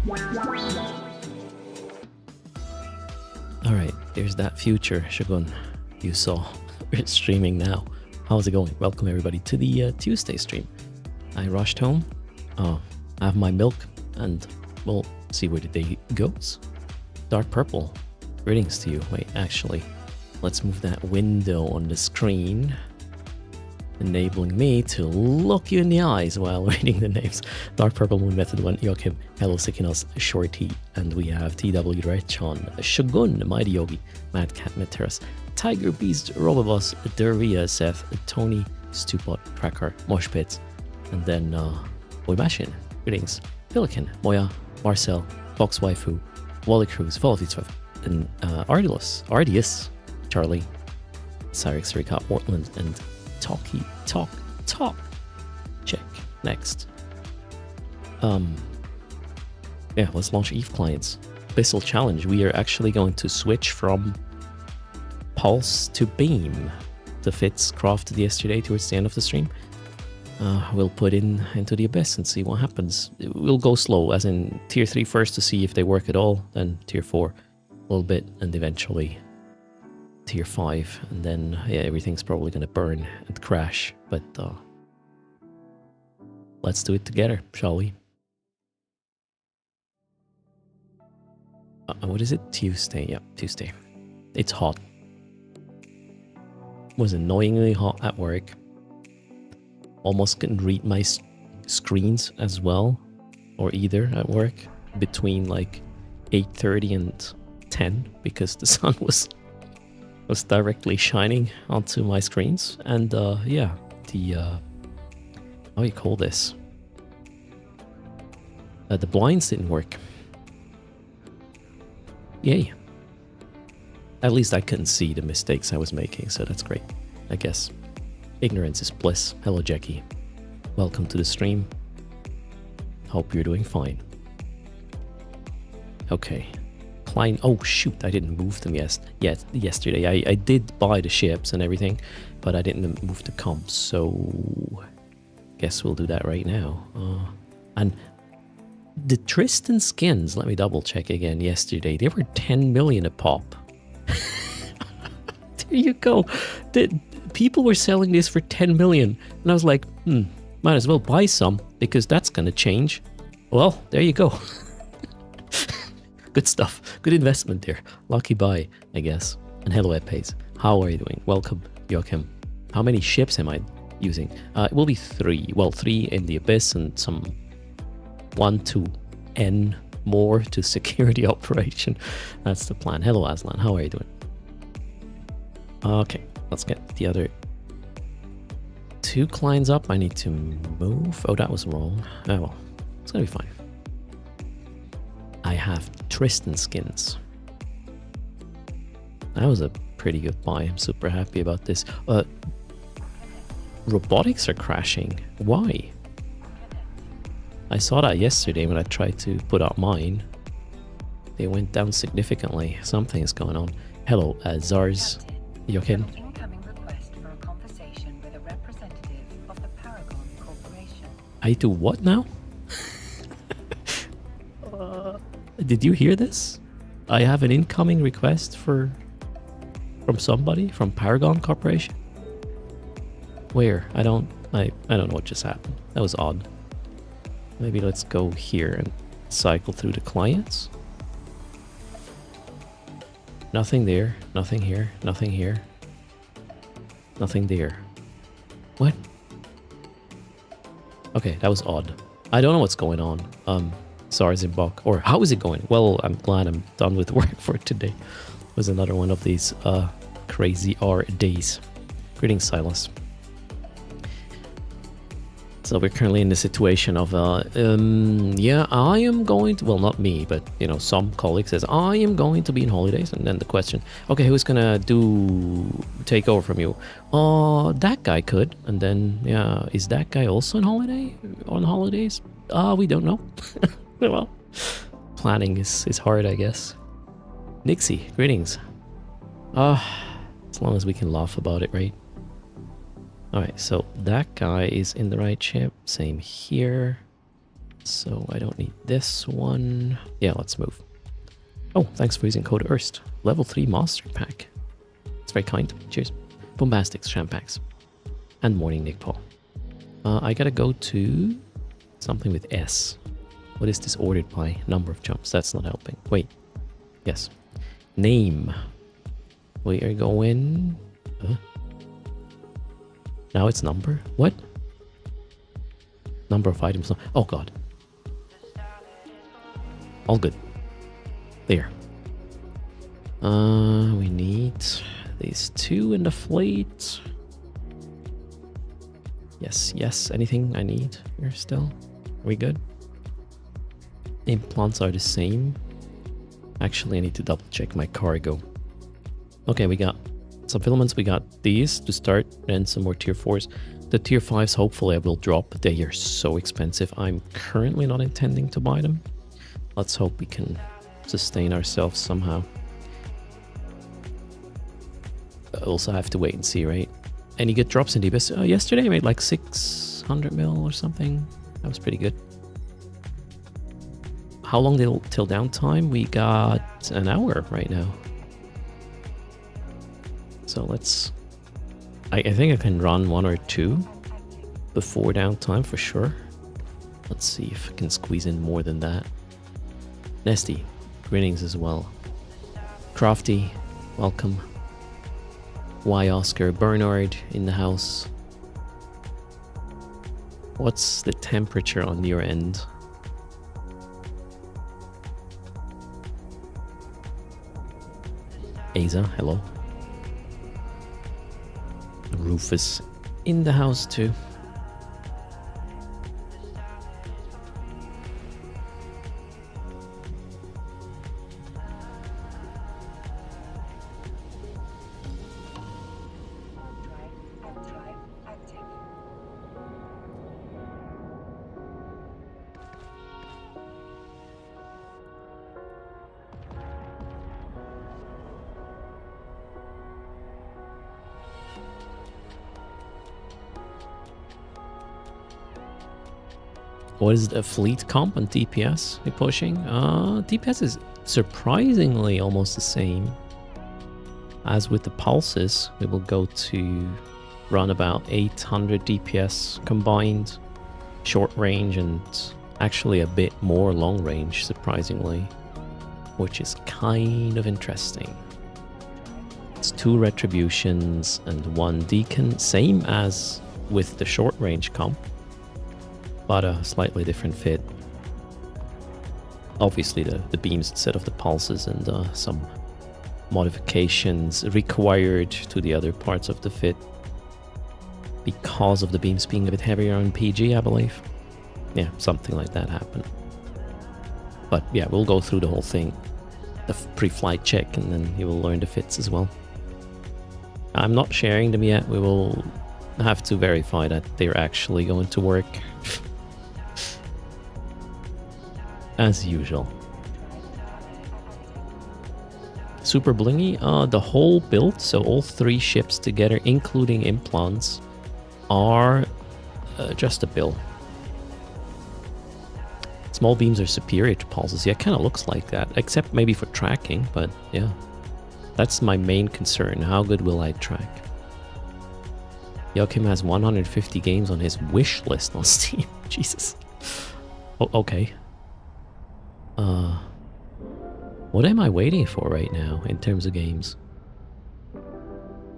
Alright, there's that future Shogun you saw. We're streaming now. How's it going? Welcome everybody to the Tuesday stream. I rushed home. I have my milk and we'll see where the day goes. Dark purple. Greetings to you. Wait, actually, let's move that window on the screen, enabling me to look you in the eyes while reading the names. Dark Purple Moon Method 1, Joachim, Hello Sikinos, Shorty, and we have TW Rechon, Shogun, Mighty Yogi, Mad Cat Materas, Tiger Beast, Robobus, Dervia, Seth, Tony, Stupot, Tracker, Moshpits, and then Boybashin. Greetings, Pelican, Moya, Marcel, Fox Waifu, Wally Cruz, Volatility, and Ardius, Charlie, Cyrix, Rika, Portland, and Talk. Check. Next. Yeah, let's launch Eve clients. Abyssal challenge. We are actually going to switch from Pulse to Beam. The Fitz crafted yesterday towards the end of the stream. We'll put into the Abyss and see what happens. We'll go slow, as in tier 3 first to see if they work at all, then tier 4 a little bit, and eventually tier 5, and then yeah, everything's probably gonna burn and crash, but let's do it together, shall we? What is it? Tuesday. Yeah, Tuesday. It's hot. Was annoyingly hot at work. Almost couldn't read my screens as well, or either at work, between like 8:30 and 10, because the sun was directly shining onto my screens. And yeah, the how do you call this? The blinds didn't work. Yay. At least I couldn't see the mistakes I was making, so that's great, I guess. Ignorance is bliss. Hello, Jackie. Welcome to the stream. Hope you're doing fine. Okay. Klein. Oh, shoot. I didn't move them yesterday. I did buy the ships and everything, but I didn't move the comps, so guess we'll do that right now. And the Tristan skins, let me double check again yesterday. They were 10 million a pop. There you go. People were selling this for 10 million. And I was like, might as well buy some, because that's going to change. Well, there you go. Good stuff. Good investment there. Lucky buy, I guess. And hello, Edpace. How are you doing? Welcome, Joachim. How many ships am I using? It will be 3. Well, 3 in the Abyss and some 1 to N more to secure the operation. That's the plan. Hello, Aslan. How are you doing? Okay. Let's get the other 2 clients up. I need to move. Oh, that was wrong. Oh, well. It's gonna be fine. I have Tristan skins. That was a pretty good buy. I'm super happy about this. Robotics are crashing. Why? I saw that yesterday when I tried to put out mine. They went down significantly. Something is going on. Hello, Zars. Joachim. I do what now? Did you hear this? I have an incoming request from somebody from Paragon Corporation. Where? I don't know what just happened. That was odd. Maybe let's go here and cycle through the clients. Nothing there, nothing here, nothing here. Nothing there. What? Okay, that was odd. I don't know what's going on. Zarzimbok. Or how is it going? Well, I'm glad I'm done with work for today. It was another one of these crazy R days. Greetings, Silas. So we're currently in the situation of, yeah, I am going to, well, not me, but, you know, some colleague says, I am going to be in holidays. And then the question, okay, who's going to take over from you? That guy could. And then, yeah, is that guy also on holidays? We don't know. Well, planning is hard, I guess. Nixie, greetings. As long as we can laugh about it, right? Alright, so that guy is in the right ship. Same here. So I don't need this one. Yeah, let's move. Oh, thanks for using code ERST. Level 3 Master Pack. It's very kind. Cheers. Bombastics, Shampax. And Morning Nick Paul. I gotta go to something with S. What is this ordered by? Number of jumps. That's not helping. Wait. Yes. Name. We are going... Now it's number? What? Number of items. Oh god. All good. There. We need these 2 in the fleet. Yes, yes. Anything I need here still? Are we good? Implants are the same. Actually, I need to double check my cargo. Okay, we got some filaments. We got these to start and some more tier 4s. The tier 5s, hopefully I will drop. They are so expensive. I'm currently not intending to buy them. Let's hope we can sustain ourselves somehow. I also have to wait and see, right? And you get drops in the Abyss. Yesterday I made like 600 mil or something. That was pretty good. How long till downtime? We got an hour right now. So let's... I think I can run 1 or 2 before downtime for sure. Let's see if I can squeeze in more than that. Nesty, greetings as well. Crafty, welcome. Y Oscar, Bernard in the house. What's the temperature on your end? Aza, hello. Rufus in the house too. What is the fleet comp on DPS you're pushing? DPS is surprisingly almost the same. As with the pulses, we will go to run about 800 DPS combined, short range, and actually a bit more long range, surprisingly, which is kind of interesting. It's 2 retributions and 1 deacon, same as with the short range comp, but a slightly different fit. Obviously the beams instead of the pulses, and some modifications required to the other parts of the fit because of the beams being a bit heavier on PG, I believe. Yeah, something like that happened. But yeah, we'll go through the whole thing, the pre-flight check, and then you will learn the fits as well. I'm not sharing them yet. We will have to verify that they're actually going to work. As usual. Super blingy. The whole build, so all 3 ships together, including implants, are just a bill. Small beams are superior to pulses. Yeah, it kind of looks like that, except maybe for tracking, but yeah. That's my main concern. How good will I track? Joachim has 150 games on his wish list on Steam. Jesus. Oh, okay. What am I waiting for right now in terms of games?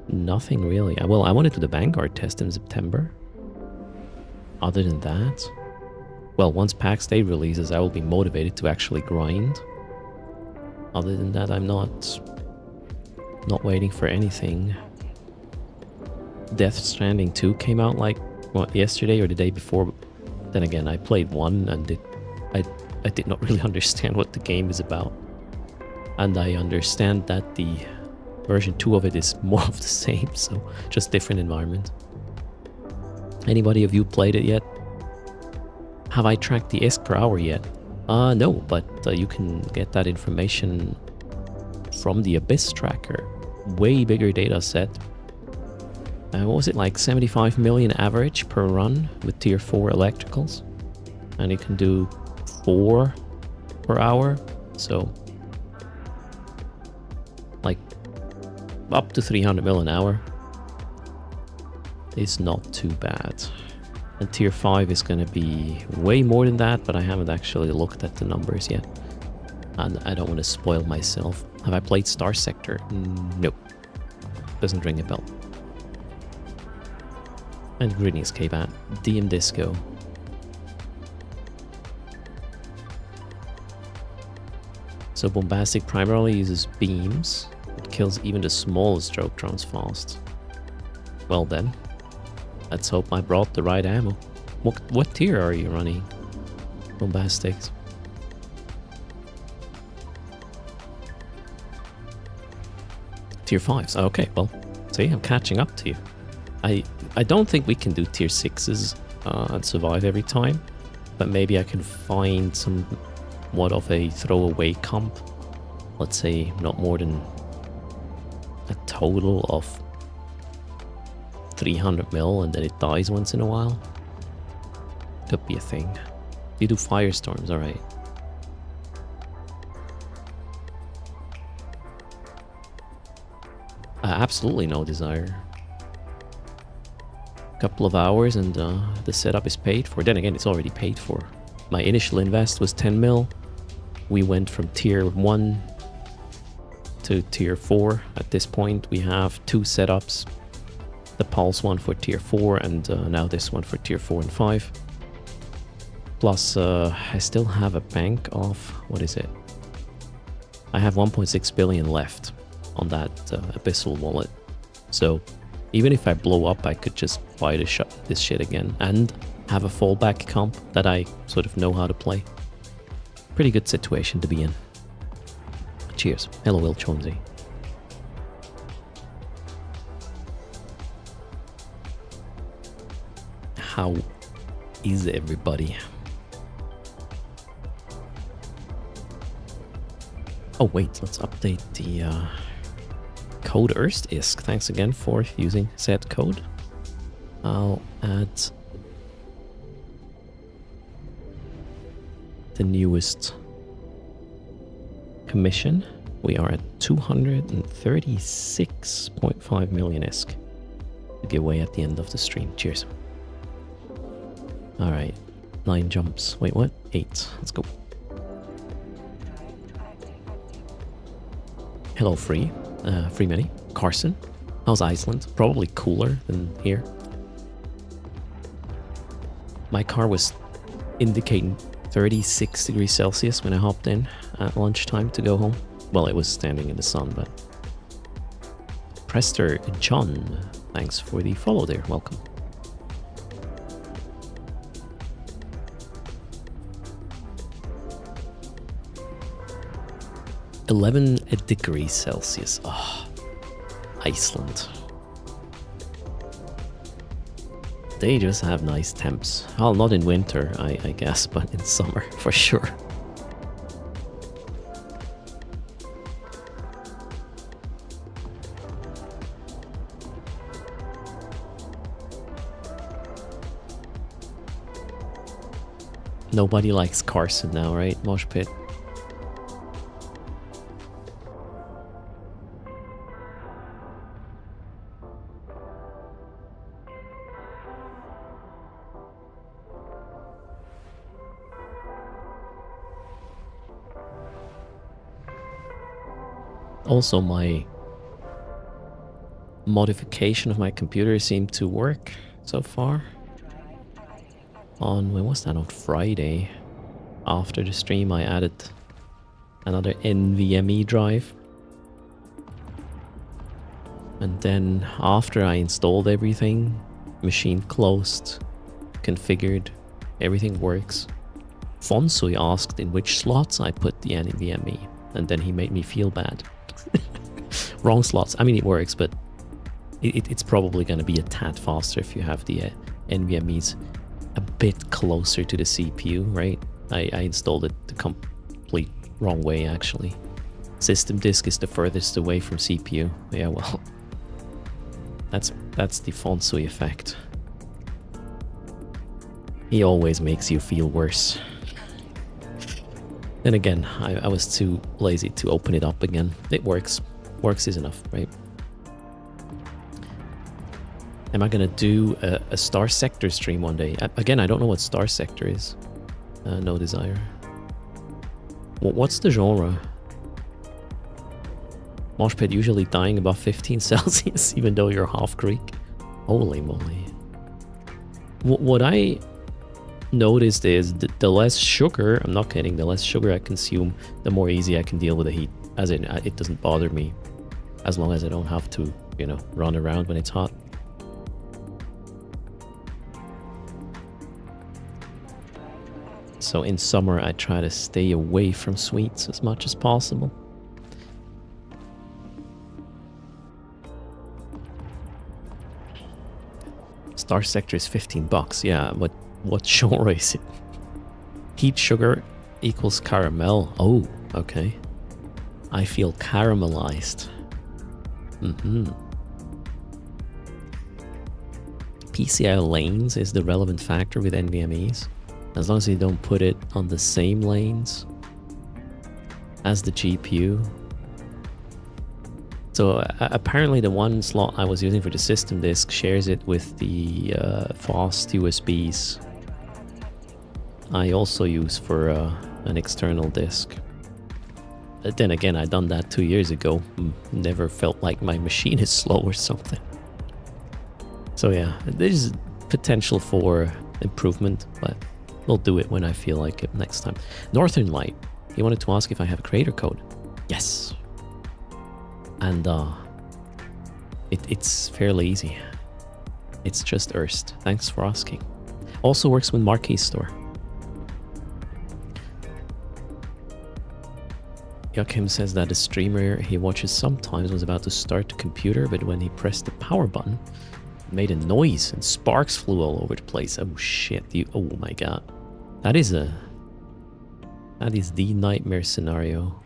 Nothing really. Well, I wanted to do the Vanguard test in September. Other than that, well, once PAX Day releases, I will be motivated to actually grind. Other than that, I'm not waiting for anything. Death Stranding 2 came out like, what, yesterday or the day before? Then again, I played 1 and I did not really understand what the game is about. And I understand that the version 2 of it is more of the same, so just different environment. Anybody of you played it yet? Have I tracked the ISK per hour yet? No, but you can get that information from the Abyss tracker. Way bigger data set. What was it, like 75 million average per run with tier 4 electricals? and you can do 4 per hour, so like up to 300 mil an hour is not too bad. And tier 5 is going to be way more than that, but I haven't actually looked at the numbers yet, and I don't want to spoil myself. Have I played Star Sector? Nope. Doesn't ring a bell. And Greetings K-Bat. DM Disco. So Bombastic primarily uses beams. It kills even the smallest stroke drones fast. Well then, let's hope I brought the right ammo. What tier are you running, Bombastics? Tier 5s. Okay, well, see, I'm catching up to you. I don't think we can do tier 6s and survive every time, but maybe I can find somewhat of a throwaway comp. Let's say not more than a total of 300 mil, and then it dies once in a while. Could be a thing. You do firestorms, alright. Absolutely no desire. Couple of hours and the setup is paid for. Then again, it's already paid for. My initial invest was 10 mil. We went from tier 1 to tier 4. At this point, we have 2 setups. The Pulse one for tier 4 and now this one for tier 4 and 5. Plus, I still have a bank of, what is it? I have 1.6 billion left on that Abyssal wallet. So even if I blow up, I could just buy this shit again and have a fallback comp that I sort of know how to play. Pretty good situation to be in. Cheers. Hello, Will Chomsey. How is everybody? Oh wait, let's update the code Erstisk. Thanks again for using said code. I'll add the newest commission. We are at 236.5 million ISK to give away at the end of the stream. Cheers. Alright, 9 jumps. Wait, what? 8. Let's go. Hello, Free Many. Carson. How's Iceland? Probably cooler than here. My car was indicating 36 degrees Celsius when I hopped in at lunchtime to go home. Well, it was standing in the sun, but... Prester John, thanks for the follow there. Welcome. (11 degrees Celsius). Oh, Iceland. They just have nice temps. Well, not in winter, I guess, but in summer, for sure. Nobody likes Carson now, right? Mosh Pit. Also, my modification of my computer seemed to work so far. On, when was that? On Friday. After the stream, I added another NVMe drive. And then after I installed everything, machine closed, configured, everything works. Fonsui asked in which slots I put the NVMe, and then he made me feel bad. Wrong slots. I mean, it works, but it's probably going to be a tad faster if you have the NVMe's a bit closer to the CPU, right? I installed it the complete wrong way, actually. System disk is the furthest away from CPU. Yeah, well, that's the Fonsui effect. He always makes you feel worse. Then again, I was too lazy to open it up again. It works. Works is enough, right? Am I gonna do a Star Sector stream one day? Again, I don't know what Star Sector is. No desire. What's the genre? Moshpit usually dying above 15 Celsius, even though you're half Greek. Holy moly. What I noticed is the less sugar, I'm not kidding, the less sugar I consume, the more easy I can deal with the heat. As in, it doesn't bother me. As long as I don't have to, you know, run around when it's hot. So in summer, I try to stay away from sweets as much as possible. Star Sector is $15. Yeah, what genre is it? Heat sugar equals caramel. Oh, okay. I feel caramelized. PCI lanes is the relevant factor with NVMEs. As long as you don't put it on the same lanes as the GPU. So apparently the one slot I was using for the system disk shares it with the fast USBs I also use for an external disk. But then again, I done that 2 years ago. Never felt like my machine is slow or something. So yeah, there's potential for improvement, but we'll do it when I feel like it next time. Northern Light, he wanted to ask if I have a creator code. Yes. And it's fairly easy. It's just Erst. Thanks for asking. Also works with Marquee Store. Joachim says that a streamer he watches sometimes was about to start the computer, but when he pressed the power button, it made a noise and sparks flew all over the place. Oh shit, oh my god. That is the nightmare scenario.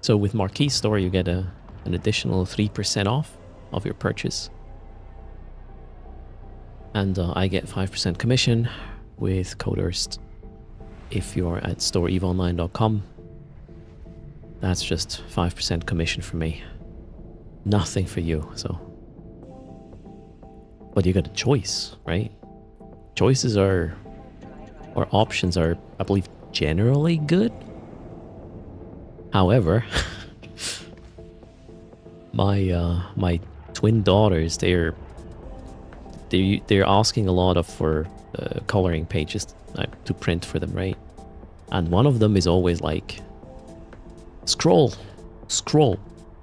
So with Marquee Store, you get an additional 3% off of your purchase. And I get 5% commission with code ERST. If you're at storeeveonline.com, that's just 5% commission for me. Nothing for you, so. But you got a choice, right? Choices or options are, I believe, generally good. However, my twin daughters, they're asking a lot for coloring pages to print for them, right? And one of them is always like, scroll,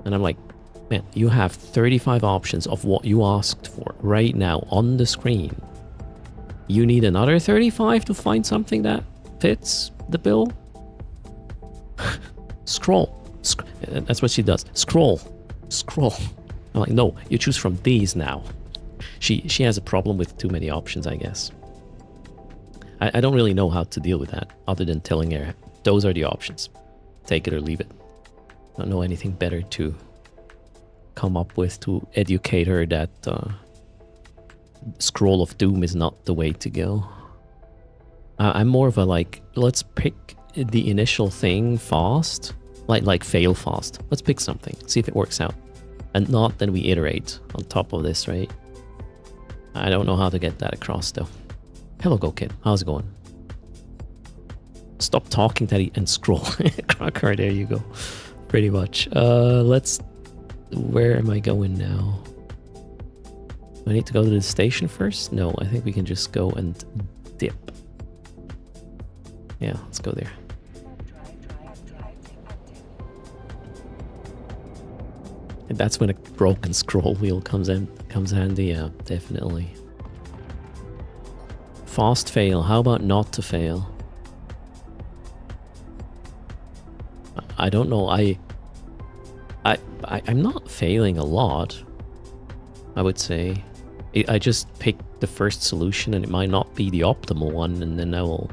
and I'm like, man, you have 35 options of what you asked for right now on the screen. You need another 35 to find something that fits the bill? Scroll. That's what she does. Scroll. I'm like, no, you choose from these now. She has a problem with too many options, I guess. I don't really know how to deal with that, other than telling her, those are the options. Take it or leave it. I don't know anything better to come up with to educate her that scroll of doom is not the way to go. I'm more of a like, let's pick the initial thing fast, like fail fast. Let's pick something, see if it works out, and not then we iterate on top of this, right? I don't know how to get that across though. Hello, Go Kid. How's it going? Stop talking, Teddy, and scroll. Crocker, there you go. Pretty much. Where am I going now? Do I need to go to the station first? No, I think we can just go and dip. Yeah, let's go there. And that's when a broken scroll wheel comes handy, yeah, definitely. Fast fail, how about not to fail? I don't know, I'm not failing a lot, I would say. I just pick the first solution and it might not be the optimal one, and then I will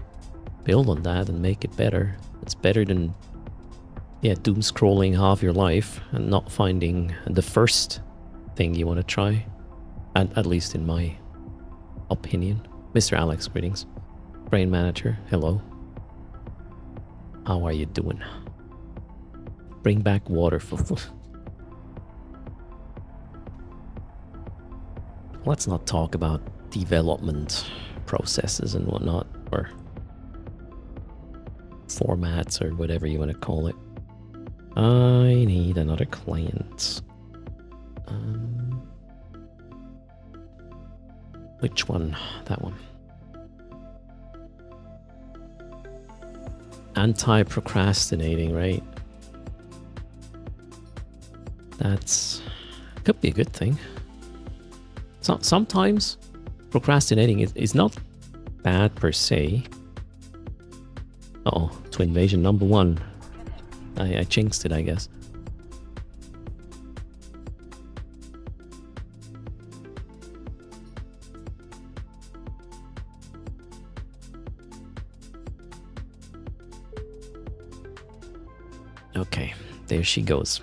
build on that and make it better. It's better than yeah, doom scrolling half your life and not finding the first thing you want to try. And at least in my opinion. Mr. Alex, greetings. Brain Manager, hello. How are you doing? Bring back waterfall. Let's not talk about development processes and whatnot, or formats, or whatever you want to call it. I need another client. Which one? That one. Anti-procrastinating, right? That's could be a good thing. Sometimes procrastinating is not bad per se. Uh-oh, Twin Invasion number 1. I jinxed it, I guess. Okay, there she goes.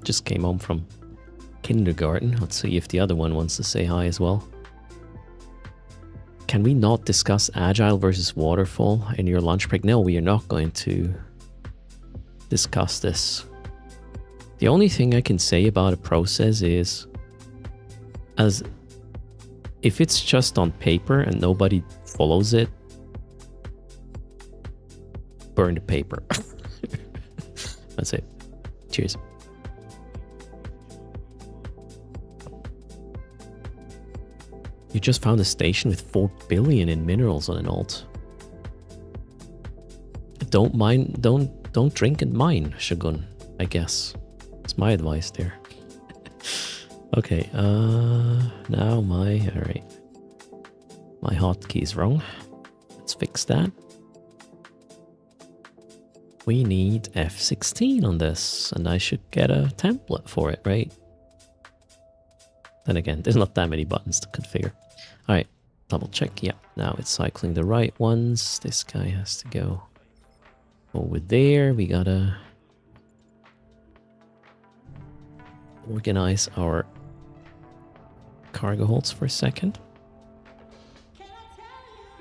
Just came home from kindergarten. Let's see if the other one wants to say hi as well. Can we not discuss agile versus waterfall in your lunch break? No, we are not going to discuss this. The only thing I can say about a process is, as if it's just on paper and nobody follows it, burn the paper. That's it. Cheers. You just found a station with 4 billion in minerals on an alt. Don't drink and mine, Shogun, I guess. It's my advice there. Okay, now alright. My hotkey's wrong. Let's fix that. We need F16 on this, and I should get a template for it, right? Then again, there's not that many buttons to configure. Alright, double check. Yeah, now it's cycling the right ones. This guy has to go over there. We gotta organize our cargo holds for a second.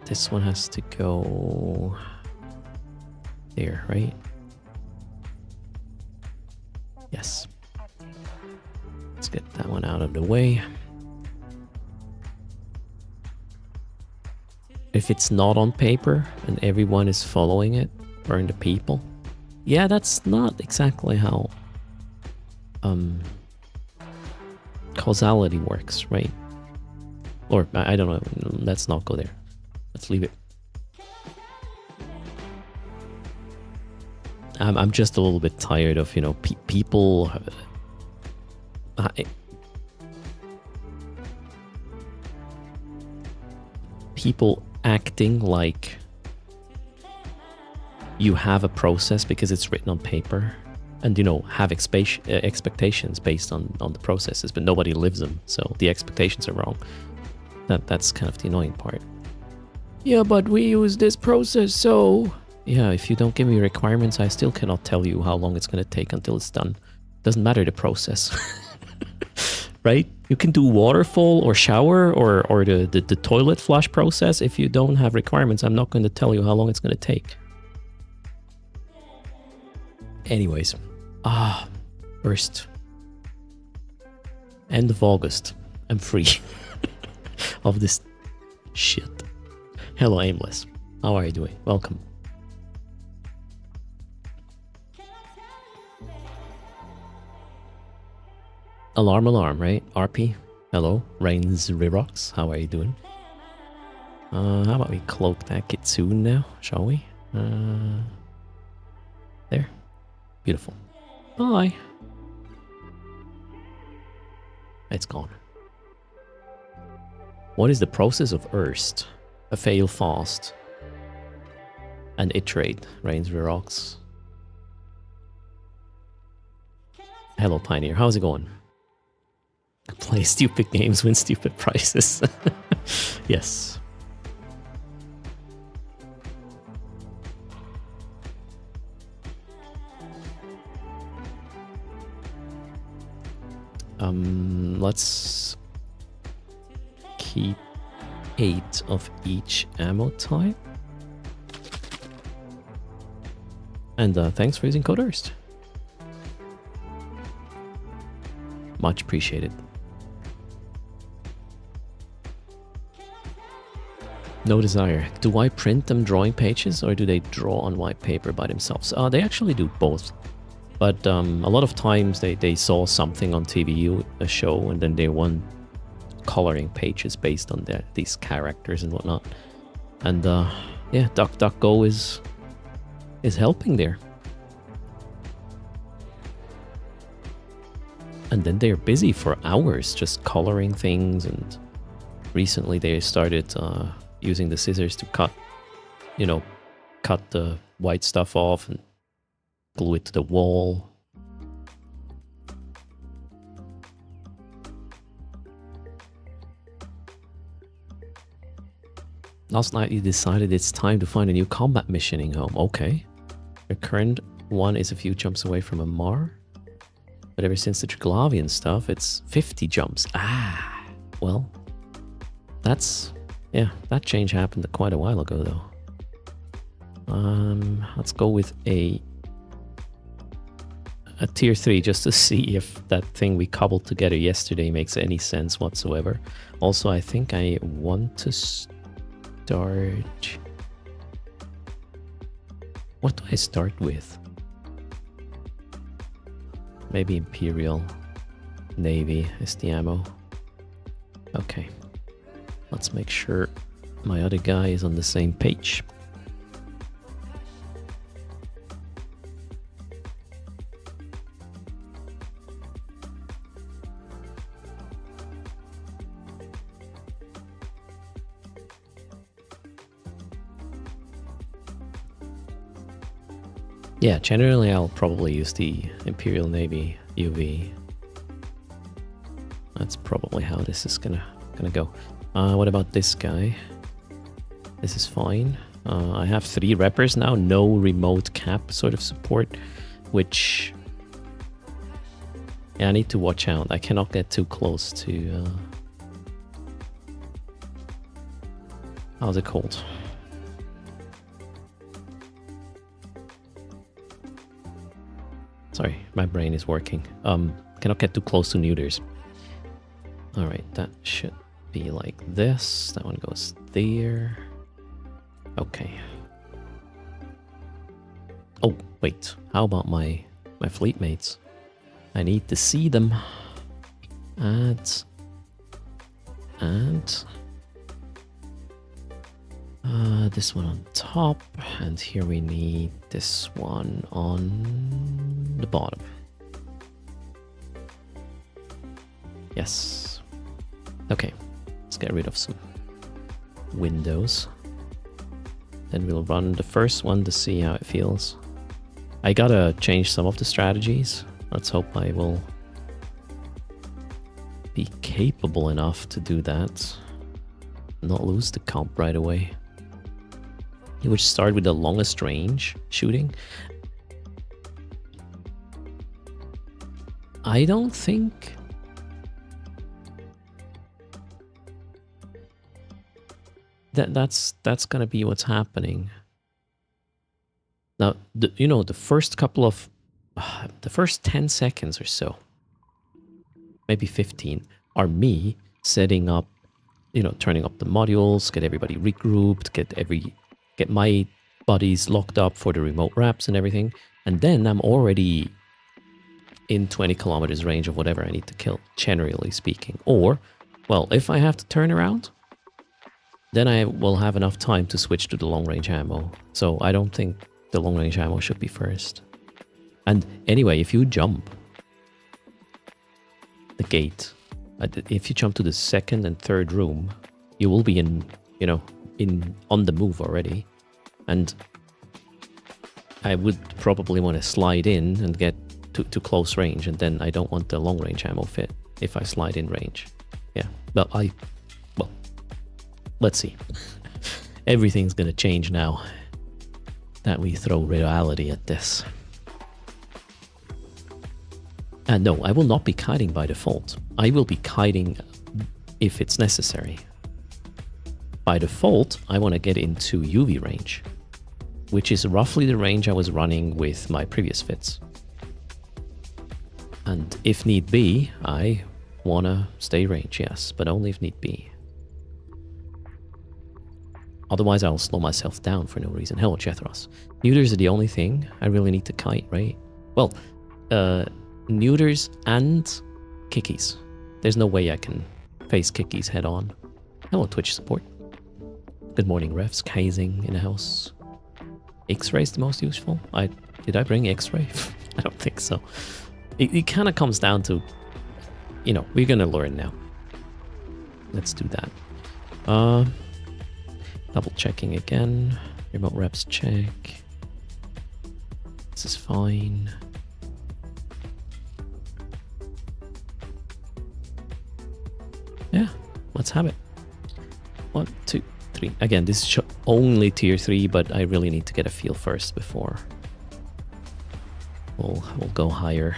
This one has to go there, right? Yes. Let's get that one out of the way. If it's not on paper and everyone is following it, burn the people. Yeah, that's not exactly how causality works, right? Or I don't know. Let's not go there. Let's leave it. I'm just a little bit tired of, you know, people. People acting like you have a process because it's written on paper, and, you know, have expectations based on the processes, but nobody lives them, so the expectations are wrong. That's kind of the annoying part. Yeah, but we use this process, so... Yeah, if you don't give me requirements, I still cannot tell you how long it's going to take until it's done. Doesn't matter the process. Right? You can do waterfall or shower or the toilet flush process. If you don't have requirements, I'm not going to tell you how long it's going to take. Anyways. First. End of August. I'm free of this shit. Hello, Aimless. How are you doing? Welcome. Alarm, right? RP, hello. Rains Rirox, how are you doing? How about we cloak that kitsune now, shall we? There. Beautiful. Bye. It's gone. What is the process of Erst? A fail fast. And iterate, Rains Rirox. Hello, Pioneer, how's it going? Play stupid games, win stupid prizes. Yes. Let's keep 8 of each ammo type. And thanks for using Code Erst. Much appreciated. No desire. Do I print them drawing pages or do they draw on white paper by themselves? They actually do both. But a lot of times they saw something on TV, a show, and then they want coloring pages based on these characters and whatnot. And yeah, DuckDuckGo is helping there. And then they're busy for hours just coloring things, and recently they started using the scissors to cut the white stuff off and glue it to the wall. Last night you decided it's time to find a new combat missioning home. Okay. Your current one is a few jumps away from a Mar. But ever since the Triglavian stuff, it's 50 jumps. Ah, well, yeah, that change happened quite a while ago, though. Let's go with a tier 3 just to see if that thing we cobbled together yesterday makes any sense whatsoever. Also, I think I want to start... What do I start with? Maybe Imperial Navy is the ammo. Okay. Let's make sure my other guy is on the same page. Yeah, generally I'll probably use the Imperial Navy UV. That's probably how this is gonna go. What about this guy? This is fine. I have 3 reppers now, no remote cap sort of support, which... yeah, I need to watch out. I cannot get too close to... how's it called? Sorry, my brain is working. Cannot get too close to neuters. Alright, that should be like this. That one goes there. Okay. Oh, wait. How about my fleet mates? I need to see them. Add. This one on top, and here we need this one on the bottom. Yes. Okay, let's get rid of some windows. Then we'll run the first one to see how it feels. I gotta change some of the strategies. Let's hope I will be capable enough to do that. Not lose the comp right away. You would start with the longest range shooting. I don't think... that's gonna be what's happening. Now, the first couple of... the first 10 seconds or so, maybe 15, are me setting up, turning up the modules, get everybody regrouped, get my buddies locked up for the remote wraps and everything, and then I'm already in 20 kilometers range of whatever I need to kill, generally speaking. Or, well, if I have to turn around, then I will have enough time to switch to the long-range ammo. So I don't think the long-range ammo should be first. And anyway, if you jump the gate, if you jump to the second and third room, you will be on the move already. And I would probably want to slide in and get to close range, and then I don't want the long range ammo fit if I slide in range. Yeah, well, let's see. Everything's gonna change now that we throw reality at this. No, I will not be kiting by default. I will be kiting if it's necessary. By default, I want to get into UV range, which is roughly the range I was running with my previous fits. And if need be, I want to stay range, yes, but only if need be. Otherwise, I'll slow myself down for no reason. Hello, Chethros. Neuters are the only thing I really need to kite, right? Well, neuters and kickies. There's no way I can face kickies head on. Hello, Twitch support. Good morning, refs. Kazing in the house. X-ray is the most useful. Did I bring X-ray? I don't think so. It kind of comes down to, you know, we're gonna learn now. Let's do that. Double checking again. Remote reps check. This is fine. Yeah, let's have it. 1, 2, 3. Again, this is only tier 3, but I really need to get a feel first before we'll go higher.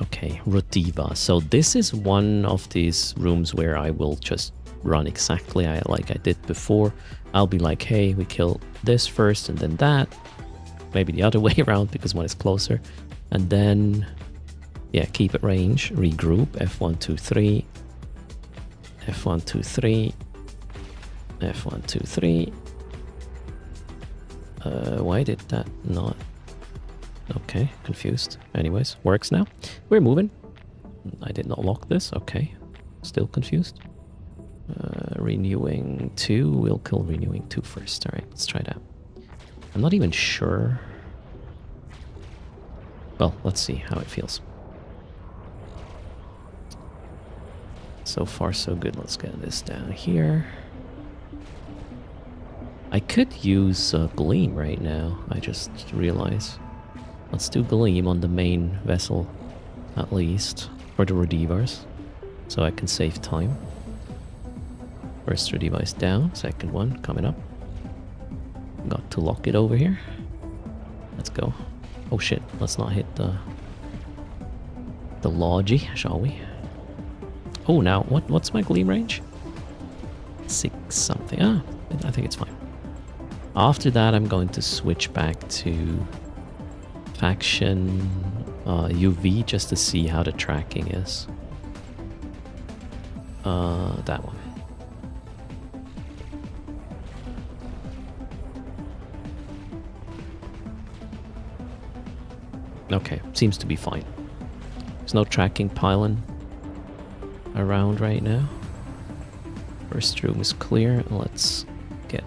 Okay, Rodiva. So this is one of these rooms where I will just run exactly like I did before. I'll be like, hey, we kill this first and then that. Maybe the other way around because one is closer. And then, yeah, keep it range, regroup, F1, 2, 3. F1, 2, 3. F1, 2, 3. Why did that not? Okay, confused. Anyways, works now. We're moving. I did not lock this. Okay, still confused. Renewing 2. We'll kill renewing 2 first. Alright, let's try that. I'm not even sure. Well, let's see how it feels. So far, so good. Let's get this down here. I could use Gleam right now. I just realized. Let's do Gleam on the main vessel, at least, for the Redivars, so I can save time. First Rediva is down, second one coming up. Got to lock it over here. Let's go. Oh shit, let's not hit the Logi, shall we? Oh, now, what's my Gleam range? 6 something. Ah, I think it's fine. After that, I'm going to switch back to Faction UV just to see how the tracking is. That one. Okay, seems to be fine. There's no tracking pylon around right now. First room is clear. Let's get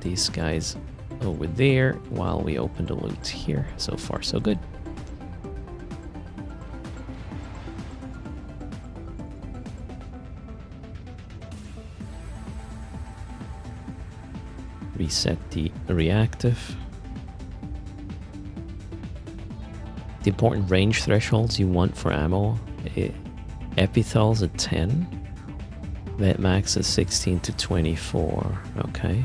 these guys over there while we open the loot here. So far, so good. Reset the reactive. The important range thresholds you want for ammo. Epithal's at 10. Vet max is 16 to 24. Okay.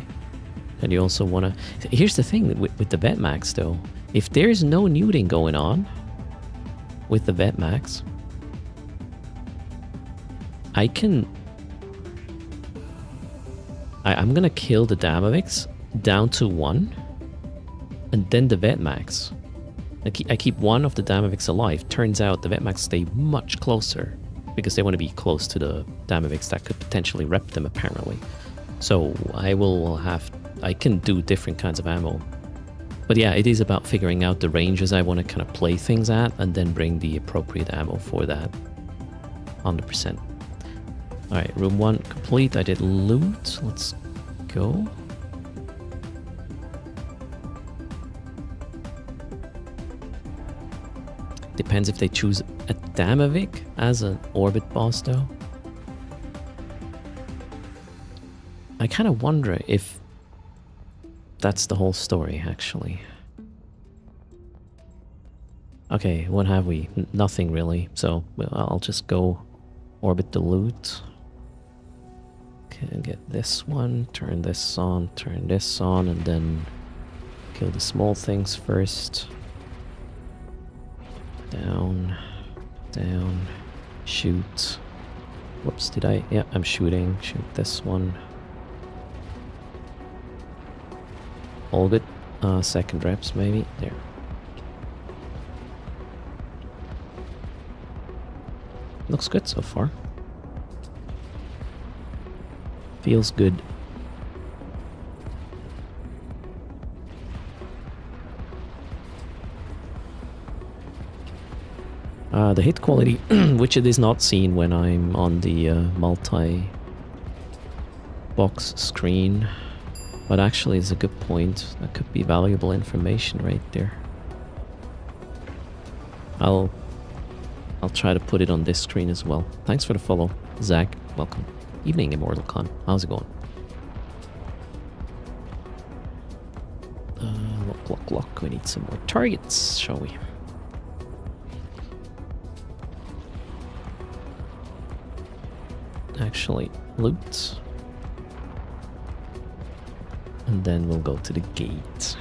And you also want to... Here's the thing with the vet max though. If there's no neuting going on with the vet max, I can... I'm gonna kill the Damavix down to 1 and then the vet max. I keep one of the Damavix alive. Turns out the vet max stay much closer because they want to be close to the Damavix that could potentially rep them apparently. So I can do different kinds of ammo. But yeah, it is about figuring out the ranges I want to kind of play things at and then bring the appropriate ammo for that. 100%. Alright, room 1 complete. I did loot. Let's go. Depends if they choose a Damavik as an orbit boss though. I kind of wonder if that's the whole story actually. Okay, what have we? Nothing really, so I'll just go orbit the loot. Okay, get this one, turn this on, and then kill the small things first. Down, down, shoot. Whoops, did I? Yeah, I'm shooting. Shoot this one. All good. Second reps maybe. There. Looks good so far. Feels good. The hit quality, which it is not seen when I'm on the multi-box screen, but actually is a good point. That could be valuable information right there. I'll try to put it on this screen as well. Thanks for the follow, Zach. Welcome. Evening, Immortal Con. How's it going? Look. We need some more targets, shall we? Actually, loot. And then we'll go to the gate.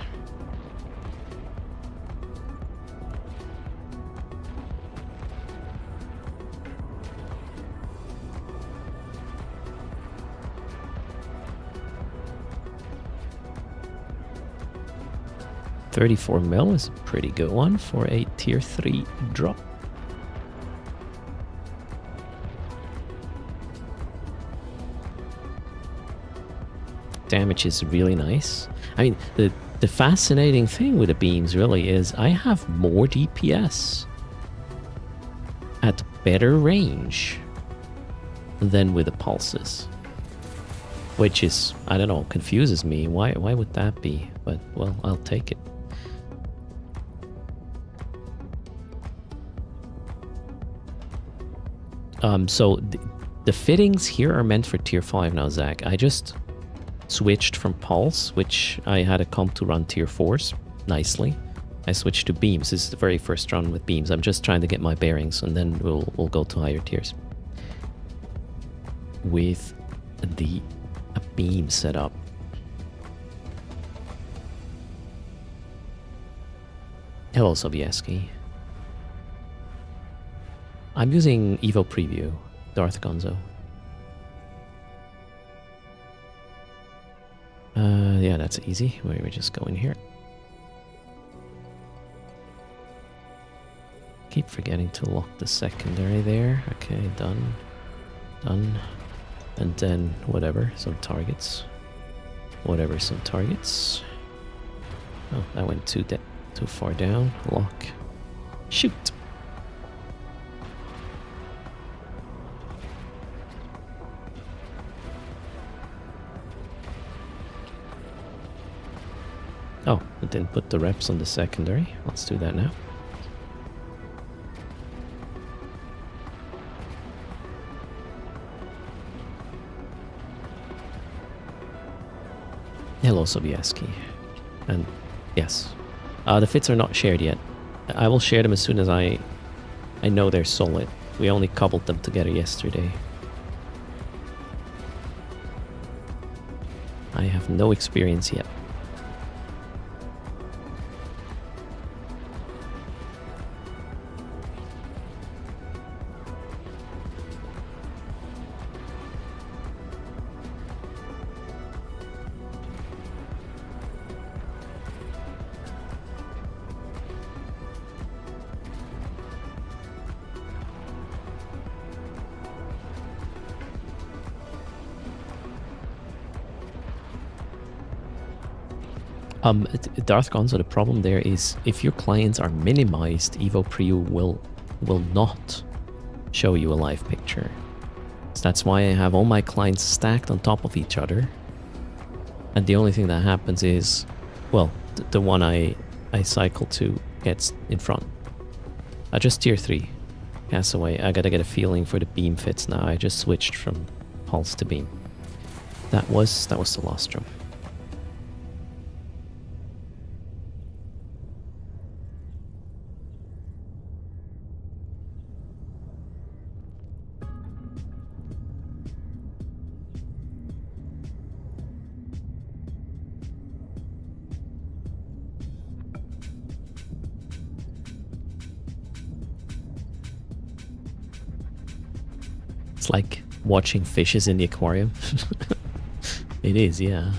$34 mil is a pretty good one for a tier 3 drop. Damage is really nice. I mean, the fascinating thing with the beams really is I have more DPS at better range than with the pulses. Which is, I don't know, confuses me. Why would that be? But, well, I'll take it. So the fittings here are meant for tier 5 now, Zach. I just switched from pulse, which I had a comp to run tier 4s nicely. I switched to beams. This is the very first run with beams. I'm just trying to get my bearings, and then we'll go to higher tiers with the beam setup. Hello, Sobieski. I'm using Evo Preview, Darth Gonzo. Yeah, that's easy. We just go in here. Keep forgetting to lock the secondary there. Okay, done. Done. And then whatever, some targets. Whatever, some targets. Oh, that went too far down. Lock. Shoot. Oh, it didn't put the reps on the secondary. Let's do that now. Hello, Sobieski. And yes, the fits are not shared yet. I will share them as soon as I know they're solid. We only cobbled them together yesterday. I have no experience yet. Darth Gonzo, the problem there is if your clients are minimized, Evo Preview will not show you a live picture. So that's why I have all my clients stacked on top of each other. And the only thing that happens is, well, the one I cycle to gets in front. Just tier 3. Castaway. I gotta get a feeling for the beam fits now. I just switched from pulse to beam. That was the last drop. It's like watching fishes in the aquarium. It is, yeah.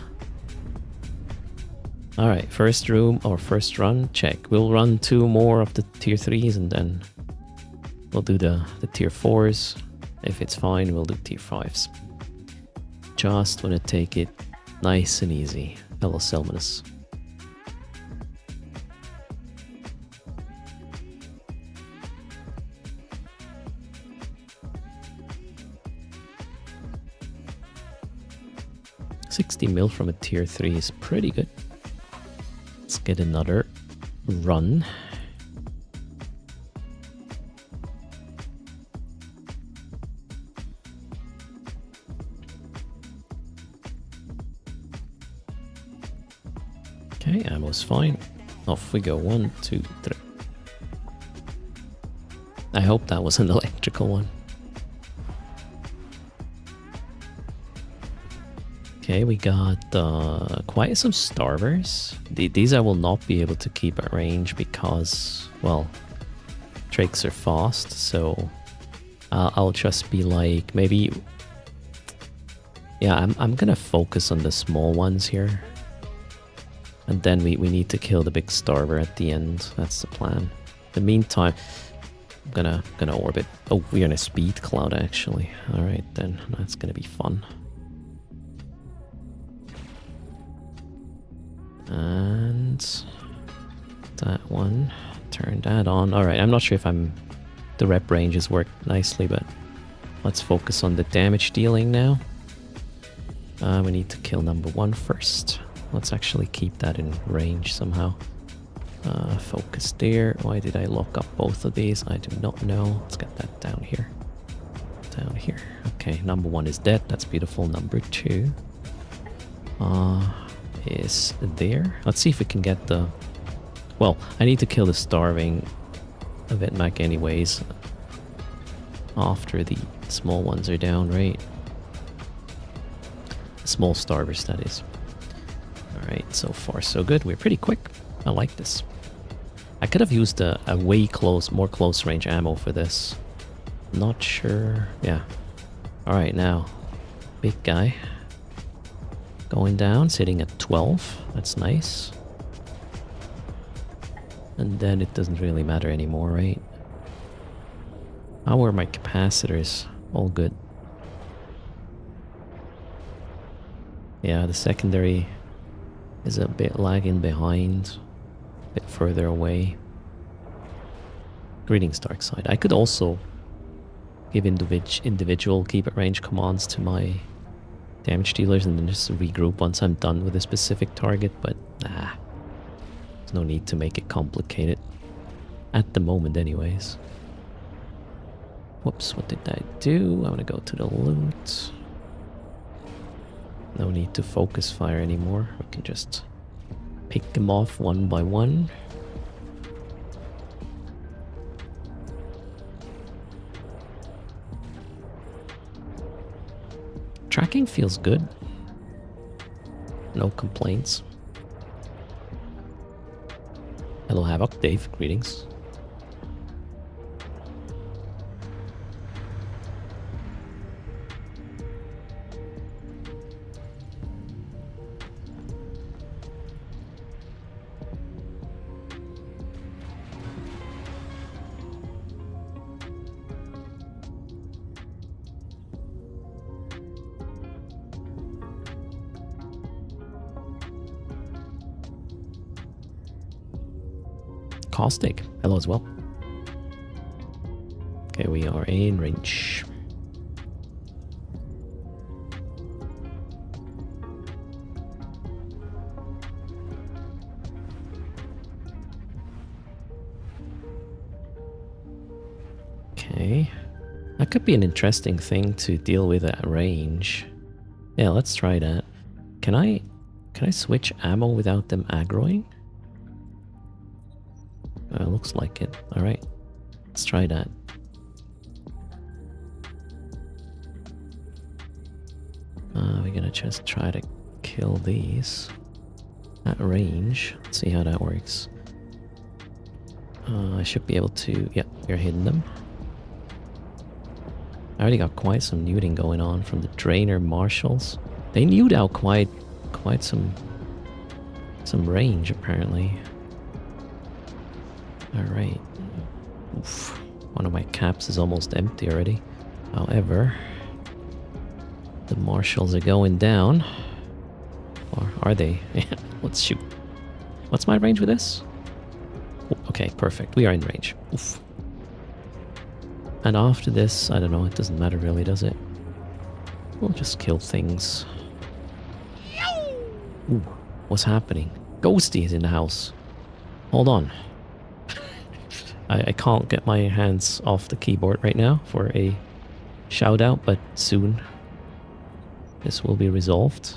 Alright, first room or first run, check. We'll run 2 more of the tier 3s and then we'll do the tier 4s. If it's fine, we'll do tier 5s. Just want to take it nice and easy. Hello, Selmanus. $60 mil from a tier 3 is pretty good. Let's get another run. Okay, ammo's fine. Off we go. 1, 2, 3. I hope that was an electrical one. Okay, we got quite some starvers. These I will not be able to keep at range because, well, drakes are fast, so I'll just be like, maybe... Yeah, I'm gonna focus on the small ones here. And then we need to kill the big starver at the end. That's the plan. In the meantime, I'm gonna orbit. Oh, we're in a speed cloud actually. Alright then, that's gonna be fun. And that one, turn that on. Alright, I'm not sure if the rep ranges work nicely, but let's focus on the damage dealing now. We need to kill number 1 first. Let's actually keep that in range somehow. Focus there. Why did I lock up both of these? I do not know. Let's get that down here. Down here. Okay, number 1 is dead. That's beautiful. Number 2 is there. Let's see if we can get the... Well, I need to kill the starving Vetmac anyways. After the small ones are down, right? Small starvers, that is. Alright, so far so good. We're pretty quick. I like this. I could have used a way more close range ammo for this. Not sure. Yeah. Alright, now. Big guy. Going down, sitting at 12. That's nice. And then it doesn't really matter anymore, right? How are my capacitors? All good. Yeah, the secondary is a bit lagging behind. A bit further away. Greetings, Darkside. I could also give individual keep at range commands to my damage dealers and then just regroup once I'm done with a specific target, but nah. There's no need to make it complicated. At the moment anyways. Whoops, what did I do? I want to go to the loot. No need to focus fire anymore. We can just pick them off one by one. Tracking feels good. No complaints. Hello Havoc, Dave, greetings. Caustic, hello as well. Okay, we are in range. Okay, that could be an interesting thing to deal with at range. Yeah, let's try that. Can I switch ammo without them aggroing? Looks like it. Alright, let's try that. We're gonna just try to kill these at range. Let's see how that works. I should be able to... Yep, you're hitting them. I already got quite some neuting going on from the trainer marshals. They nude out quite some range apparently. Alright. One of my caps is almost empty already. However, the marshals are going down. Or are they? Let's shoot. What's my range with this? Oh, okay, perfect. We are in range. Oof. And after this, I don't know, it doesn't matter really, does it? We'll just kill things. Ooh, what's happening? Ghosty is in the house. Hold on. I can't get my hands off the keyboard right now for a shout out, but soon this will be resolved.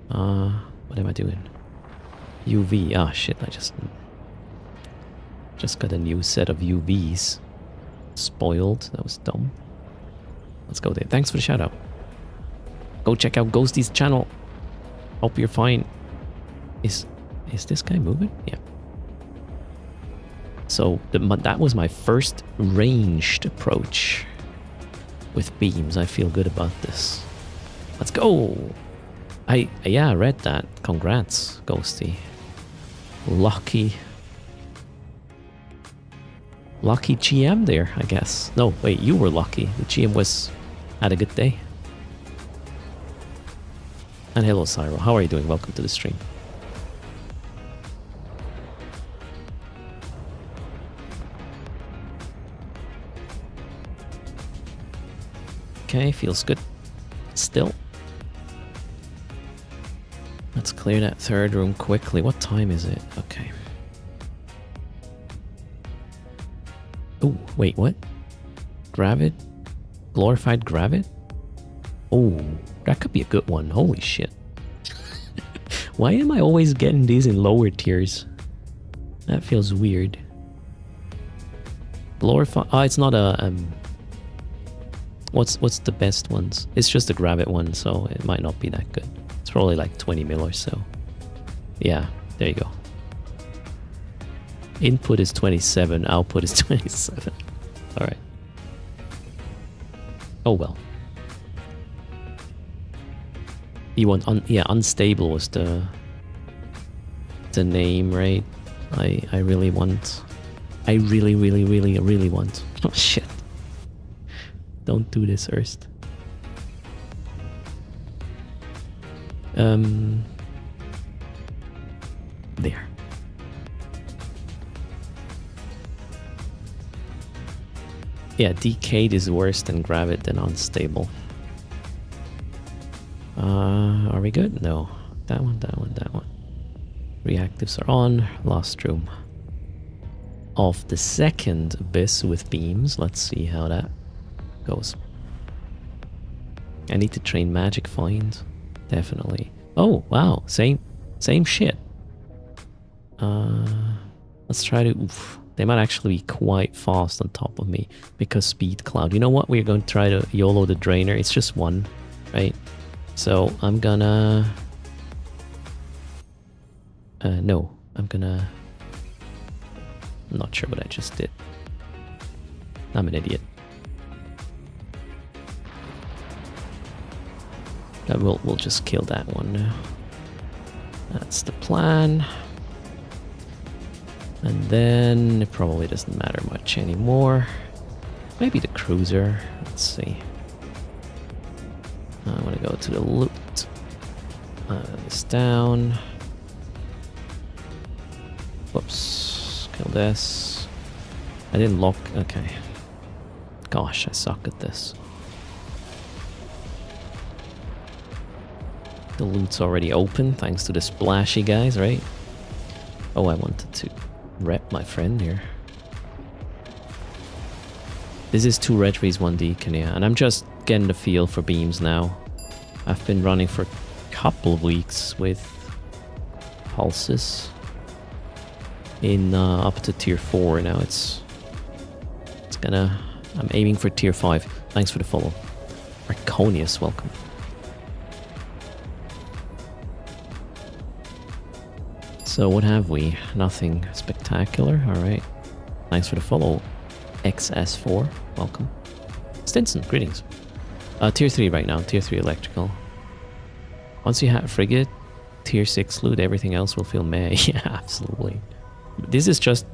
What am I doing? UV. Ah, shit, I just got a new set of UVs. Spoiled. That was dumb. Let's go there. Thanks for the shout out. Go check out Ghosty's channel. Hope you're fine. Is this guy moving? Yeah. So that was my first ranged approach with beams. I feel good about this. Let's go. Yeah, I read that. Congrats, Ghosty. Lucky GM there, I guess. No, wait, you were lucky. The GM had a good day. And hello, Cyro. How are you doing? Welcome to the stream. Okay, feels good. Still. Let's clear that third room quickly. What time is it? Okay. Oh, wait, what? Gravid? Glorified Gravid? Oh, that could be a good one. Holy shit. Why am I always getting these in lower tiers? That feels weird. Glorified... Oh, it's not a... What's the best ones? It's just a Gravid one, so it might not be that good. It's probably like 20 mil or so. Yeah, there you go. Input is 27, output is 27. Alright. Oh well. You want unstable was the name, right? I really want. I really want. Oh shit. Don't do this, Erst. There. Yeah, Decayed is worse than Gravid than Unstable. Are we good? No. That one. Reactives are on. Last room. Of the second Abyss with beams. Let's see how that goes. I need to train Magic Find. Definitely. Oh, wow. Same shit. Let's try to... Oof. They might actually be quite fast on top of me because Speed Cloud. You know what? We're going to try to YOLO the Drainer. It's just one, right? So I'm gonna... no. I'm gonna... I'm not sure what I just did. I'm an idiot. We'll just kill that one now. That's the plan. And then it probably doesn't matter much anymore. Maybe the cruiser. Let's see. I want to go to the loot. This down. Whoops. Kill this. I didn't lock. Okay. Gosh, I suck at this. The loot's already open thanks to the splashy guys, right? Oh, I wanted to rep my friend here. This is 2 red trees, 1 deacon, yeah. And I'm just getting the feel for beams now. I've been running for a couple of weeks with pulses. In up to tier 4 now. It's gonna... I'm aiming for tier 5. Thanks for the follow. Arconius, welcome. So what have we? Nothing spectacular. Alright. Thanks for the follow. XS4, welcome. Stinson, greetings. Tier 3 right now, tier 3 electrical. Once you have frigate, tier 6 loot, everything else will feel meh. Yeah, absolutely. This is just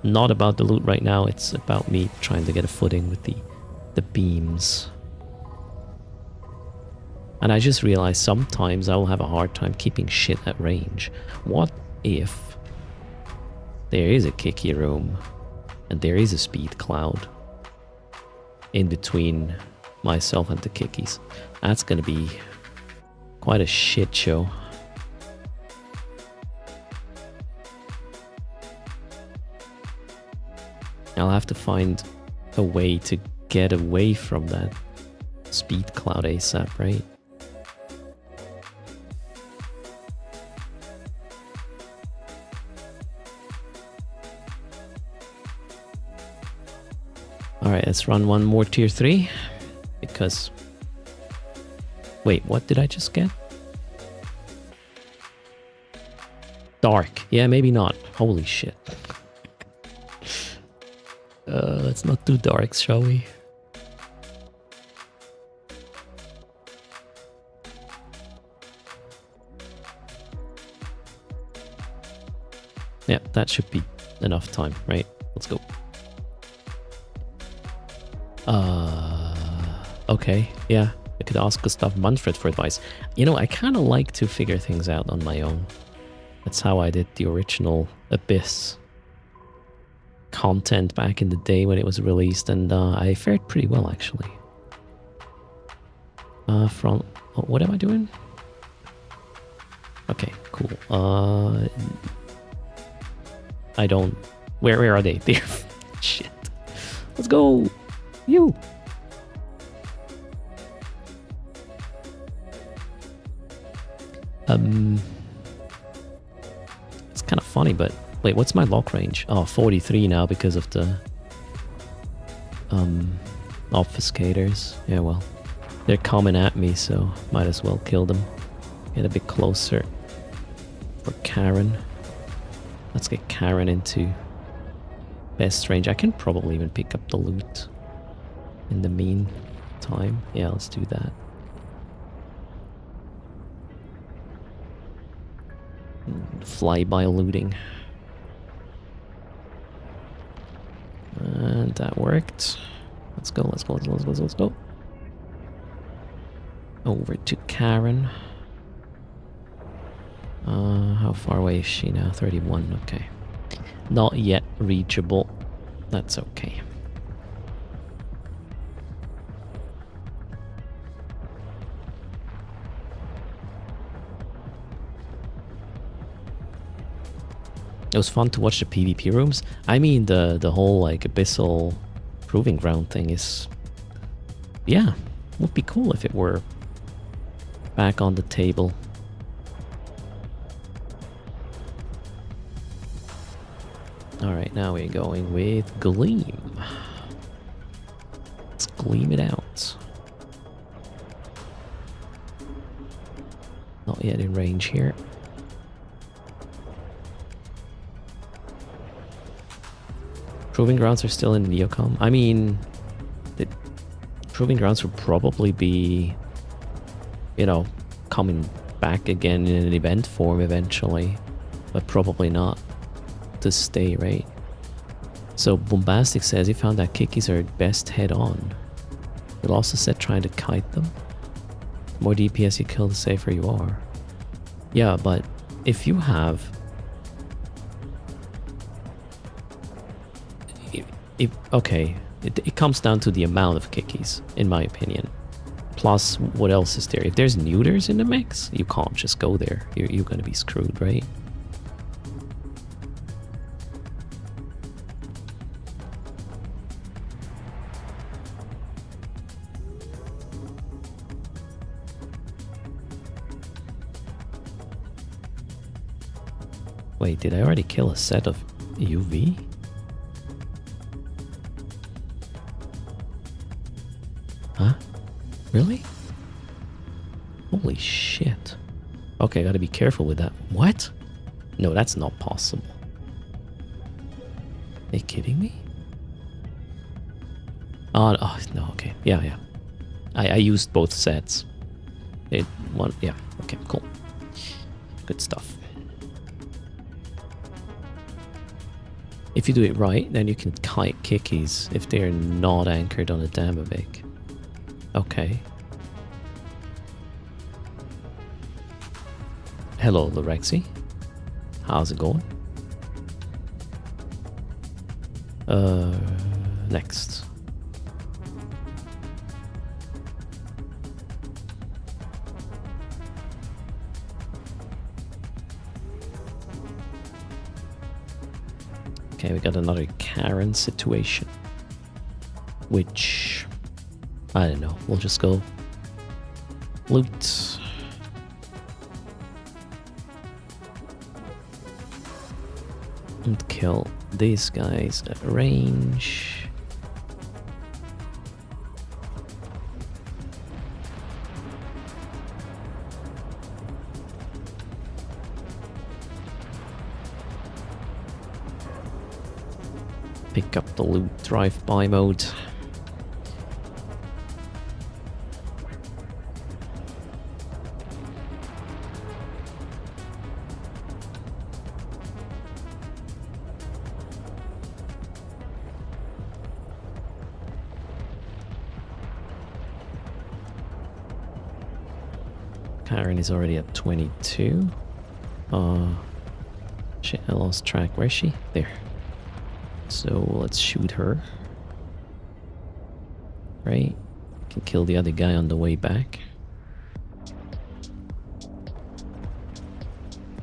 not about the loot right now, it's about me trying to get a footing with the beams. And I just realized sometimes I will have a hard time keeping shit at range. What if there is a kicky room and there is a speed cloud in between myself and the kickies? That's gonna be quite a shit show. I'll have to find a way to get away from that speed cloud ASAP, right? Alright, let's run one more tier 3. Because... Wait, what did I just get? Dark. Yeah, maybe not. Holy shit. Let's not do darks, shall we? Yeah, that should be enough time, right? Let's go. Okay, yeah. I could ask Gustav Manfred for advice. You know, I kind of like to figure things out on my own. That's how I did the original Abyss content back in the day when it was released, and I fared pretty well, actually. What am I doing? Okay, cool. I don't... Where are they? There. Shit. Let's go! You! It's kind of funny, but... Wait, what's my lock range? Oh, 43 now because of the... obfuscators. Yeah, well. They're coming at me, so might as well kill them. Get a bit closer. For Karen. Let's get Karen into best range. I can probably even pick up the loot in the meantime. Yeah, let's do that. Fly-by looting. And that worked. Let's go, let's go, let's go, let's go, let's go. Over to Karen. How far away is she now? 31, okay. Not yet reachable. That's okay. It was fun to watch the PvP rooms. I mean, the whole like Abyssal proving ground thing is... Yeah, would be cool if it were back on the table. Alright, now we're going with Gleam. Let's gleam it out. Not yet in range here. Proving grounds are still in Neocom. I mean, the proving grounds will probably be, you know, coming back again in an event form eventually, but probably not to stay, right? So Bombastic says he found that kickies are best head on. He'll also said trying to kite them. The more DPS you kill, the safer you are. Yeah, but if you have... okay, it comes down to the amount of kickies, in my opinion. Plus, what else is there? If there's neuters in the mix, you can't just go there. You're gonna be screwed, right? Wait, did I already kill a set of UV? Huh? Really? Holy shit. Okay, gotta be careful with that. What? No, that's not possible. Are you kidding me? Oh, no, okay. Yeah, yeah. I used both sets. Yeah, okay, cool. Good stuff. If you do it right, then you can kite kickies if they're not anchored on a Damavik. Okay. Hello, Lorexi. How's it going? Next. Okay, we got another Karen situation. Which, I don't know, we'll just go loot. And kill these guys at range. Pick up the loot drive-by mode. Karen is already at 22. Shit, I lost track. Where is she? There. So let's shoot her. Right? Can kill the other guy on the way back.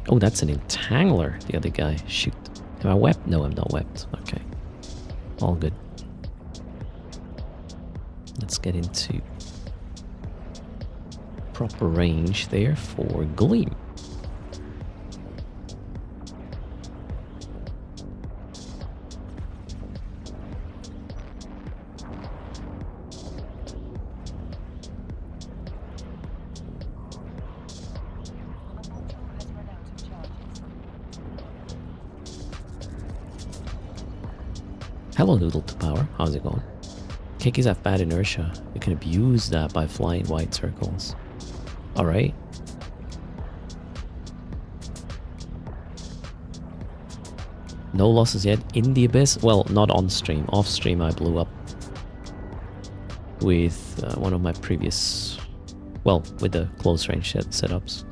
Oh, that's an entangler, the other guy. Shoot. Am I wept? No, I'm not wept. Okay. All good. Let's get into proper range there for Gleam. Hello, Noodle to Power. How's it going? Kikis have bad inertia. You can abuse that by flying wide circles. Alright. No losses yet in the Abyss. Well, not on stream. Off stream I blew up with one of my previous... Well, with the close range setups.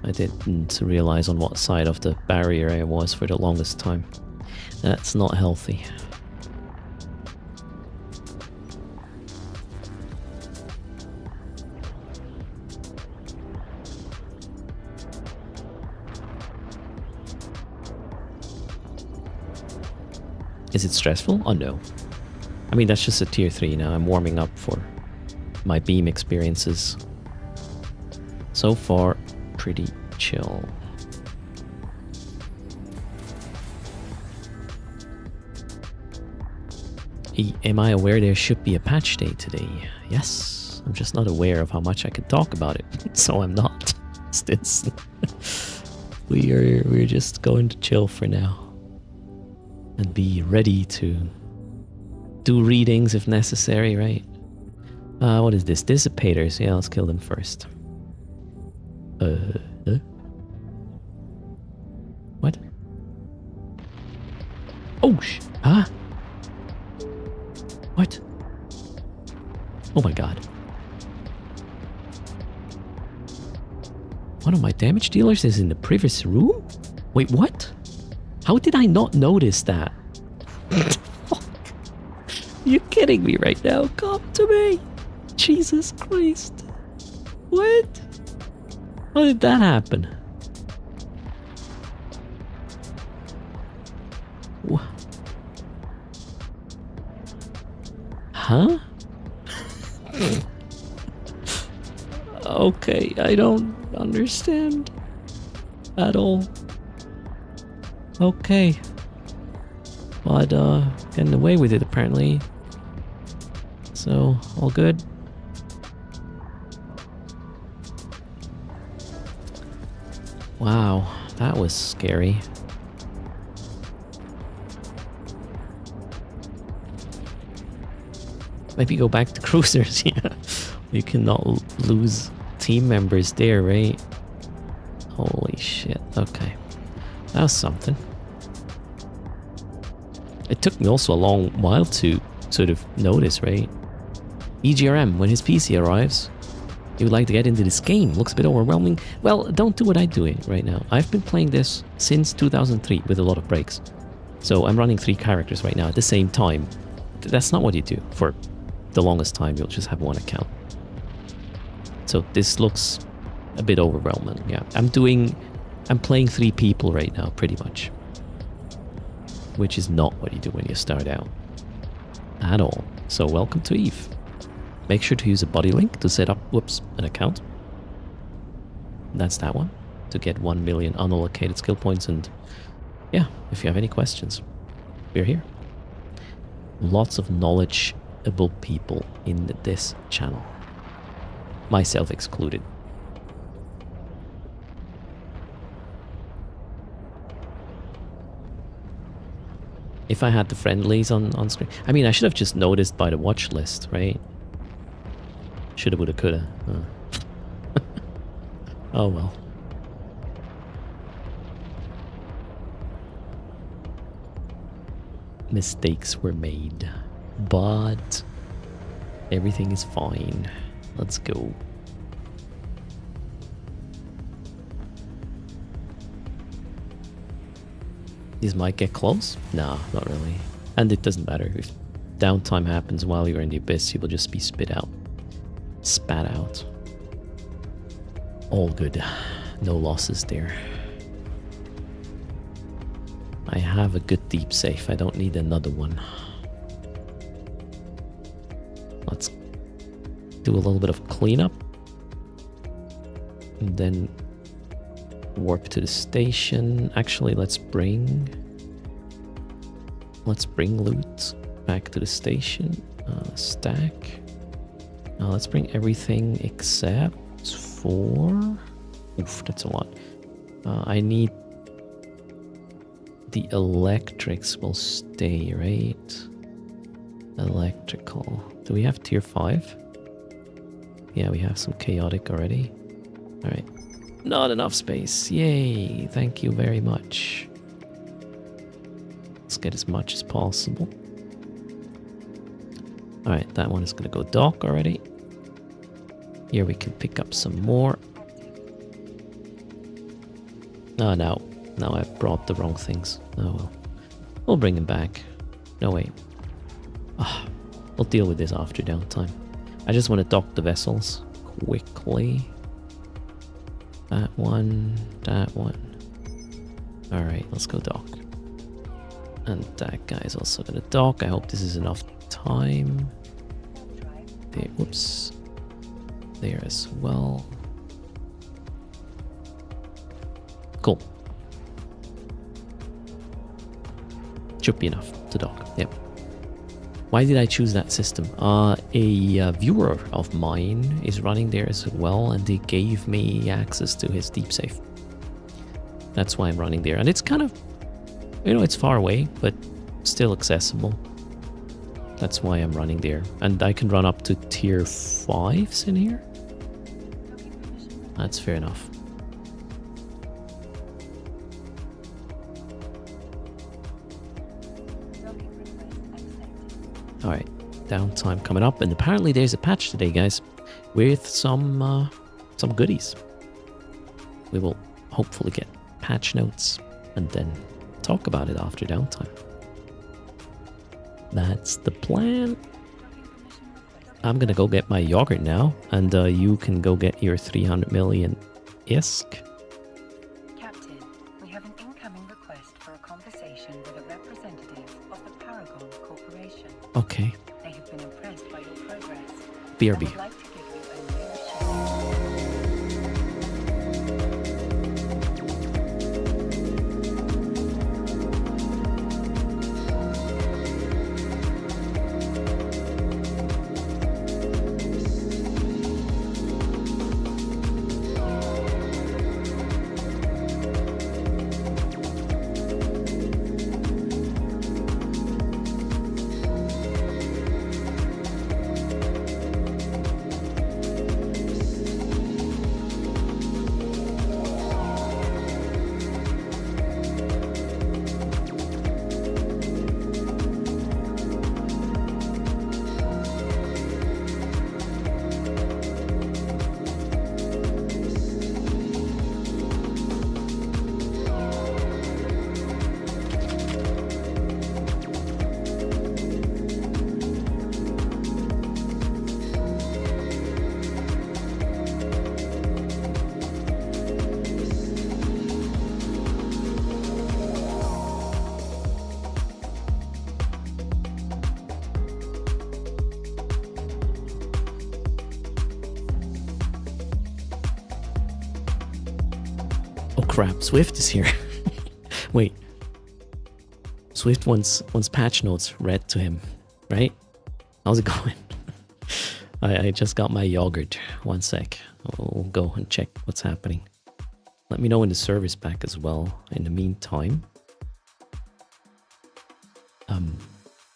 I didn't realize on what side of the barrier I was for the longest time. That's not healthy. Is it stressful? Oh no. I mean, that's just a tier 3 now. I'm warming up for my beam experiences. So far, pretty chill. Am I aware there should be a patch day today? Yes. I'm just not aware of how much I could talk about it. So I'm not. We're just going to chill for now. And be ready to do readings if necessary, right? What is this? Dissipators. Yeah, let's kill them first. What? Oh, huh? What? Oh my god. One of my damage dealers is in the previous room? Wait, what? How did I not notice that? You're kidding me right now. Come to me. Jesus Christ. What? How did that happen? Huh? Okay, I don't understand at all. Okay. But, getting away with it apparently. So, all good. Wow, that was scary. Maybe go back to cruisers. Yeah, you cannot lose team members there, right? Holy shit. Okay, that was something. It took me also a long while to sort of notice, right? EGRM, when his PC arrives, he would like to get into this game. Looks a bit overwhelming. Well, don't do what I'm doing right now. I've been playing this since 2003 with a lot of breaks. So I'm running 3 characters right now at the same time. That's not what you do. For the longest time, you'll just have one account. So this looks a bit overwhelming. Yeah, I'm playing 3 people right now, pretty much. Which is not what you do when you start out. At all. So welcome to EVE. Make sure to use a body link to set up, an account. That's that one. To get 1 million unallocated skill points. And yeah, if you have any questions, we're here. Lots of knowledgeable people in this channel. Myself excluded. If I had the friendlies on screen. I mean, I should have just noticed by the watch list, right? Shoulda, woulda, coulda. Oh well. Mistakes were made. But everything is fine. Let's go. These might get close? No, not really. And it doesn't matter. If downtime happens while you're in the abyss, you will just be spit out. Spat out. All good. No losses there. I have a good deep safe. I don't need another one. Let's do a little bit of cleanup. And then warp to the station. Actually, let's bring loot back to the station. Stack. Let's bring everything except for... Oof, that's a lot. I need... The electrics will stay, right? Electrical. Do we have tier 5? Yeah, we have some chaotic already. Alright. Not enough space. Yay. Thank you very much. Let's get as much as possible. Alright, that one is going to go dock already. Here we can pick up some more. Oh, no. No, I've brought the wrong things. Oh, well. We'll bring them back. No, wait. We'll deal with this after downtime. I just want to dock the vessels quickly. That one. That one. Alright, let's go dock. And that guy's also going to dock. I hope this is enough time. There, whoops. There as well. Cool. Should be enough to dock. Yep. Why did I choose that system? A viewer of mine is running there as well, and they gave me access to his deep safe. That's why I'm running there. And it's kind of, it's far away, but still accessible. That's why I'm running there. And I can run up to tier 5s in here. That's fair enough. Alright, downtime coming up, and apparently there's a patch today, guys, with some goodies. We will hopefully get patch notes and then talk about it after downtime. That's the plan. I'm gonna go get my yogurt now, and you can go get your 300 million ISK. Captain, we have an incoming request for a conversation with a representative of the Paragon Corporation. Okay. They have been impressed by your progress. BRB. I would like to give you a new assurance. Oh crap, Swift is here. Wait. Swift wants patch notes read to him, right? How's it going? I just got my yogurt. One sec. I'll go and check what's happening. Let me know when the server's back as well. In the meantime,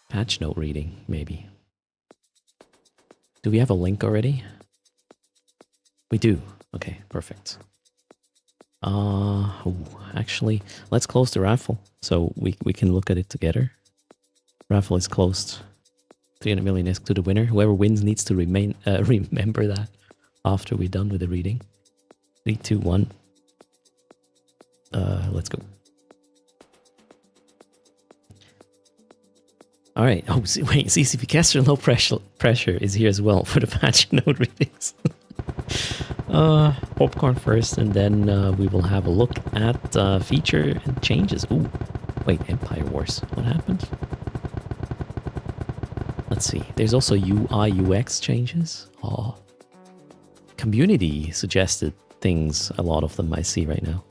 patch note reading, maybe. Do we have a link already? We do. Okay, perfect. Actually, let's close the raffle so we can look at it together. Raffle is closed. 300 million ISK to the winner. Whoever wins needs to remember that after we're done with the reading. 3, 2, 1. Let's go. All right. Oh, wait. CCP caster low pressure is here as well for the patch note readings. Popcorn first, and then we will have a look at feature and changes. Ooh, wait. Empire Wars. What happened? Let's see. There's also UI UX changes. Oh, community suggested things. A lot of them I see right now.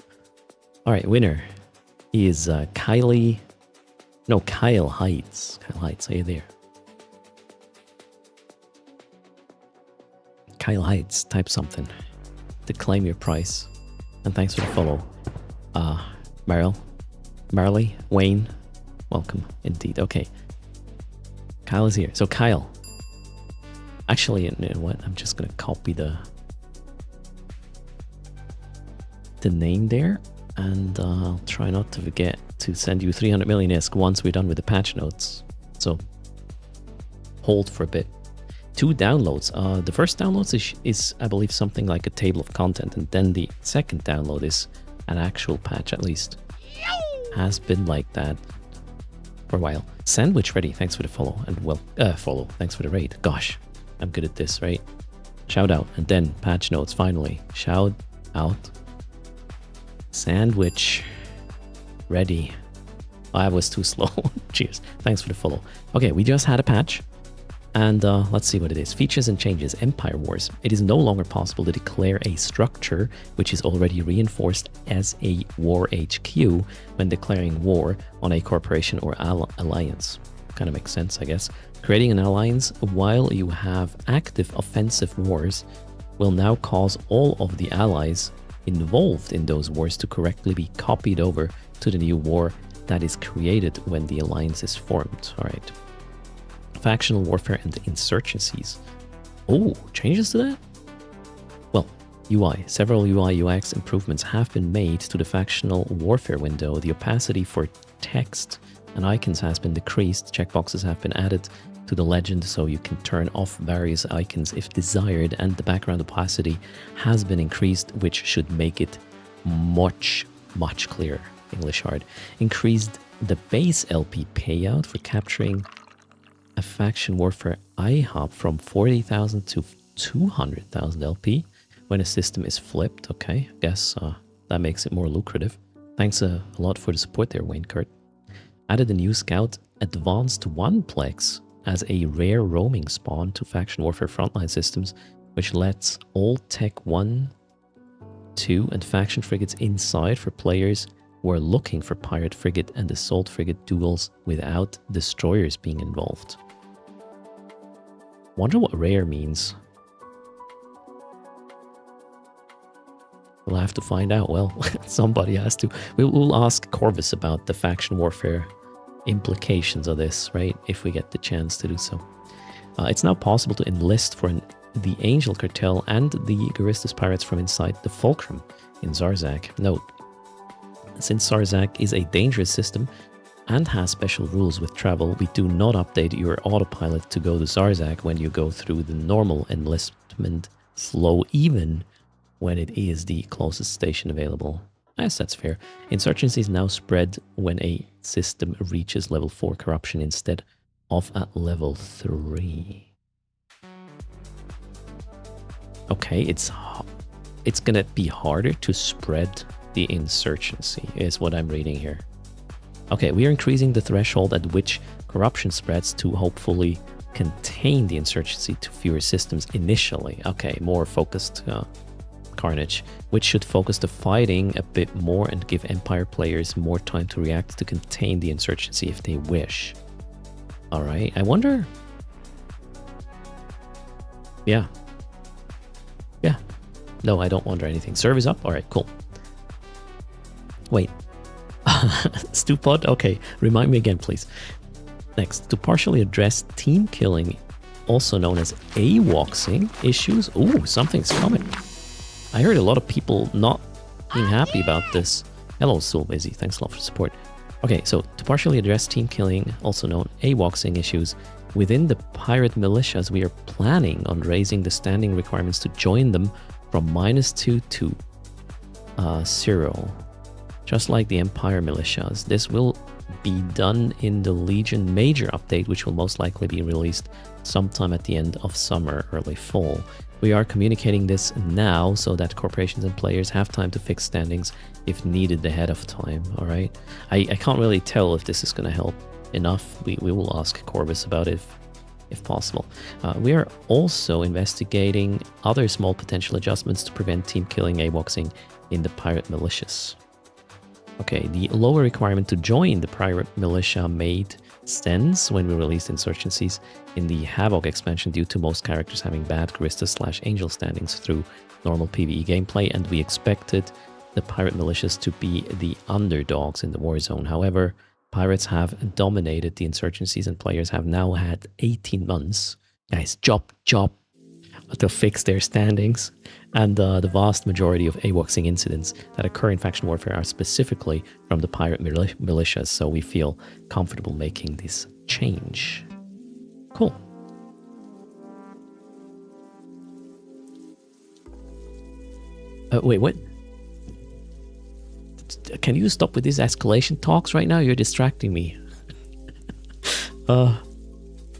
All right, winner is Kyle Heights. Kyle Heights, are you there? Kyle Heights, type something to claim your prize. And thanks for the follow. Marley, Wayne, welcome indeed. Okay. Kyle is here. So Kyle. Actually, you know what? I'm just gonna copy the name there, and I'll try not to forget to send you 300 million ISK once we're done with the patch notes. So hold for a bit. 2 downloads. The first download is I believe something like a table of content, and then the second download is an actual patch. At least has been like that for a while. Sandwich ready. Thanks for the follow, and follow. Thanks for the raid. Gosh, I'm good at this, right? Shout out, and then patch notes. Finally, shout out. Sandwich ready. Oh, I was too slow. Cheers. Thanks for the follow. Okay, we just had a patch. And let's see what it is. Features and changes. Empire Wars. It is no longer possible to declare a structure which is already reinforced as a war HQ when declaring war on a corporation or alliance. Kind of makes sense, I guess. Creating an alliance while you have active offensive wars will now cause all of the allies involved in those wars to correctly be copied over to the new war that is created when the alliance is formed. All right. Factional warfare and insurgencies. Oh, changes to that? Well, UI. Several UI UX improvements have been made to the factional warfare window. The opacity for text and icons has been decreased. Checkboxes have been added to the legend so you can turn off various icons if desired, and the background opacity has been increased, which should make it much clearer. English hard. Increased the base LP payout for capturing a faction warfare IHOP from 40,000 to 200,000 LP when a system is flipped. Okay, I guess that makes it more lucrative. Thanks a lot for the support there, Wayne Kurt. Added a new Scout Advanced 1plex as a rare roaming spawn to faction warfare frontline systems, which lets all Tech 1, 2 and faction frigates inside for players who are looking for pirate frigate and assault frigate duels without destroyers being involved. Wonder what rare means. We'll have to find out. Well, somebody has to. We'll ask Corvus about the faction warfare implications of this, right? If we get the chance to do so. It's now possible to enlist for the Angel Cartel and the Garistus Pirates from inside the Fulcrum in Zarzak. Note, since Zarzak is a dangerous system and has special rules with travel, we do not update your autopilot to go to Zarzak when you go through the normal enlistment flow, even when it is the closest station available. Yes, that's fair. Insurgencies now spread when a system reaches level 4 corruption instead of at level 3. Okay, it's gonna be harder to spread the insurgency, is what I'm reading here. Okay, we are increasing the threshold at which corruption spreads to hopefully contain the insurgency to fewer systems initially. Okay, more focused Carnage, which should focus the fighting a bit more and give Empire players more time to react to contain the insurgency if they wish. Alright, I wonder... Yeah. No, I don't wonder anything. Serve is up? Alright, cool. Wait. Stupod? Okay, remind me again, please. Next, to partially address team killing, also known as AWOXing issues. Ooh, something's coming. I heard a lot of people not being happy about this. Hello, Soul Busy. Thanks a lot for the support. Okay, so to partially address team killing, also known AWOXing issues, within the pirate militias, we are planning on raising the standing requirements to join them from -2 to 0. Just like the Empire militias. This will be done in the Legion Major update, which will most likely be released sometime at the end of summer, early fall. We are communicating this now so that corporations and players have time to fix standings if needed ahead of time, alright? I can't really tell if this is going to help enough. We will ask Corvus about it if possible. We are also investigating other small potential adjustments to prevent team killing AWOXing in the pirate militias. Okay, the lower requirement to join the pirate militia made sense when we released insurgencies in the Havoc expansion due to most characters having bad Calista/Angel standings through normal PvE gameplay, and we expected the pirate militias to be the underdogs in the war zone. However, pirates have dominated the insurgencies and players have now had 18 months, guys, job, to fix their standings, and the vast majority of AWOXing incidents that occur in faction warfare are specifically from the pirate militias, so we feel comfortable making this change. Cool. Wait, what? Can you stop with these escalation talks right now? You're distracting me.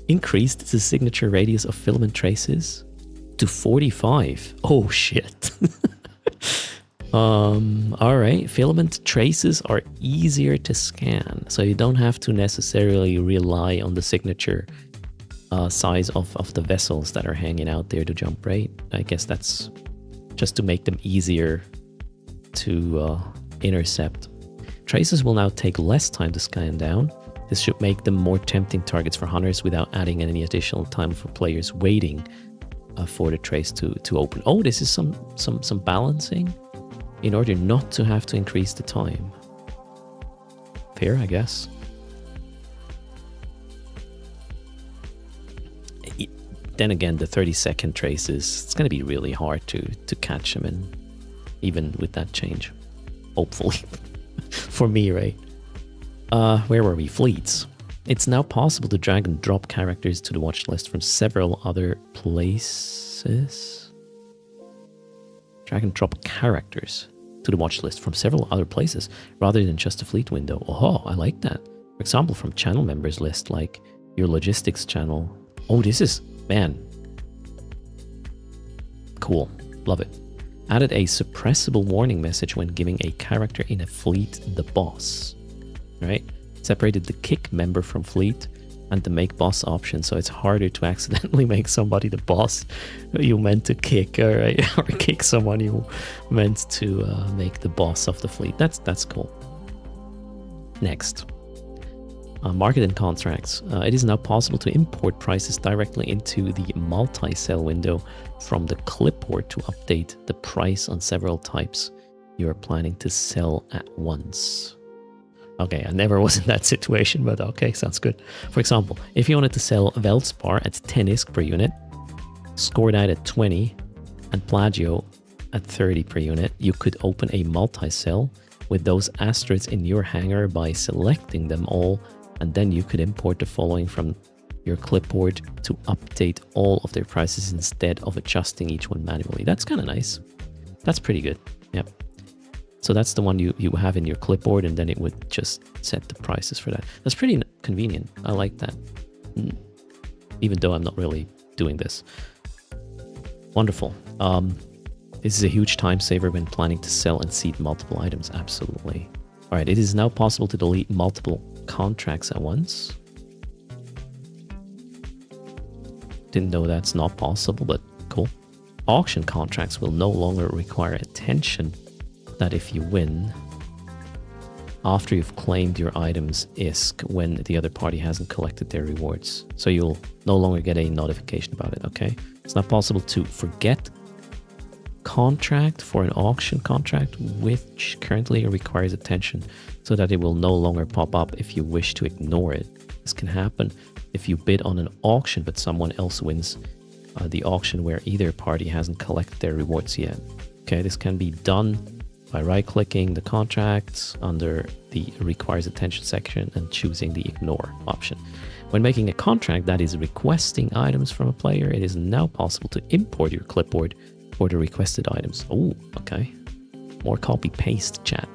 Increased the signature radius of filament traces to 45. Oh shit. Alright, filament traces are easier to scan, so you don't have to necessarily rely on the signature size of the vessels that are hanging out there to jump, right? I guess that's just to make them easier to intercept. Traces will now take less time to scan down. This should make them more tempting targets for hunters without adding any additional time for players waiting for the trace to open. Oh, this is some balancing in order not to have to increase the time. Fair, I guess. Then again, the 30-second traces, it's going to be really hard to catch them in, even with that change. Hopefully. For me, right? Where were we? Fleets. It's now possible to drag and drop characters to the watch list from several other places. Drag and drop characters to the watch list from several other places rather than just a fleet window. Oh, I like that. For example, from channel members list, like your logistics channel. Oh, this is, man. Cool. Love it. Added a suppressible warning message when giving a character in a fleet the boss. Right? Separated the kick member from fleet and the make boss option, so it's harder to accidentally make somebody the boss you meant to kick, right? Or kick someone you meant to make the boss of the fleet. That's cool. Next, market and contracts. It is now possible to import prices directly into the multi-sell window from the clipboard to update the price on several types you are planning to sell at once. Okay, I never was in that situation, but okay, sounds good. For example, if you wanted to sell Veldspar at 10 ISK per unit, Scordite at 20, and Plagio at 30 per unit, you could open a multi-sell with those asterisks in your hangar by selecting them all, and then you could import the following from your clipboard to update all of their prices instead of adjusting each one manually. That's kind of nice. That's pretty good. Yep. So that's the one you have in your clipboard, and then it would just set the prices for that. That's pretty convenient. I like that. Even though I'm not really doing this. Wonderful. This is a huge time saver when planning to sell and seed multiple items. Absolutely. All right, it is now possible to delete multiple contracts at once. Didn't know that's not possible, but cool. auction contracts will no longer require attention that if you win after you've claimed your item's ISK when the other party hasn't collected their rewards. So you'll no longer get a notification about it, okay? It's not possible to forget contract for an auction contract which currently requires attention so that it will no longer pop up if you wish to ignore it. This can happen if you bid on an auction but someone else wins the auction where either party hasn't collected their rewards yet. Okay, this can be done by right-clicking the contracts under the requires attention section and choosing the ignore option. When making a contract that is requesting items from a player, it is now possible to import your clipboard for the requested items. Oh, okay. More copy-paste chat.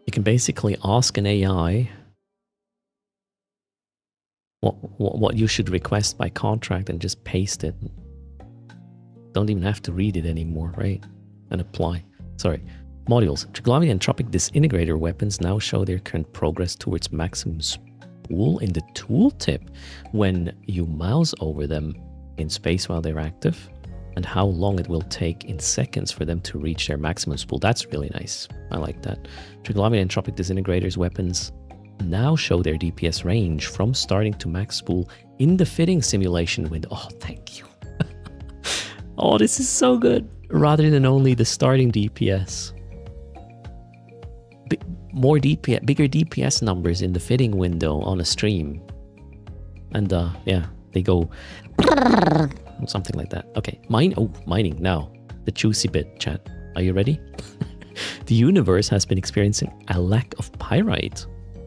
You can basically ask an AI what you should request by contract and just paste it. Don't even have to read it anymore, right? And apply. Sorry. Modules. Triglavian and Tropic Disintegrator weapons now show their current progress towards maximum spool in the tooltip when you mouse over them in space while they're active, and how long it will take in seconds for them to reach their maximum spool. That's really nice. I like that. Triglavian and Tropic Disintegrators weapons now show their DPS range from starting to max spool in the fitting simulation window. Oh, thank you. Oh, this is so good. Rather than only the starting DPS. More DPS, bigger DPS numbers in the fitting window on a stream. And yeah, they go something like that. Okay, mining now. The juicy bit, chat. Are you ready? The universe has been experiencing a lack of pyrite.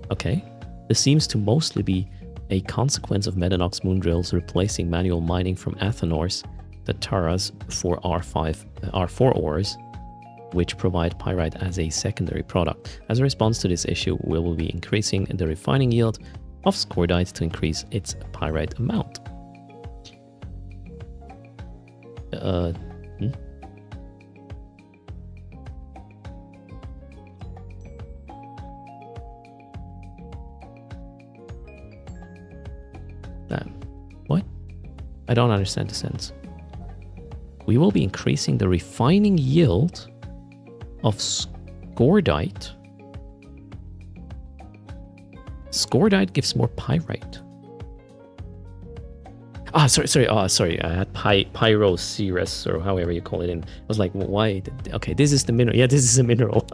Okay, this seems to mostly be a consequence of Medanox moondrills replacing manual mining from Athenors, the Taras for R4 ores, which provide pyrite as a secondary product. As a response to this issue, we will be increasing the refining yield of scordite to increase its pyrite amount. What? I don't understand the sentence. We will be increasing the refining yield of scordite. Scordite gives more pyrite. Sorry. I had pyroceras, or however you call it. And I was like, well, why? Okay, this is the mineral. Yeah, this is a mineral.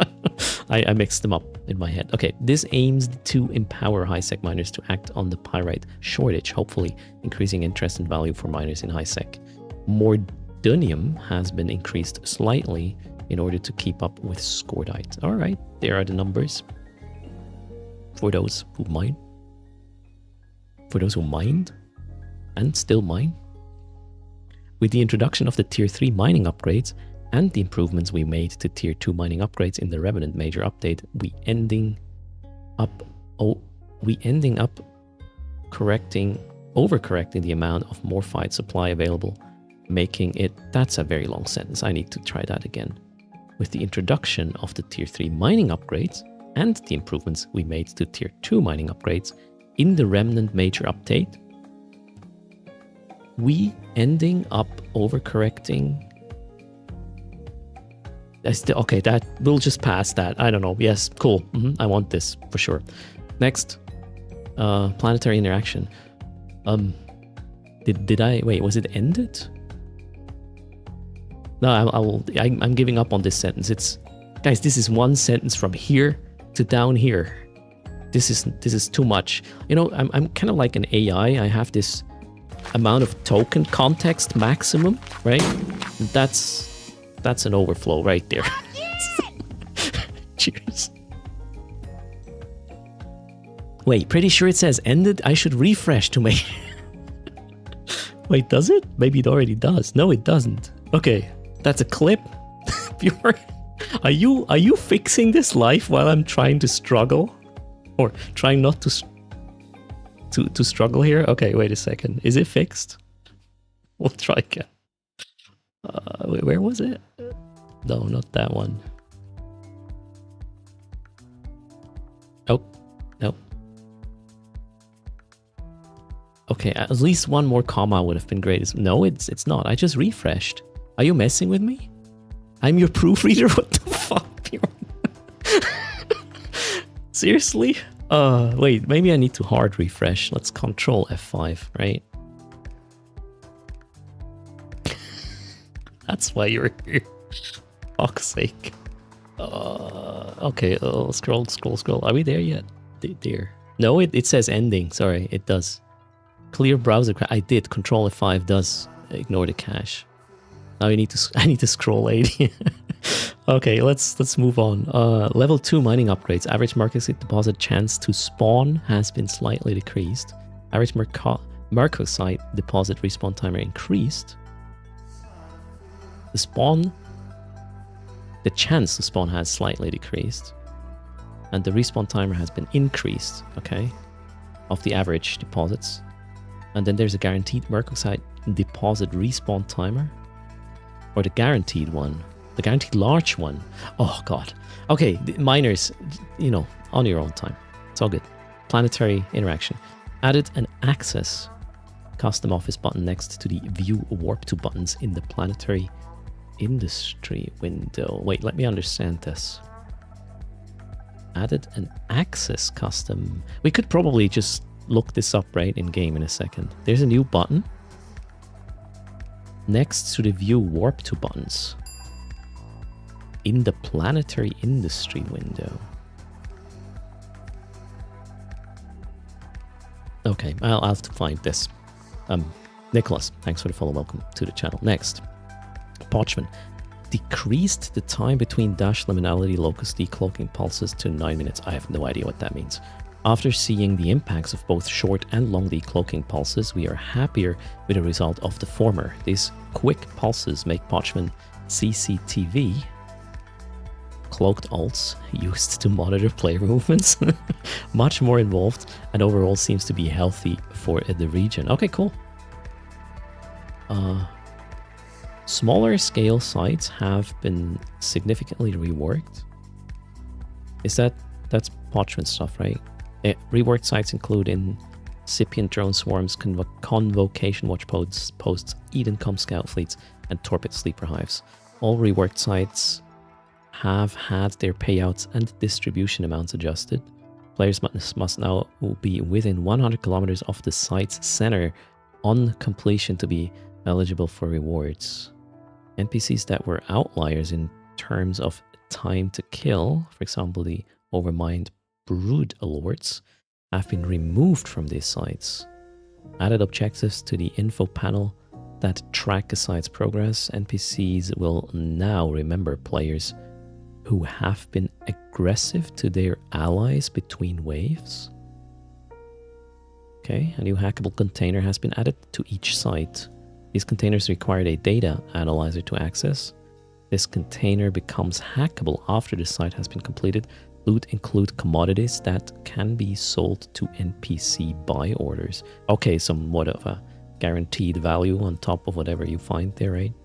I mixed them up in my head. Okay, this aims to empower high-sec miners to act on the pyrite shortage, hopefully increasing interest and value for miners in high-sec. More Dunium has been increased slightly in order to keep up with scordite. All right, there are the numbers for those who mine. For those who mined and still mine. With the introduction of the Tier 3 mining upgrades and the improvements we made to Tier 2 mining upgrades in the Revenant Major Update, we ending up overcorrecting the amount of morphite supply available, making it... That's a very long sentence. I need to try that again. With the introduction of the Tier 3 mining upgrades and the improvements we made to Tier 2 mining upgrades in the Remnant Major Update, we ending up overcorrecting... Okay, that we'll just pass that. I don't know. Yes, cool. I want this for sure. Next, planetary interaction. Did I wait? Was it ended? No, I'm giving up on this sentence. It's guys. This is one sentence from here to down here. This is too much. You know, I'm kind of like an AI. I have this amount of token context maximum, right? That's an overflow right there. Cheers. Wait, pretty sure it says ended. I should refresh to make... Wait, does it? Maybe it already does. No, it doesn't. Okay, that's a clip. Pure. Are you fixing this life while I'm trying to struggle? Or trying not to struggle here? Okay, wait a second. Is it fixed? We'll try again. Where was it? No, not that one. Oh, no. Okay, at least one more comma would have been great. No, it's not. I just refreshed. Are you messing with me? I'm your proofreader? What the fuck, Bjorn? Seriously? Wait, maybe I need to hard refresh. Let's control F5, right? That's why you're here. Fuck's sake. Okay, scroll. Are we there yet? There. No, it says ending. Sorry, it does. Clear browser. I did. Control F5 does ignore the cache. Now I need to scroll 80. Okay, let's move on. Level 2 mining upgrades. Average marcosite deposit chance to spawn has been slightly decreased. Average marcosite deposit respawn timer increased. The chance to spawn has slightly decreased. And the respawn timer has been increased, okay, of the average deposits. And then there's a guaranteed marcosite deposit respawn timer. Or the guaranteed one. The guaranteed large one. Oh, God. Okay, miners, you know, on your own time. It's all good. Planetary interaction. Added an access custom office button next to the view warp to buttons in the planetary industry window. Wait, let me understand this. Added an access custom. We could probably just look this up right in game in a second. There's a new button next to the view warp to buttons in the planetary industry window. Okay, I'll have to find this. Nicholas, thanks for the follow. Welcome to the channel. Next, Parchment decreased the time between dash liminality locus decloaking pulses to 9 minutes. I have no idea what that means. After seeing the impacts of both short and long decloaking pulses, we are happier with the result of the former. These quick pulses make Parchment CCTV, cloaked alts used to monitor player movements, much more involved, and overall seems to be healthy for the region. Okay, cool. Smaller scale sites have been significantly reworked. That's Parchment stuff, right? Reworked sites include incipient drone swarms, convocation watch posts, Edencom scout fleets, and torpid sleeper hives. All reworked sites have had their payouts and distribution amounts adjusted. Players must now be within 100 kilometers of the site's center on completion to be eligible for rewards. NPCs that were outliers in terms of time to kill, for example the Overmind Brood alerts, have been removed from these sites. Added objectives to the info panel that track a site's progress. NPCs will now remember players who have been aggressive to their allies between waves. Okay, a new hackable container has been added to each site. These containers required a data analyzer to access. This container becomes hackable after the site has been completed. Loot include commodities that can be sold to NPC buy orders. Okay, somewhat of a guaranteed value on top of whatever you find there, right?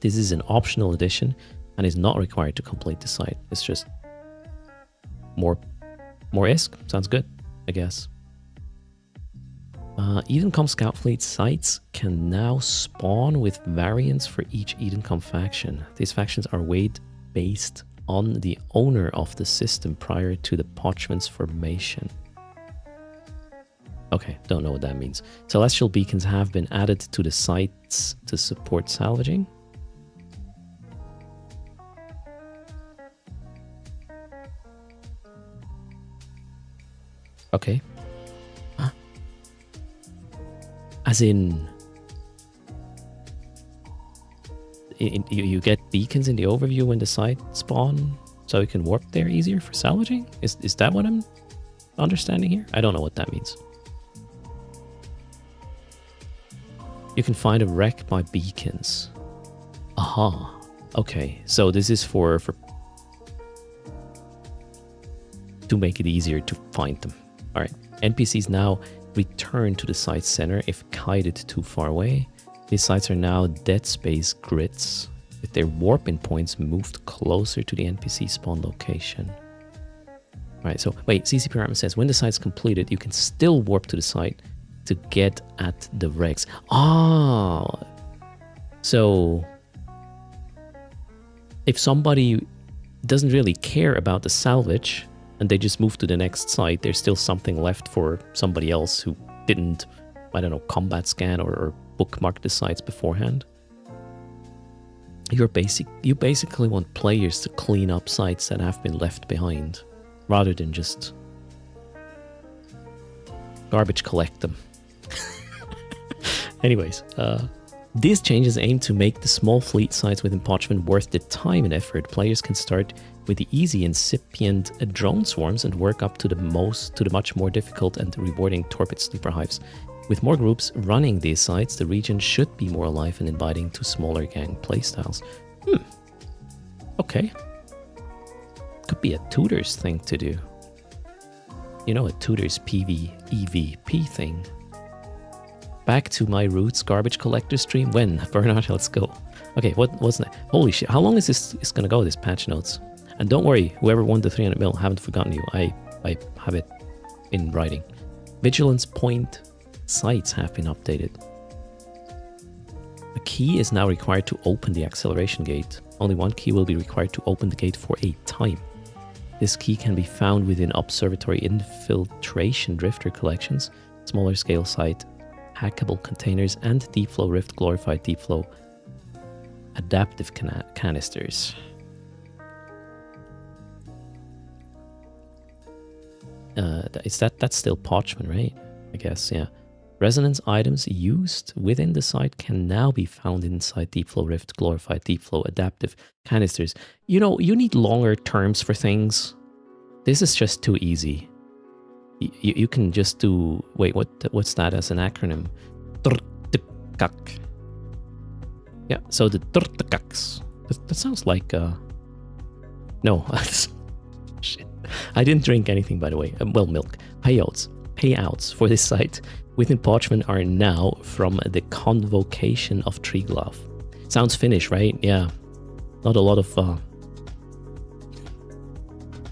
This is an optional addition and is not required to complete the site. It's just more ISK. Sounds good, I guess. Edencom Scout Fleet sites can now spawn with variants for each Edencom faction. These factions are weighed based on the owner of the system prior to the Parchment's formation. Okay, don't know what that means. Celestial beacons have been added to the sites to support salvaging. Okay. Huh? As in you get beacons in the overview when the site spawn, so you can warp there easier for salvaging? Is that what I'm understanding here? I don't know what that means. You can find a wreck by beacons. Aha. Okay, so this is for to make it easier to find them. All right. NPCs now return to the site center if guided too far away. These sites are now dead space grids, with their warping points moved closer to the NPC spawn location. Alright, so wait, CCP Artman says, when the site's completed, you can still warp to the site to get at the wrecks. Ah, so if somebody doesn't really care about the salvage and they just move to the next site, there's still something left for somebody else who didn't, I don't know, combat scan or bookmark the sites beforehand. You basically want players to clean up sites that have been left behind, rather than just garbage collect them. Anyways, these changes aim to make the small fleet sites within Parchment worth the time and effort. Players can start with the easy incipient drone swarms and work up to the much more difficult and rewarding torpid sleeper hives. With more groups running these sites, the region should be more alive and inviting to smaller gang playstyles. Okay. Could be a tutors thing to do. You know, a tutors PvEVP thing. Back to my roots garbage collector stream. When? Bernard, let's go. Okay, what's that? Holy shit, how long is this gonna go, this patch notes? And don't worry, whoever won the 300 mil, haven't forgotten you. I have it in writing. Vigilance point sites have been updated. A key is now required to open the acceleration gate. Only one key will be required to open the gate for a time. This key can be found within observatory infiltration drifter collections, smaller scale site, hackable containers, and deep flow rift glorified deep flow adaptive canisters. That's still Parchment, right? I guess, yeah. Resonance items used within the site can now be found inside Deep Flow Rift Glorified Deep Flow Adaptive Canisters. You know, you need longer terms for things. This is just too easy. You can just do... Wait, what's that as an acronym? TRTKAK. Yeah, so the TRTKAKs. That sounds like... No, shit. I didn't drink anything, by the way. Well, milk. Payouts for this site within Parchment are now from the Convocation of Treeglove. Sounds Finnish, right? Yeah. Not a lot of...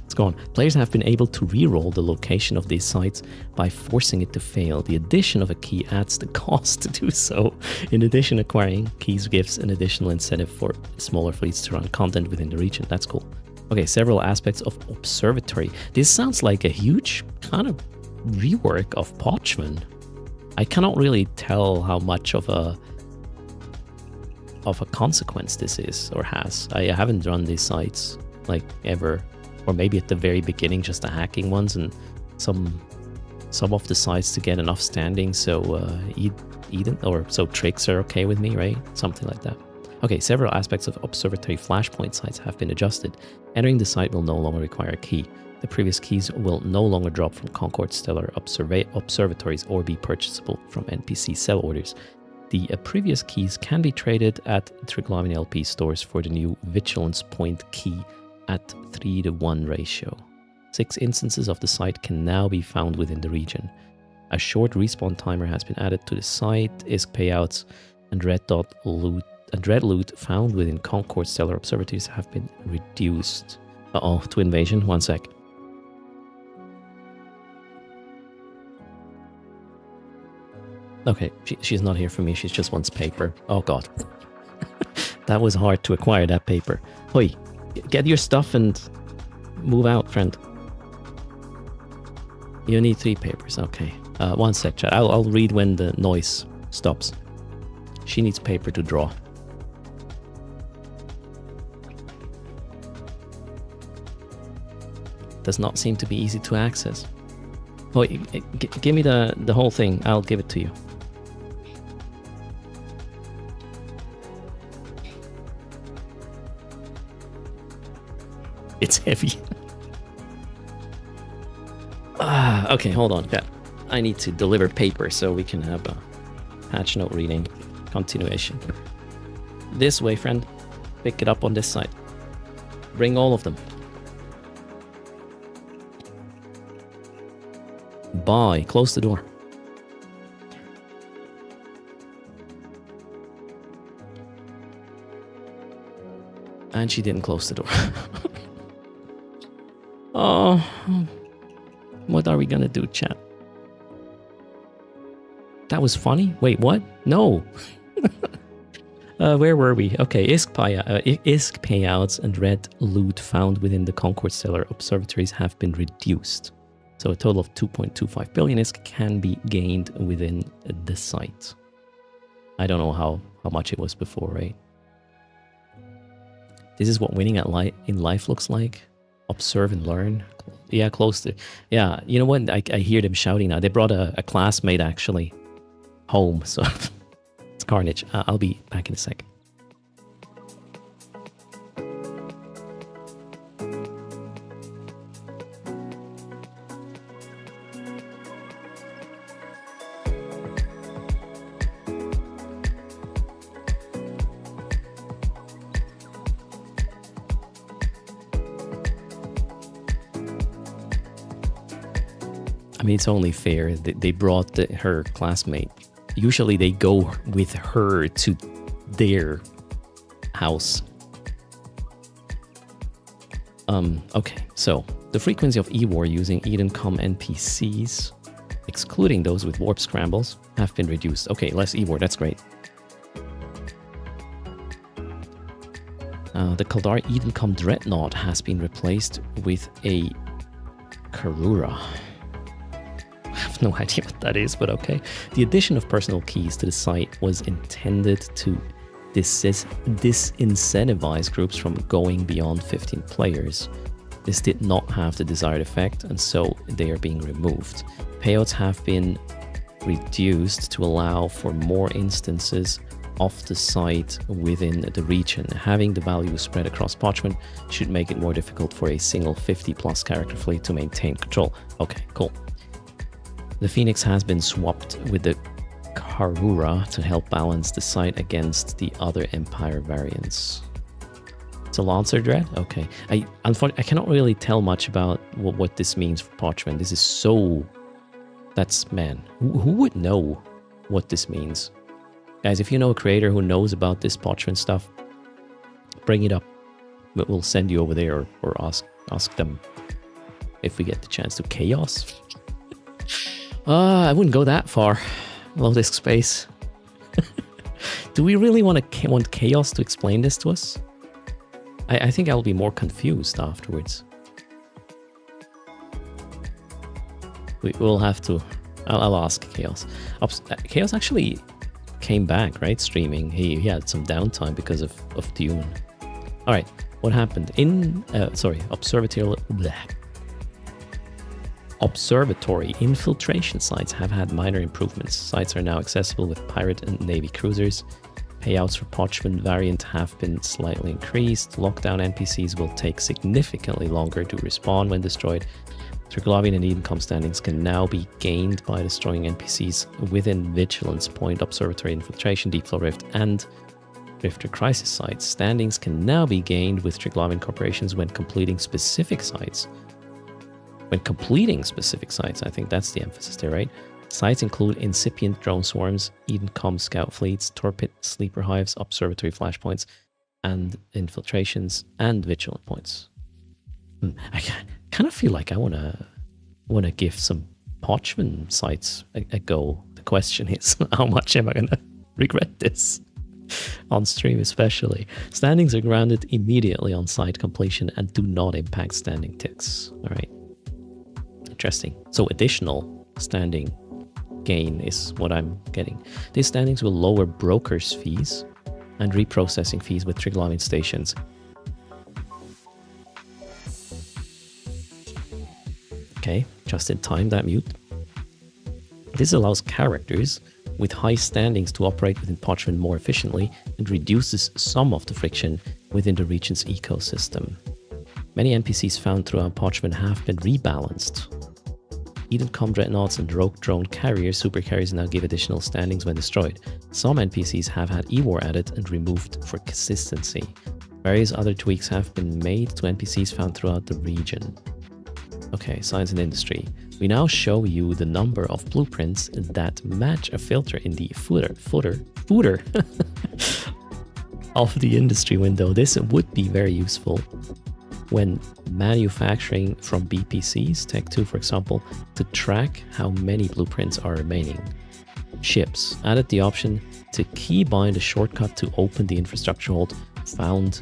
Let's go on. Players have been able to reroll the location of these sites by forcing it to fail. The addition of a key adds the cost to do so. In addition, acquiring keys gives an additional incentive for smaller fleets to run content within the region. That's cool. Okay, several aspects of Observatory. This sounds like a huge kind of rework of Parchment. I cannot really tell how much of a consequence this is or has. I haven't run these sites like ever, or maybe at the very beginning just the hacking ones and some of the sites to get enough standing so so tricks are okay with me, right? Something like that. Okay, several aspects of Observatory flashpoint sites have been adjusted. Entering the site will no longer require a key. The previous keys will no longer drop from Concord Stellar observatories or be purchasable from NPC sell orders. The previous keys can be traded at Triglavian LP stores for the new Vigilance Point key at 3:1 ratio. 6 instances of the site can now be found within the region. A short respawn timer has been added to the site. ISK payouts and red loot found within Concord Stellar observatories have been reduced. To invasion. 1 sec. Okay, she's not here for me. She just wants paper. Oh god. That was hard to acquire, that paper. Hoi, get your stuff and move out, friend. You need 3 papers. Okay. 1 sec, chat. I'll read when the noise stops. She needs paper to draw. Does not seem to be easy to access. Oh, give me the whole thing. I'll give it to you. It's heavy. Okay, hold on. Yeah, I need to deliver paper so we can have a patch note reading continuation. This way, friend. Pick it up on this side. Bring all of them. Bye. Close the door. And she didn't close the door. Oh, what are we gonna do, chat? That was funny? Wait, what? No. Where were we? Okay, ISK payouts and red loot found within the Concord Stellar observatories have been reduced. So a total of 2.25 billion ISK can be gained within the site. I don't know how much it was before, right? This is what winning in life looks like. Observe and learn. Yeah, close to. Yeah, you know what? I hear them shouting now. They brought a classmate actually home, so it's carnage. I'll be back in a second. I mean, it's only fair that they brought her classmate. Usually they go with her to their house. Okay, so the frequency of E-War using Eden.com NPCs, excluding those with warp scrambles, have been reduced. Okay, less E-War, that's great. The Kaldar Eden.com Dreadnought has been replaced with a Karura. I have no idea what that is, but okay. The addition of personal keys to the site was intended to disincentivize groups from going beyond 15 players. This did not have the desired effect, and so they are being removed. Payouts have been reduced to allow for more instances of the site within the region. Having the value spread across Parchment should make it more difficult for a single 50+ character fleet to maintain control. Okay, cool. The Phoenix has been swapped with the Karura to help balance the site against the other Empire variants. It's a Lancer Dread? Okay. Unfortunately, I cannot really tell much about what this means for Parchment. This is so... That's... Man, who would know what this means? Guys, if you know a creator who knows about this Parchment stuff, bring it up. We'll send you over there or ask them if we get the chance to Chaos. I wouldn't go that far. Low disk space. Do we really want Chaos to explain this to us? I think I'll be more confused afterwards. We'll have to... I'll ask Chaos. Chaos actually came back, right? Streaming. He had some downtime because of Dune. Alright, what happened? Observatory infiltration sites have had minor improvements. Sites are now accessible with pirate and navy cruisers. Payouts for Parchment variant have been slightly increased. Lockdown NPCs will take significantly longer to respawn when destroyed. Triglavian and Eden.com standings can now be gained by destroying NPCs within Vigilance Point, Observatory Infiltration, Deep Flow Rift, and Rifter Crisis sites. Standings can now be gained with Triglavian corporations when completing specific sites. I think that's the emphasis there, right? Sites include incipient drone swarms, Eden.com scout fleets, torpid sleeper hives, observatory flashpoints, and infiltrations, and vigilant points. I kind of feel like I want to give some Parchment sites a go. The question is, how much am I going to regret this? On stream especially. Standings are grounded immediately on site completion and do not impact standing ticks. All right. Interesting. So additional standing gain is what I'm getting. These standings will lower brokers' fees and reprocessing fees with Triglavian stations. Okay, just in time, that mute. This allows characters with high standings to operate within Parchment more efficiently and reduces some of the friction within the region's ecosystem. Many NPCs found throughout Parchment have been rebalanced. Eden.com Dreadnoughts and Rogue Drone Carriers, supercarriers now give additional standings when destroyed. Some NPCs have had E-War added and removed for consistency. Various other tweaks have been made to NPCs found throughout the region. Okay, science and industry. We now show you the number of blueprints that match a filter in the footer of the industry window. This would be very useful when manufacturing from BPCs, Tech 2 for example, to track how many blueprints are remaining. ships. Added the option to keybind a shortcut to open the infrastructure hold found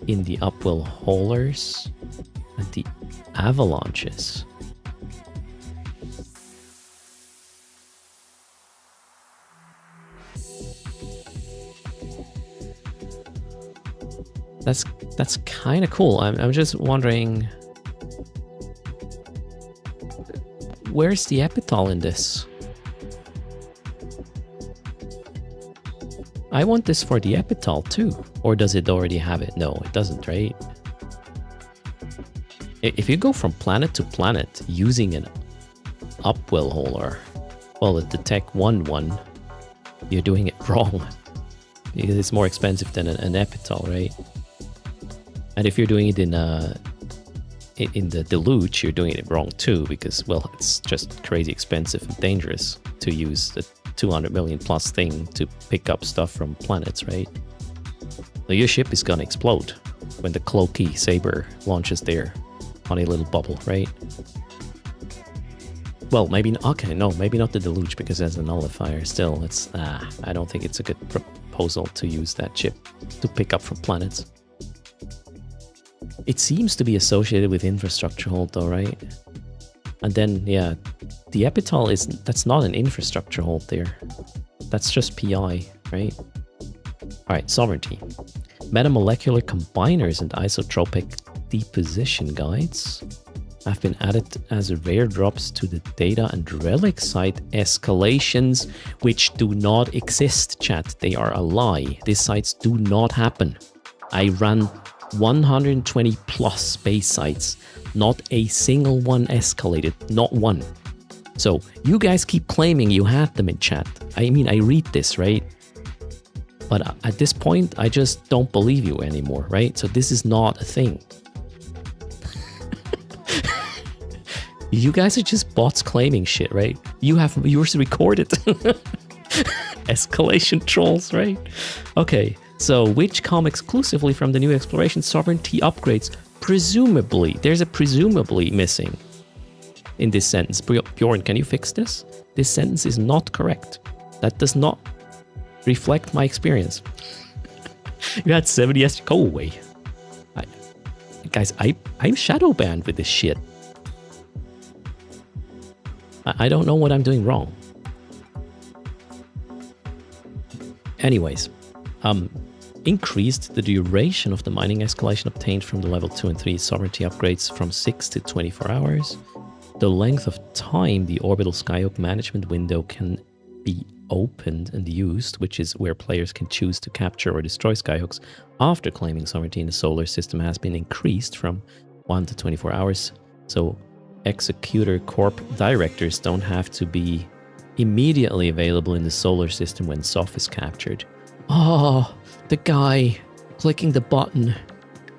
in the upwell haulers and the avalanches. That's kind of cool. I'm just wondering, where's the Abyssal in this? I want this for the Abyssal too. Or does it already have it? No, it doesn't, right? If you go from planet to planet using an upwell hauler, well, the Tech 1 one, you're doing it wrong. Because it's more expensive than an Abyssal, right? And if you're doing it in the Deluge, you're doing it wrong too, because, well, it's just crazy expensive and dangerous to use the 200 million plus thing to pick up stuff from planets, right? So your ship is gonna explode when the Cloaky Saber launches there on a little bubble, right? Well, maybe, okay, no, maybe not the Deluge, because there's a nullifier. Still, it's, I don't think it's a good proposal to use that ship to pick up from planets. It seems to be associated with infrastructure hold though, right? And then, yeah, the Abyssal that's not an infrastructure hold there. That's just PI, right? Alright, sovereignty. Metamolecular combiners and isotropic deposition guides have been added as rare drops to the data and relic site escalations, which do not exist, chat. They are a lie. These sites do not happen. I ran 120 plus space sites. Not a single one escalated. Not one. So you guys keep claiming you had them in chat. I mean, I read this, right? But at this point, I just don't believe you anymore, right? So this is not a thing. You guys are just bots claiming shit, right? You have yours recorded. Escalation trolls, right? Okay, so which come exclusively from the new exploration sovereignty upgrades? Presumably. There's a presumably missing in this sentence. Bjorn, can you fix this? This sentence is not correct. That does not reflect my experience. You had 70 yesterday. Go away. Guys, I'm shadow banned with this shit. I don't know what I'm doing wrong. Anyways, increased the duration of the mining escalation obtained from the level 2 and 3 sovereignty upgrades from 6 to 24 hours. The length of time the orbital skyhook management window can be opened and used, which is where players can choose to capture or destroy skyhooks after claiming sovereignty in the solar system, has been increased from 1 to 24 hours. So Executor Corp directors don't have to be immediately available in the solar system when SOF is captured. Oh, the guy clicking the button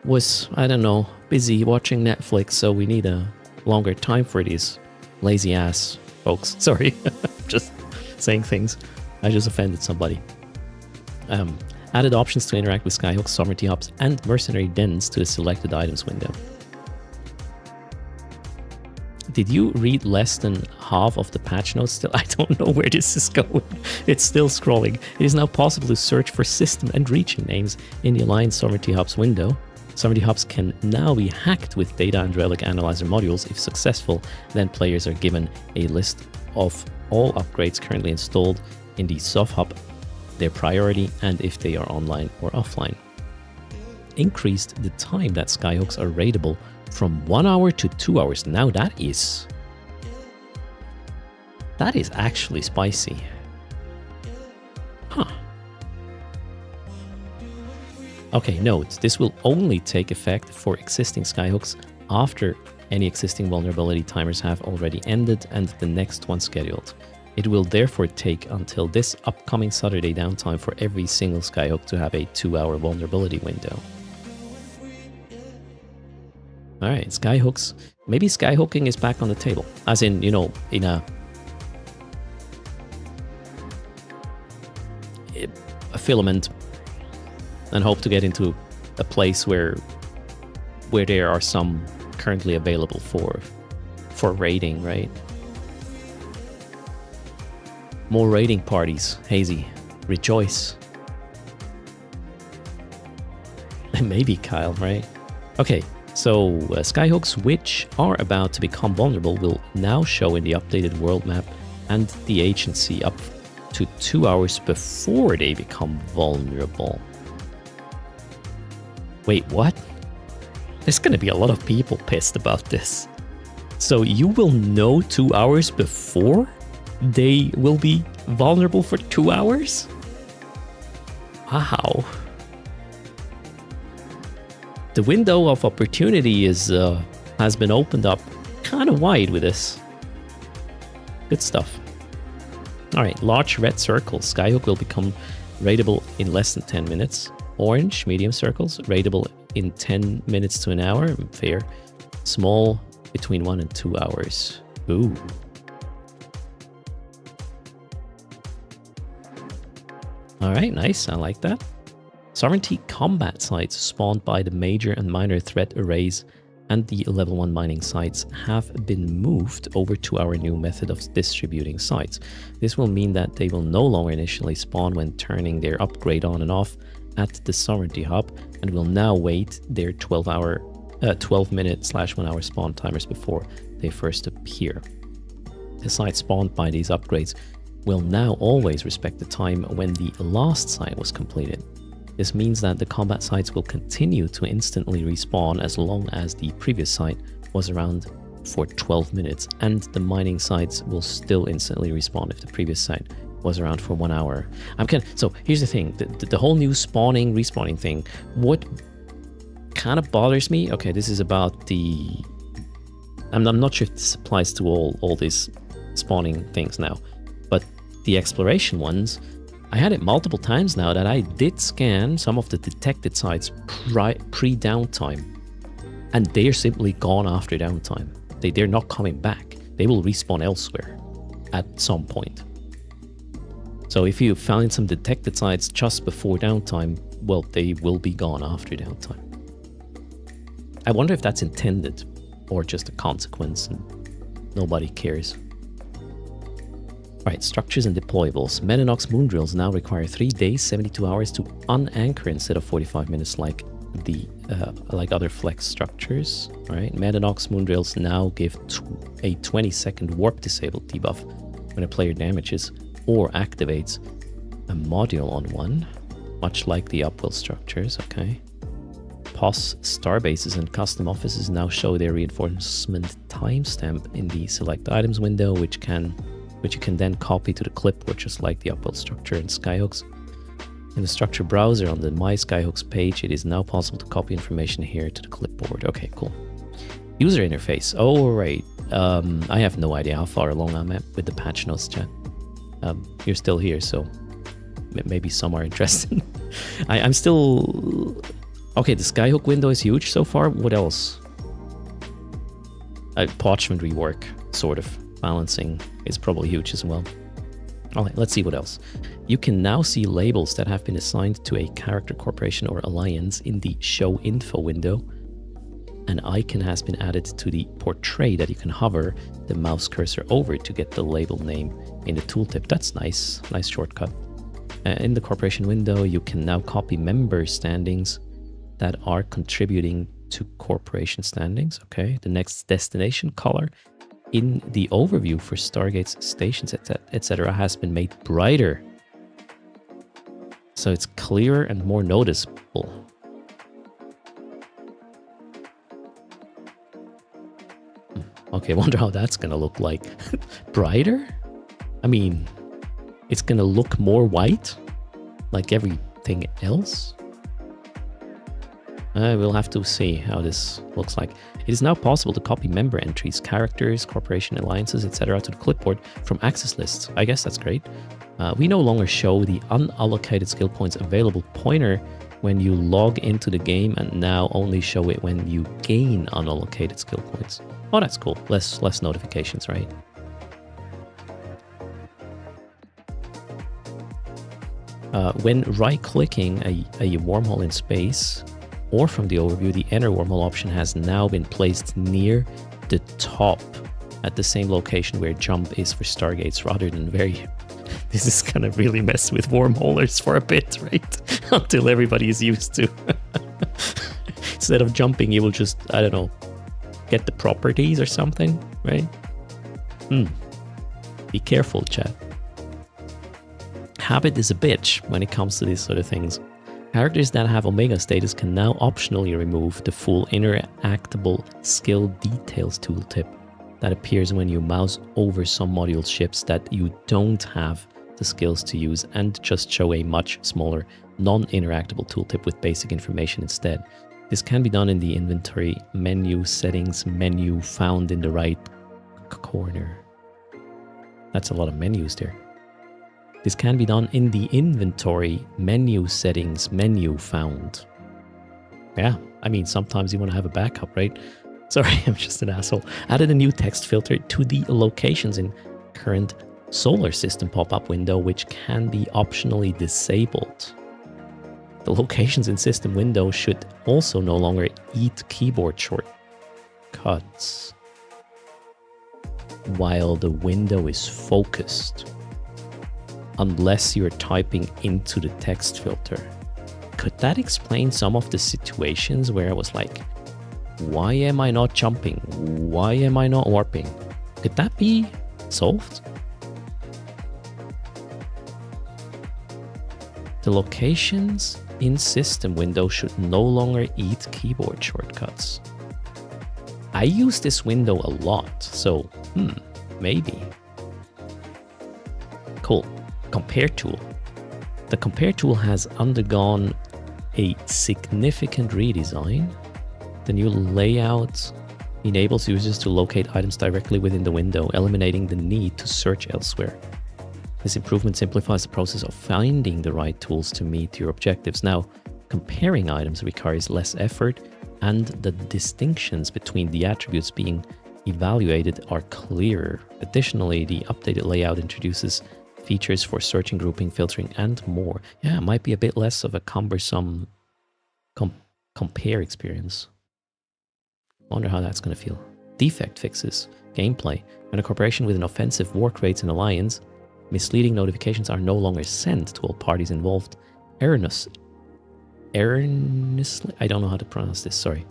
was, I don't know, busy watching Netflix, so we need a longer time for these lazy ass folks. Sorry, just saying things. I just offended somebody. Added options to interact with skyhooks, sovereignty hubs, and mercenary dens to the selected items window. Did you read less than half of the patch notes still? I don't know where this is going. It's still scrolling. It is now possible to search for system and region names in the Alliance Sovereignty Hubs window. Sovereignty Hubs can now be hacked with data and relic analyzer modules. If successful, then players are given a list of all upgrades currently installed in the SOF Hub, their priority, and if they are online or offline. Increased the time that skyhooks are raidable from 1 hour to 2 hours. Now that is actually spicy. Huh. Okay, note, this will only take effect for existing skyhooks after any existing vulnerability timers have already ended and the next one scheduled. It will therefore take until this upcoming Saturday downtime for every single skyhook to have a 2-hour vulnerability window. Alright, skyhooks. Maybe skyhooking is back on the table. As in, you know, in a filament, and hope to get into a place where there are some currently available for raiding, right? More raiding parties. Hazy, rejoice. Maybe Kyle, right? Okay, so skyhooks which are about to become vulnerable will now show in the updated world map and the agency up to 2 hours before they become vulnerable. Wait, what? There's gonna be a lot of people pissed about this. So you will know 2 hours before they will be vulnerable for 2 hours? Wow. The window of opportunity has been opened up kind of wide with this. Good stuff. Alright, large red circles. Skyhook will become raidable in less than 10 minutes. Orange, medium circles, raidable in 10 minutes to an hour. Fair. Small, between 1 and 2 hours. Ooh. Alright, nice. I like that. Sovereignty combat sites spawned by the major and minor threat arrays and the level 1 mining sites have been moved over to our new method of distributing sites. This will mean that they will no longer initially spawn when turning their upgrade on and off at the Sovereignty hub and will now wait their 12-minute/1 hour spawn timers before they first appear. The sites spawned by these upgrades will now always respect the time when the last site was completed. This means that the combat sites will continue to instantly respawn as long as the previous site was around for 12 minutes, and the mining sites will still instantly respawn if the previous site was around for 1 hour. So here's the thing, the whole new spawning, respawning thing, what kind of bothers me, okay, this is about the... I'm not sure if this applies to all these spawning things now, but the exploration ones, I had it multiple times now that I did scan some of the detected sites pre-downtime, and they're simply gone after downtime. They're not coming back. They will respawn elsewhere at some point. So if you found some detected sites just before downtime, well, they will be gone after downtime. I wonder if that's intended or just a consequence and nobody cares. Alright, structures and deployables. Medinox moon drills now require 3 days, 72 hours to unanchor instead of 45 minutes like the other flex structures. Alright, Medinox moon drills now give a 20-second warp disabled debuff when a player damages or activates a module on one, much like the upwell structures, okay. POS starbases and custom offices now show their reinforcement timestamp in the select items window, which you can then copy to the clipboard just like the upwell structure and skyhooks. In the structure browser on the My Skyhooks page, it is now possible to copy information here to the clipboard. Okay, cool. User interface. Oh, right. I have no idea how far along I'm at with the patch notes, chat. You're still here, so maybe some are interested. I'm still... Okay, the Skyhook window is huge so far. What else? Parchment rework, sort of. Balancing is probably huge as well. Alright, let's see what else. You can now see labels that have been assigned to a character, corporation, or alliance in the Show Info window. An icon has been added to the portrait that you can hover the mouse cursor over to get the label name in the tooltip. That's nice. Nice shortcut. In the corporation window, you can now copy member standings that are contributing to corporation standings. Okay, the next destination color in the overview for Stargates, stations, etc. has been made brighter. So it's clearer and more noticeable. Okay, I wonder how that's gonna look like. Brighter? I mean, it's gonna look more white, like everything else? We'll have to see how this looks like. It is now possible to copy member entries, characters, corporation alliances, etc. to the clipboard from access lists. I guess that's great. We no longer show the unallocated skill points available pointer when you log into the game, and now only show it when you gain unallocated skill points. Oh, that's cool. Less notifications, right? When right-clicking a wormhole in space, or from the overview, the enter wormhole option has now been placed near the top at the same location where jump is for Stargates, rather than very This is gonna really mess with wormholers for a bit, right? Until everybody is used to. Instead of jumping, you will just, I don't know, get the properties or something, right? Be careful, chat. Habit is a bitch when it comes to these sort of things. Characters that have Omega status can now optionally remove the full interactable skill details tooltip that appears when you mouse over some module ships that you don't have the skills to use, and just show a much smaller non-interactable tooltip with basic information instead. This can be done in the inventory menu settings menu found in the right corner. That's a lot of menus there. This can be done in the inventory menu settings menu found. Yeah, I mean, sometimes you want to have a backup, right? Sorry, I'm just an asshole. Added a new text filter to the locations in current solar system pop-up window, which can be optionally disabled. The locations in system window should also no longer eat keyboard shortcuts while the window is focused, unless you're typing into the text filter. Could that explain some of the situations where I was like, why am I not jumping? Why am I not warping? Could that be solved? The locations in system window should no longer eat keyboard shortcuts. I use this window a lot, so maybe. Cool. Compare tool. The compare tool has undergone a significant redesign. The new layout enables users to locate items directly within the window, eliminating the need to search elsewhere. This improvement simplifies the process of finding the right tools to meet your objectives. Now, comparing items requires less effort, and the distinctions between the attributes being evaluated are clearer. Additionally, the updated layout introduces features for searching, grouping, filtering, and more. Yeah, it might be a bit less of a cumbersome compare experience. Wonder how that's going to feel. Defect fixes. Gameplay. When a corporation with an offensive war creates an alliance, misleading notifications are no longer sent to all parties involved. Earnestly, I don't know how to pronounce this, sorry.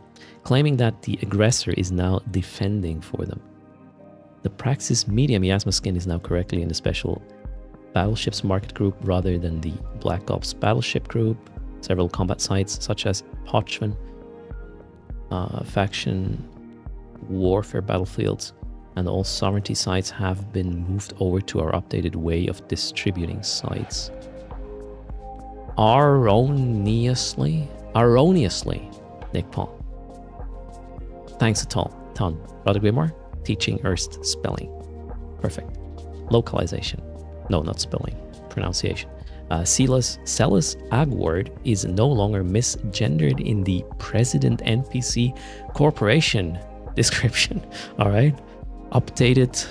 Claiming that the aggressor is now defending for them. The Praxis Media miasma skin is now correctly in the special battleships market group rather than the Black Ops battleship group. Several combat sites such as Pochman, faction warfare battlefields, and all sovereignty sites have been moved over to our updated way of distributing sites. Erroneously, Nick Paul. Thanks a ton. Brother Grimor, teaching Erst spelling. Perfect. Localization. No, not spelling. Pronunciation. Celis Agward is no longer misgendered in the President NPC Corporation description. Alright. Updated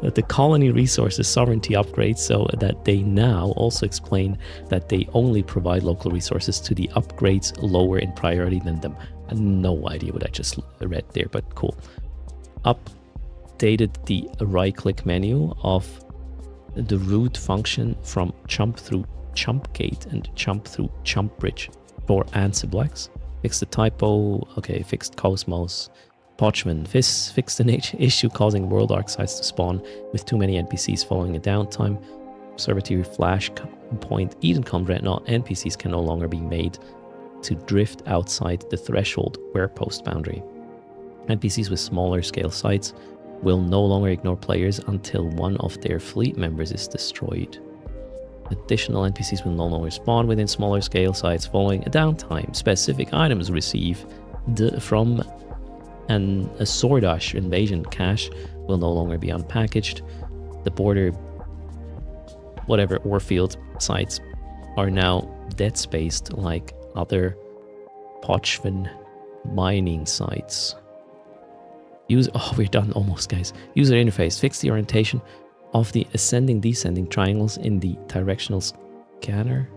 the colony resources sovereignty upgrades so that they now also explain that they only provide local resources to the upgrades lower in priority than them. I have no idea what I just read there, but cool. Updated the right-click menu of the root function from jump through jump gate and jump through jump bridge for Ansiblex. Fixed the typo. Okay, fixed Cosmos. Pochman, fixed an issue causing world arc sites to spawn with too many NPCs following a downtime. Observatory Flash Point Edencom Dreadnought NPCs can no longer be made to drift outside the threshold wearpost boundary. NPCs with smaller scale sites will no longer ignore players until one of their fleet members is destroyed. Additional NPCs will no longer spawn within smaller scale sites following a downtime. Specific items received from a Sordash invasion cache will no longer be unpackaged. The border, whatever Orfield sites are now dead spaced like other Pochvan mining sites. We're done almost, guys. User interface. Fix the orientation of the ascending descending triangles in the directional scanner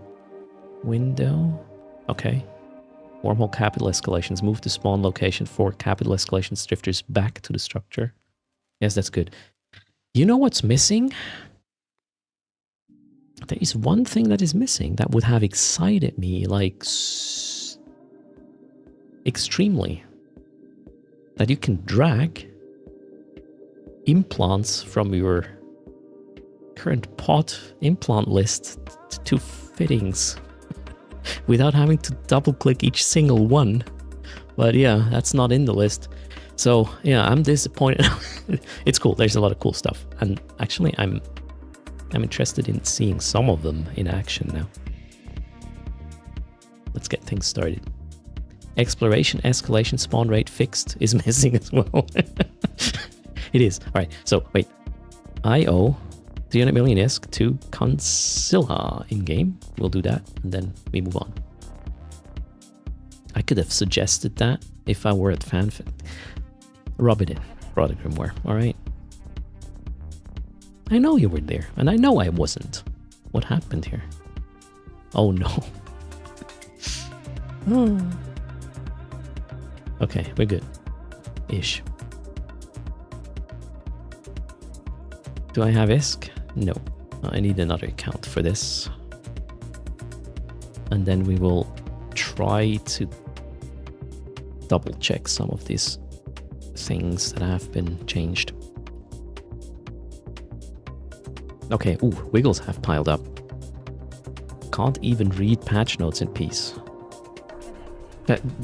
window. Okay. Wormhole capital escalations. Move the spawn location for capital escalations drifters back to the structure. Yes, that's good. You know what's missing? There is one thing that is missing that would have excited me, like, extremely. That you can drag implants from your current pod implant list to fittings without having to double click each single one. But yeah, that's not in the list. So yeah, I'm disappointed. It's cool. There's a lot of cool stuff. And actually I'm interested in seeing some of them in action now. Let's get things started. Exploration, escalation, spawn rate fixed is missing as well. It is. All right. So wait, I owe 300 million ISK to Consilha in game. We'll do that and then we move on. I could have suggested that if I were at FanFit. Rub it in, product grimoire. All right. I know you were there, and I know I wasn't. What happened here? Oh no. Okay, we're good. Ish. Do I have ISK? No. I need another account for this. And then we will try to double check some of these things that have been changed. Okay, ooh, wiggles have piled up. Can't even read patch notes in peace.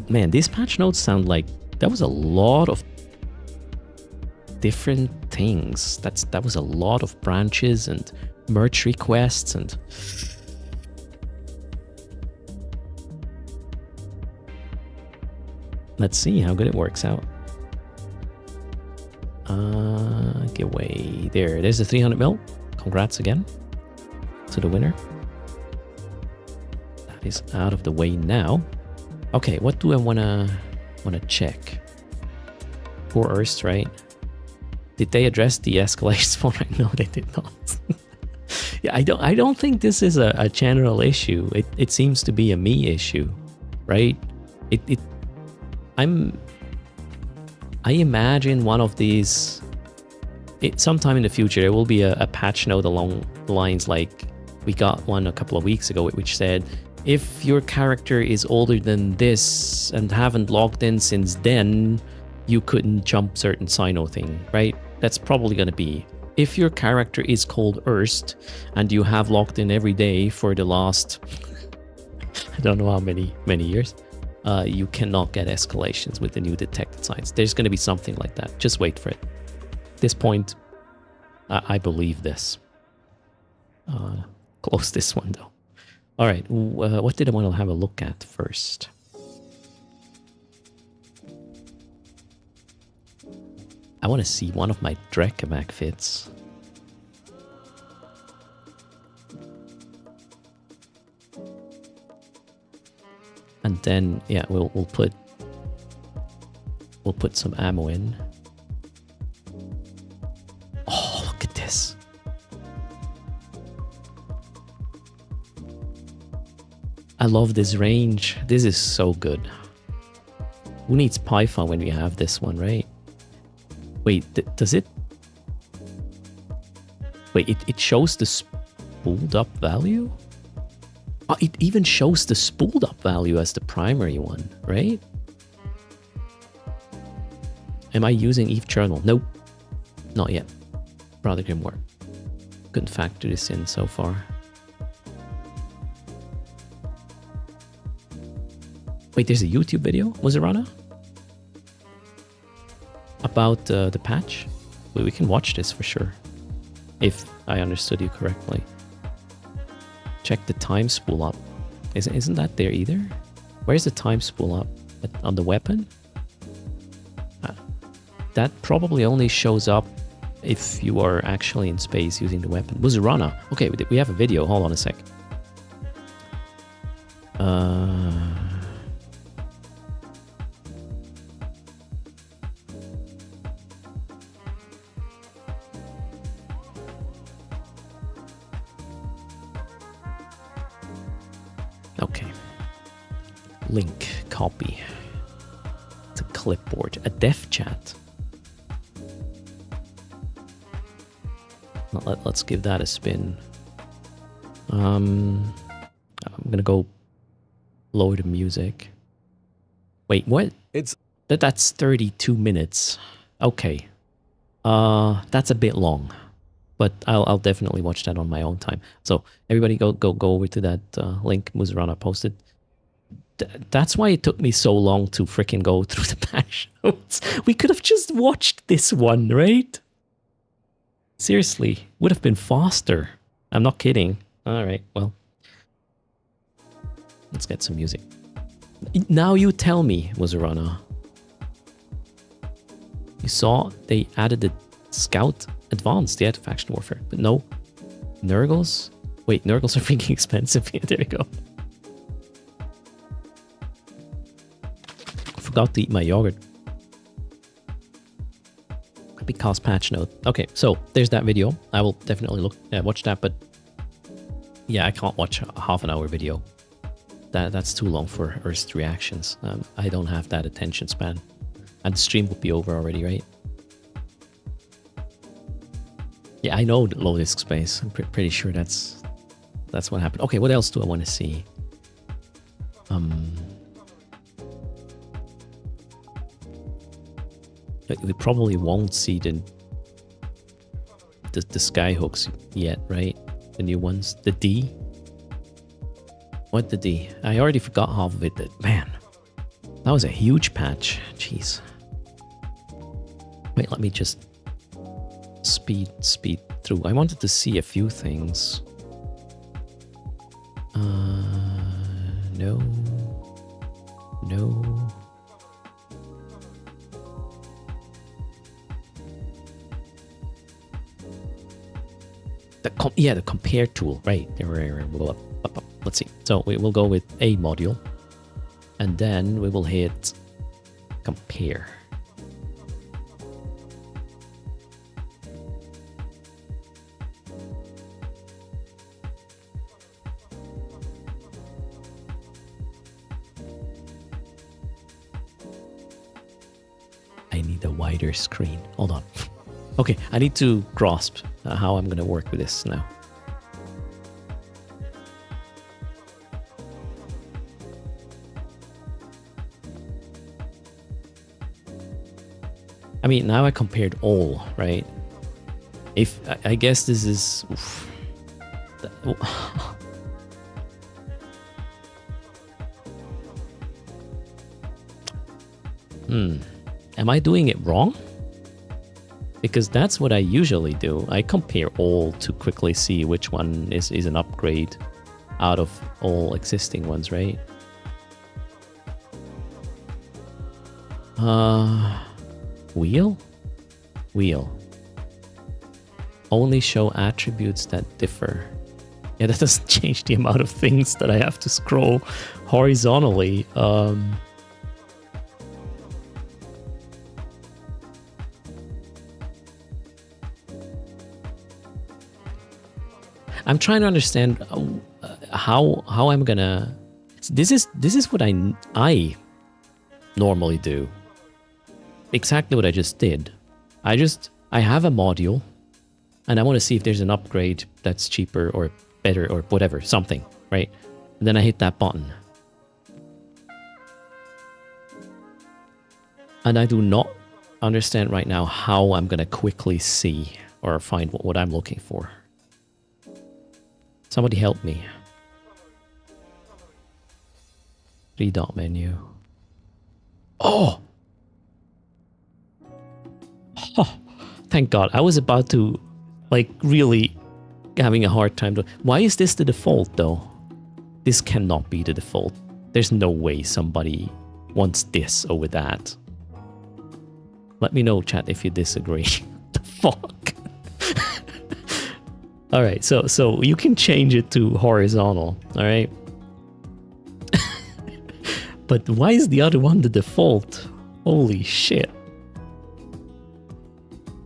Man, these patch notes sound like that was a lot of different things. That was a lot of branches and merch requests and... Let's see how good it works out. Get away. There's the 300 mil. Congrats again to the winner. That is out of the way now. Okay, what do I wanna check? Poor Erst, right? Did they address the escalation spawn rate? No, they did not. Yeah, I don't think this is a general issue. It seems to be a me issue, right? I imagine one of these... sometime in the future, there will be a patch note along the lines like we got one a couple of weeks ago, which said, if your character is older than this and haven't logged in since then, you couldn't jump certain Sino thing, right? That's probably going to be. If your character is called Erst and you have logged in every day for the last, I don't know how many years, you cannot get escalations with the new detected signs. There's going to be something like that. Just wait for it. At this point, I believe this. Close this one though. All right, what did I want to have a look at first? I want to see one of my Drekavac fits. And then, yeah, we'll put some ammo in. Oh, look at this. I love this range. This is so good. Who needs Python when we have this one, right? Wait, does it... Wait, it shows the spooled up value? Oh, it even shows the spooled up value as the primary one, right? Am I using Eve Journal? Nope. Not yet. Brother Grimoire. Couldn't factor this in so far. Wait, there's a YouTube video, Muzarana? About the patch? We can watch this for sure. If I understood you correctly. Check the time spool up. Isn't that there either? Where's the time spool up? On the weapon? That probably only shows up if you are actually in space using the weapon. Muzarana. Okay, we have a video. Hold on a sec. Okay. Link, copy. To clipboard. A dev chat. Let's give that a spin. I'm gonna go lower the music. Wait, what? That's 32 minutes. Okay. That's a bit long, but I'll definitely watch that on my own time. So everybody go over to that link Muzurana posted. That's why it took me so long to freaking go through the patch notes. We could have just watched this one, right? Seriously, would have been faster. I'm not kidding. All right, well, let's get some music. Now you tell me, Muzurana. You saw they added the Scout Advanced, the faction warfare, but no Nurgles. Wait, Nurgles are freaking expensive. Yeah, there we go. Forgot to eat my yogurt. Because patch note. Okay, so there's that video. I will definitely watch that, but yeah, I can't watch a half an hour video. That's too long for Earth's reactions. I don't have that attention span. And the stream would be over already, right? Yeah, I know the low disk space. I'm pretty sure that's what happened. Okay, what else do I want to see? We probably won't see the skyhooks yet, right? The new ones. The D? What the D? I already forgot half of it. Man, that was a huge patch. Jeez. Wait, let me just speed through. I wanted to see a few things. No. The compare tool, right? Let's see. So we will go with a module, and then we will hit compare. I need a wider screen. Hold on. Okay, I need to grasp how I'm going to work with this now. I mean, now I compared all, right? If I guess this is... Oof. Am I doing it wrong? Because that's what I usually do. I compare all to quickly see which one is an upgrade out of all existing ones, right? Wheel? Wheel. Only show attributes that differ. Yeah, that doesn't change the amount of things that I have to scroll horizontally. I'm trying to understand how I'm gonna. This is what I normally do. Exactly what I just did. I have a module, and I want to see if there's an upgrade that's cheaper or better or whatever, something, right? And then I hit that button, and I do not understand right now how I'm gonna quickly see or find what I'm looking for. Somebody help me. 3-dot menu. Oh! Oh! Thank God. I was about to, like, really having a hard time. Why is this the default, though? This cannot be the default. There's no way somebody wants this over that. Let me know, chat, if you disagree. The fuck? Alright, so you can change it to horizontal, alright? But why is the other one the default? Holy shit.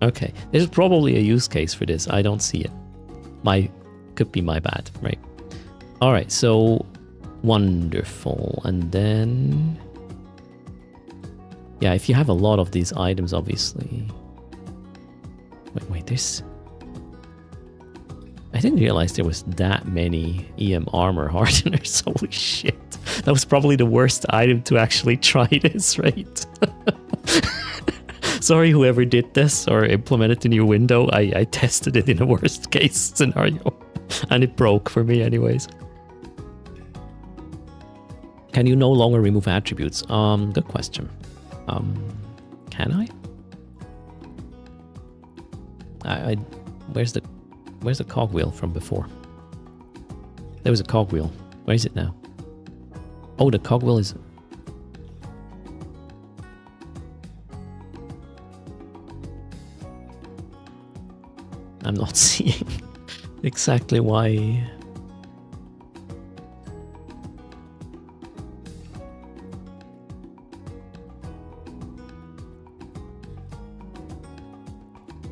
Okay, there's probably a use case for this. I don't see it. Could be my bad, right? Alright, so wonderful. And then... yeah, if you have a lot of these items, obviously... Wait, there's... a I didn't realize there was that many EM armor hardeners. Holy shit. That was probably the worst item to actually try this, right? Sorry, whoever did this or implemented the new window. I tested it in a worst case scenario. And it broke for me anyways. Can you no longer remove attributes? Good question. Can I? Where's the cogwheel from before? There was a cogwheel. Where is it now? Oh, the cogwheel is... I'm not seeing exactly why...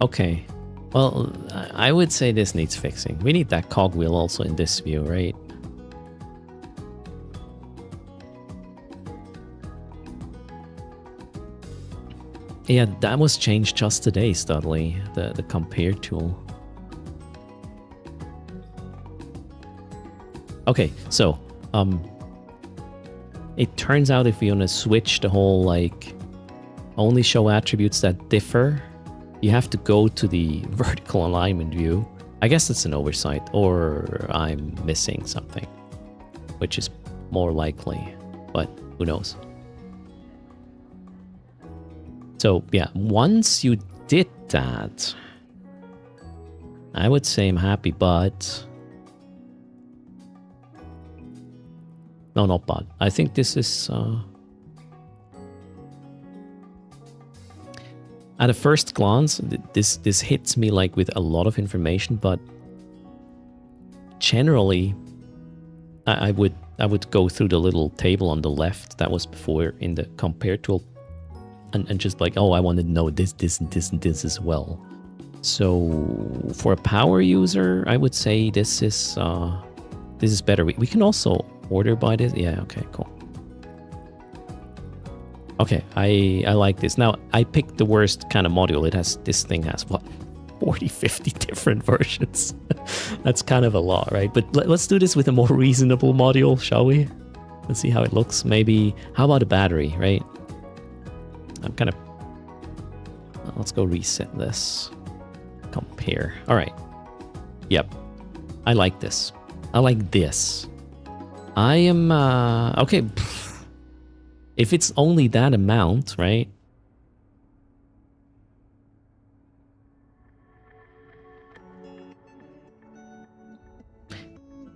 Okay. Well, I would say this needs fixing. We need that cogwheel also in this view, right? Yeah, that was changed just today, Studley, the compare tool. Okay, so, it turns out if you want to switch the whole, like, only show attributes that differ, you have to go to the vertical alignment view. I guess it's an oversight, or I'm missing something, which is more likely, but who knows. So yeah, once you did that, I would say I'm happy, but... No, not bad. I think this is... At a first glance, this hits me like with a lot of information, but generally, I would go through the little table on the left that was before in the compare tool, and just like, oh, I want to know this, and this as well. So for a power user, I would say this is better. We can also order by this. Yeah, okay, cool. Okay, I like this. Now, I picked the worst kind of module. This thing has, what, 40, 50 different versions. That's kind of a lot, right? But let's do this with a more reasonable module, shall we? Let's see how it looks. Maybe, how about a battery, right? I'm kind of... Let's go reset this. Compare. All right. Yep. I like this. I like this. I am... Okay. If it's only that amount, right?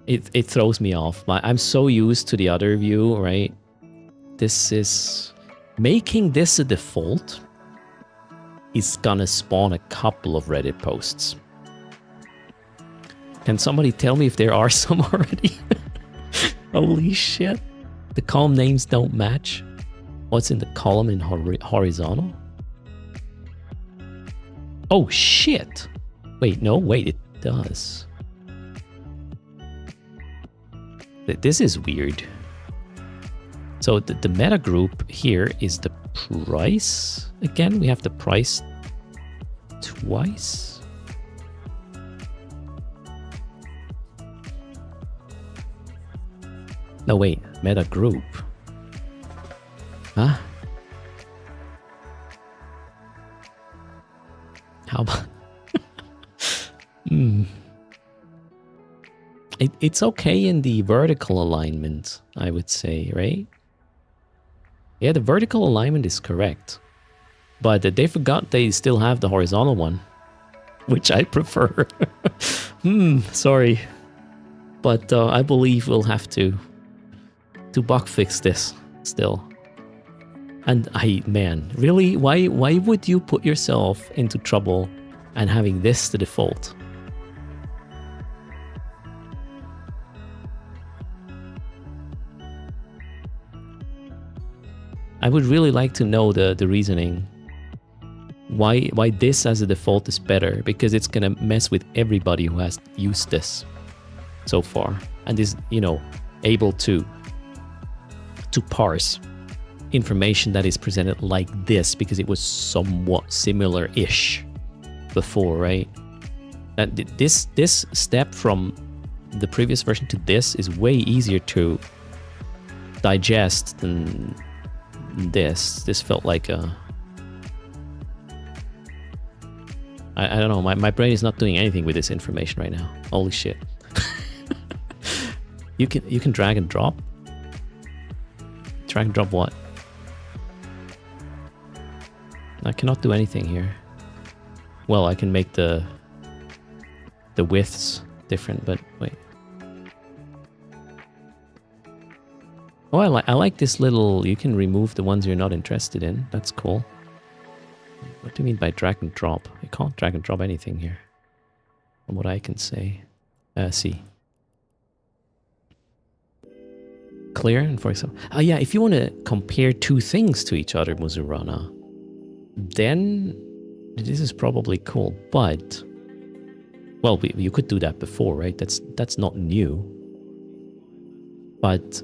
It throws me off. I'm so used to the other view, right? This is... Making this a default is gonna spawn a couple of Reddit posts. Can somebody tell me if there are some already? Holy shit. The column names don't match. What's in the column in horizontal? Oh, shit. Wait, no, wait, it does. This is weird. So the meta group here is the price. Again, we have the price twice. No, wait, meta group. Huh? How about... It's okay in the vertical alignment, I would say, right? Yeah, the vertical alignment is correct. But they forgot they still have the horizontal one, which I prefer. Sorry. But I believe we'll have to bug fix this still. And man, really? Why would you put yourself into trouble and having this the default? I would really like to know the reasoning. Why this as a default is better, because it's gonna mess with everybody who has used this so far and is, you know, able to parse information that is presented like this, because it was somewhat similar-ish before, right? This step from the previous version to this is way easier to digest than this. This felt like a... I don't know, my brain is not doing anything with this information right now. Holy shit. You can drag and drop? Drag and drop what? I cannot do anything here. Well, I can make the widths different, but wait. Oh, I like this little... You can remove the ones you're not interested in. That's cool. What do you mean by drag and drop? You can't drag and drop anything here, from what I can say. See. Clear, and for example... Oh yeah, if you want to compare two things to each other, Muzurana, then this is probably cool, but... Well, you could do that before, right? That's not new. But...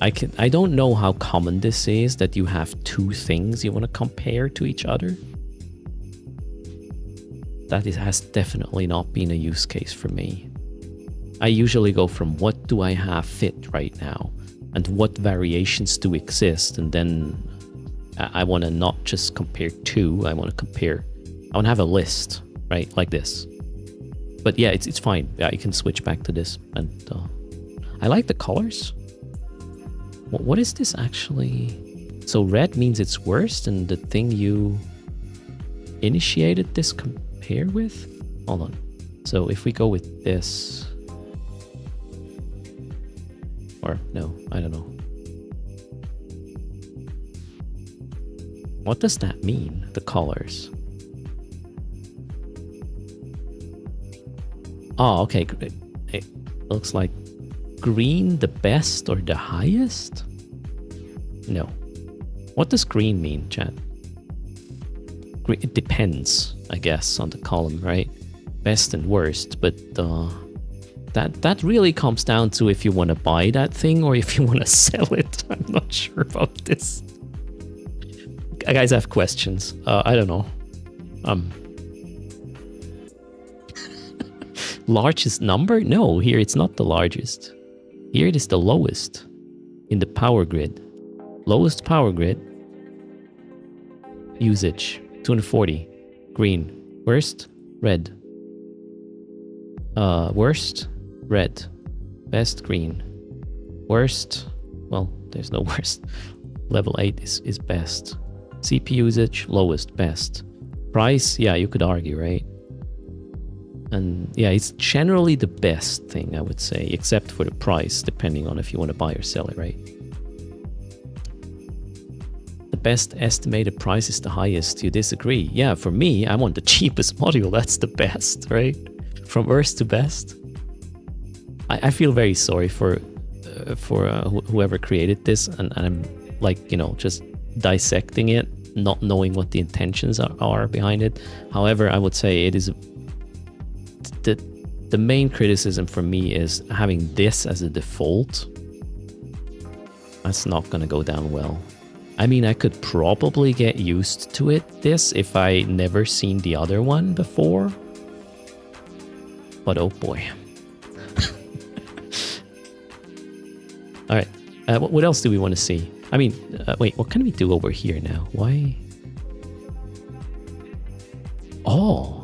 I don't know how common this is, that you have two things you want to compare to each other. That has definitely not been a use case for me. I usually go from what do I have fit right now, and what variations do exist, and then I want to not just compare two, I want to have a list, right? Like this. But yeah, it's fine. Yeah, you can switch back to this. And I like the colors. What is this actually? So red means it's worst, and the thing you initiated this compare with? Hold on. So if we go with this... Or no, I don't know. What does that mean, the colors? Oh, okay. It looks like green the best or the highest? No. What does green mean, chat? It depends, I guess, on the column, right? Best and worst, but that really comes down to if you want to buy that thing or if you want to sell it. I'm not sure about this. Guys, I have questions. I don't know. Largest number? No, here it's not the largest. Here it is the lowest in the power grid. Lowest power grid. Usage 240. Green. Worst? Red. Worst? Red. Best? Green. Worst? Well, there's no worst. Level 8 is best. CPU usage? Lowest. Best. Price? Yeah, you could argue, right? And yeah, it's generally the best thing, I would say, except for the price, depending on if you want to buy or sell it, right? The best estimated price is the highest. You disagree? Yeah, for me, I want the cheapest module. That's the best, right? From worst to best. I feel very sorry for whoever created this, and I'm like, you know, just dissecting it, not knowing what the intentions are behind it. However, I would say it is... The main criticism for me is having this as a default. That's not going to go down well. I mean, I could probably get used to this if I never seen the other one before. But oh boy. Alright, what else do we want to see? I mean, wait, what can we do over here now? Why? Oh.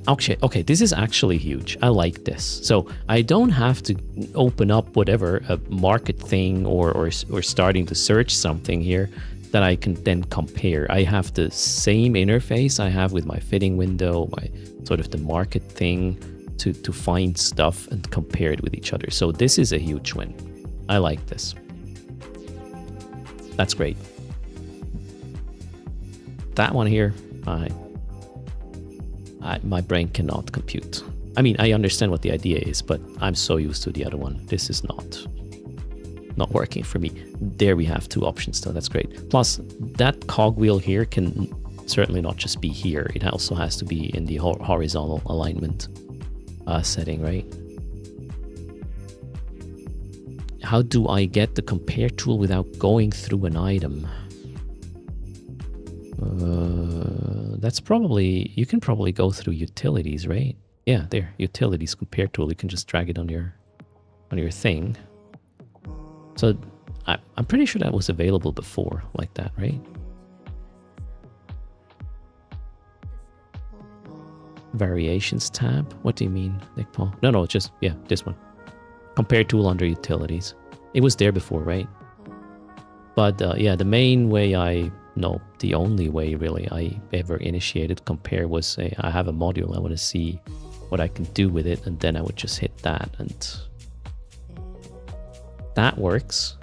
Okay, this is actually huge. I like this. So I don't have to open up whatever, a market thing or starting to search something here that I can then compare. I have the same interface I have with my fitting window, my sort of the market thing to find stuff and compare it with each other. So this is a huge win. I like this. That's great. That one here, my brain cannot compute. I mean, I understand what the idea is, but I'm so used to the other one. This is not working for me. There we have two options though. That's great. Plus, that cogwheel here can certainly not just be here. It also has to be in the horizontal alignment setting, right? How do I get the compare tool without going through an item? That's probably, you can probably go through utilities, right? Yeah, there, utilities compare tool. You can just drag it on your thing. So I'm pretty sure that was available before, like that, right? Variations tab. What do you mean, Nick Paul? No, just, yeah, this one. Compare tool under utilities. It was there before, right? But yeah, the main way the only way really I ever initiated compare was I have a module, I want to see what I can do with it, and then I would just hit that, and that works.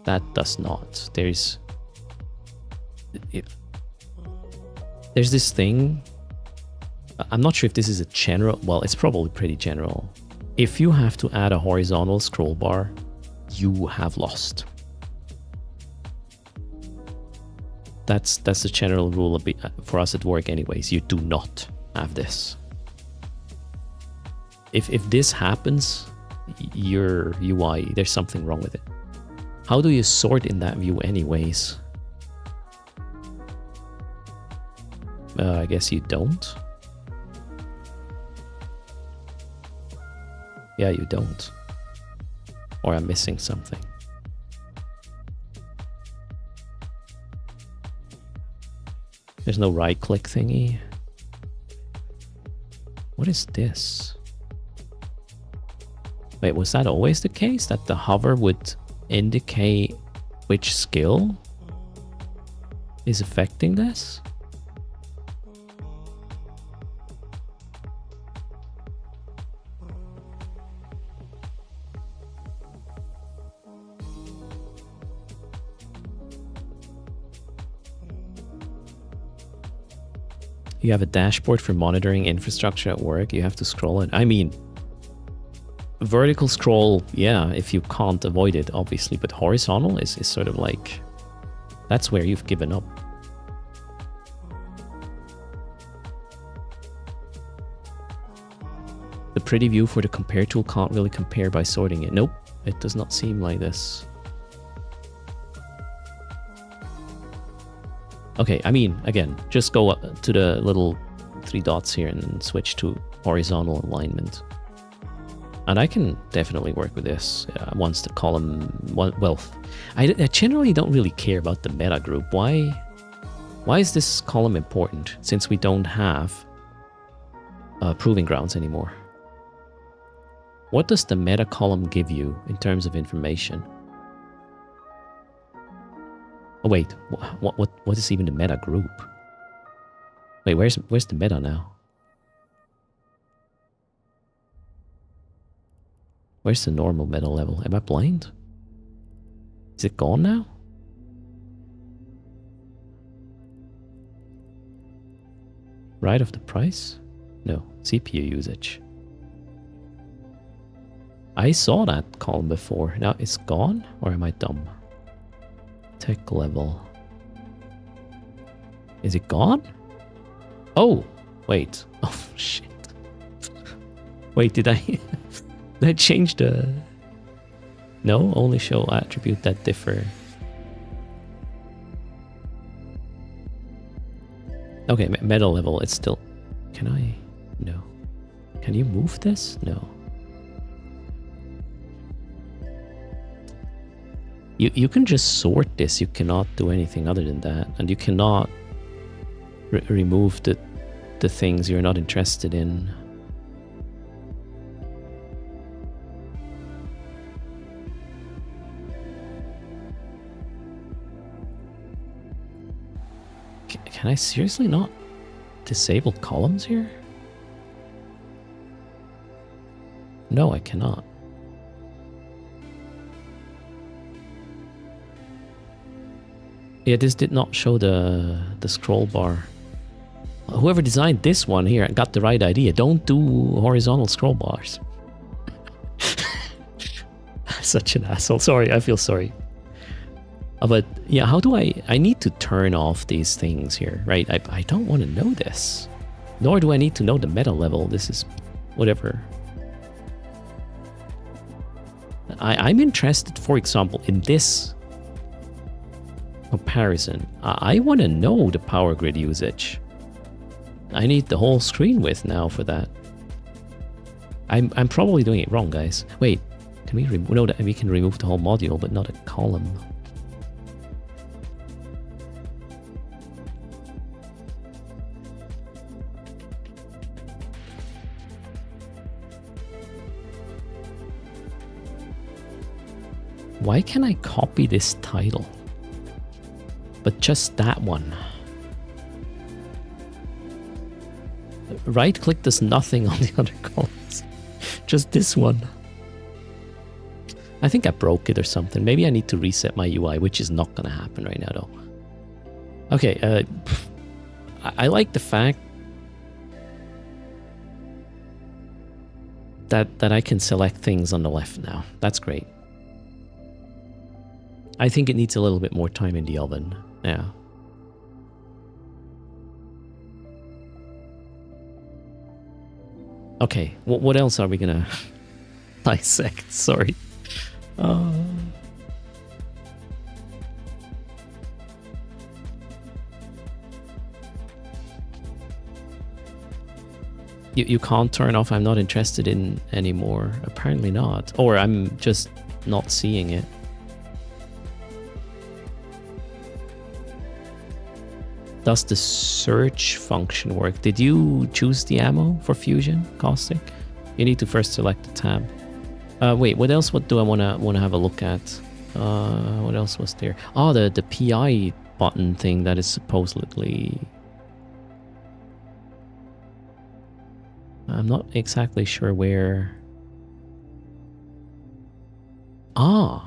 That does not. There's this thing. I'm not sure if this is a general, well, it's probably pretty general. If you have to add a horizontal scroll bar, you have lost. That's the general rule for us at work anyways. You do not have this. If this happens, your UI, there's something wrong with it. How do you sort in that view anyways? I guess you don't. Yeah, you don't. Or I'm missing something. There's no right-click thingy. What is this? Wait, was that always the case? That the hover would indicate which skill is affecting this? You have a dashboard for monitoring infrastructure at work. You have to scroll it. I mean, vertical scroll, yeah, if you can't avoid it, obviously. But horizontal is sort of like, that's where you've given up. The pretty view for the compare tool can't really compare by sorting it. Nope, it does not seem like this. Okay, I mean, again, just go up to the little 3 dots here and switch to horizontal alignment. And I can definitely work with this once the column, well, I generally don't really care about the meta group. Why is this column important since we don't have proving grounds anymore? What does the meta column give you in terms of information? Oh wait, what is even the meta group? Wait, where's the meta now? Where's the normal meta level? Am I blind? Is it gone now? Right of the price? No, CPU usage. I saw that column before. Now it's gone, or am I dumb? Tech level. Is it gone? Oh, wait. Oh, shit. Wait, did I change the... No, only show attribute that differ. Okay, meta level, it's still... Can I? No. Can you move this? No. You can just sort this. You cannot do anything other than that. And you cannot remove the things you're not interested in. Can I seriously not disable columns here? No, I cannot. Yeah, this did not show the scroll bar. Whoever designed this one here got the right idea. Don't do horizontal scroll bars. Such an asshole. Sorry, I feel sorry. But yeah, how do I need to turn off these things here, right? I don't want to know this. Nor do I need to know the meta level. This is whatever. I'm interested, for example, in this Comparison. I want to know the power grid usage. I need the whole screen width now for that. I'm probably doing it wrong, guys. Wait, can we remove? No, we can remove the whole module, but not a column. Why can I copy this title? But just that one. Right click does nothing on the other columns. Just this one. I think I broke it or something. Maybe I need to reset my UI, which is not going to happen right now though. Okay, I like the fact that I can select things on the left now. That's great. I think it needs a little bit more time in the oven. Yeah. Okay, what else are we gonna dissect? Sorry. You can't turn off I'm not interested in anymore. Apparently not. Or I'm just not seeing it. Does the search function work? Did you choose the ammo for fusion, caustic? You need to first select the tab. Wait, what else? What do I wanna have a look at? What else was there? Oh, the PI button thing that is supposedly. I'm not exactly sure where. Ah.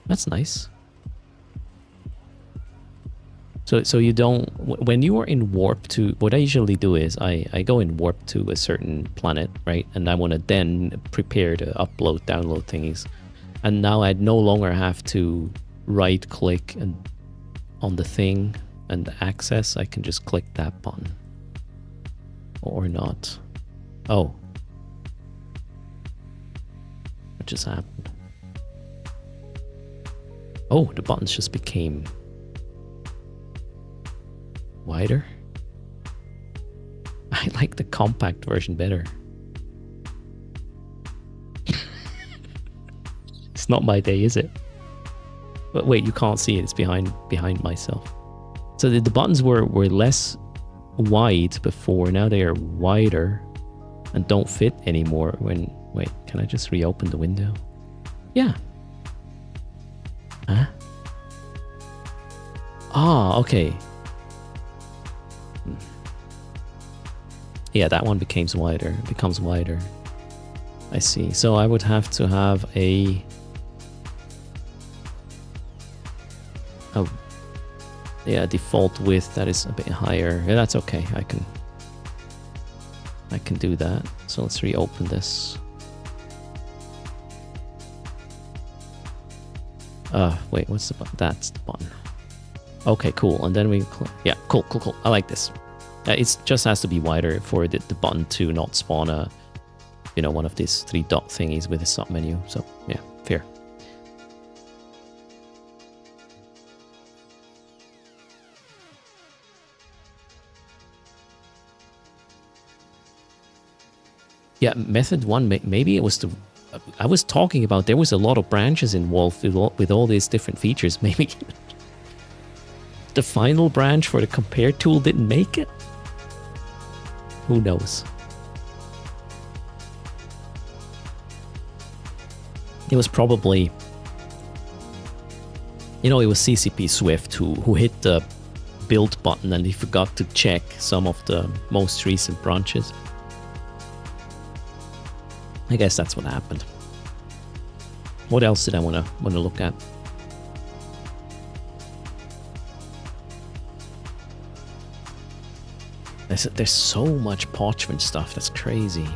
That's nice. So you don't, when you are in warp to, what I usually do is I go in warp to a certain planet, right? And I want to then prepare to upload, download thingies. And now I no longer have to right click and on the thing and access. I can just click that button. Or not. Oh. What just happened? Oh, the buttons just became wider. I like the compact version better. It's not my day, is it? But wait, you can't see it. It's behind myself. So the buttons were less wide before. Now they are wider and don't fit anymore. Wait, can I just reopen the window? Yeah. Huh? Ah, okay. Yeah, that one becomes wider. I see. So I would have to have a default width that is a bit higher. Yeah, that's okay. I can do that. So let's reopen this. Wait, what's the button? That's the button. Okay, cool. And then we, yeah, cool. I like this. It just has to be wider for the button to not spawn a, one of these 3 dot thingies with a sub menu. So yeah, fair. Yeah, method 1, maybe it was the, I was talking about there was a lot of branches involved with all these different features. Maybe the final branch for the compare tool didn't make it. Who knows? It was probably, it was CCP Swift who hit the build button and he forgot to check some of the most recent branches. I guess that's what happened. What else did I want to look at? There's so much parchment stuff. That's crazy.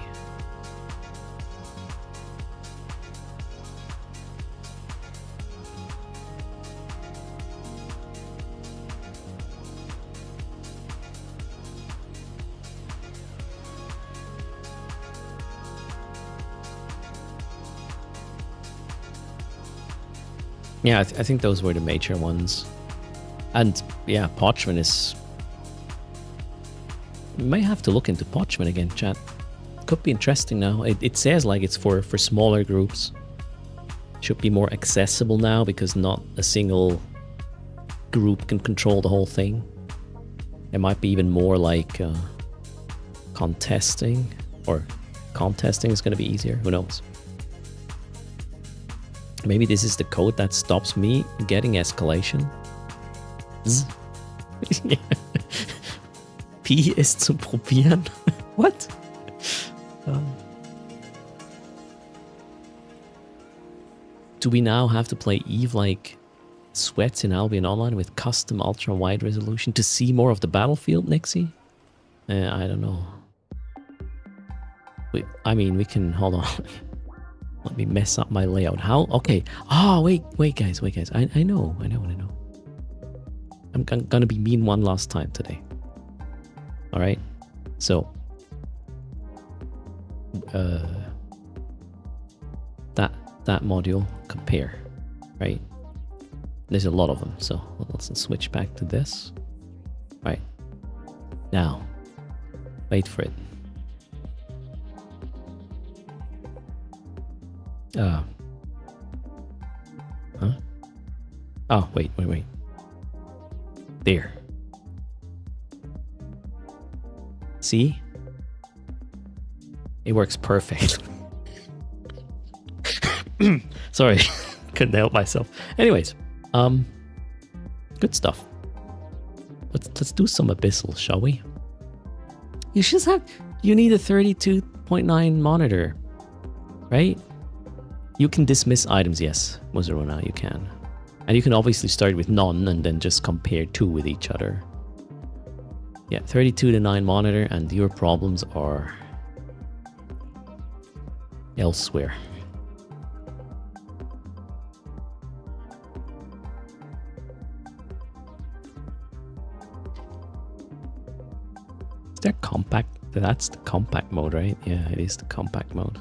Yeah, I think those were the major ones. And yeah, Parchment is... You may have to look into Parchment again, chat. Could be interesting now. It says like it's for smaller groups. Should be more accessible now because not a single group can control the whole thing. It might be even more like contesting, or contesting is going to be easier. Who knows? Maybe this is the code that stops me getting escalation. P ist zum Probieren. What? Do we now have to play Eve like Sweats in Albion Online with custom ultra wide resolution to see more of the battlefield, Nixie? I don't know. I mean, we can... Hold on. Let me mess up my layout. How? Okay. Oh, wait, guys. I know. I'm gonna be mean one last time today. All right. So, that module, compare, right? There's a lot of them, so let's switch back to this. Right. Now, wait for it. Huh? Oh, wait. There. See? It works perfect. Sorry, couldn't help myself. Anyways, good stuff. Let's do some Abyssal, shall we? You need a 32.9 monitor, right? You can dismiss items, yes, Muzerona, you can. And you can obviously start with none and then just compare two with each other. Yeah, 32:9 monitor, and your problems are elsewhere. Is that compact? That's the compact mode, right? Yeah, it is the compact mode.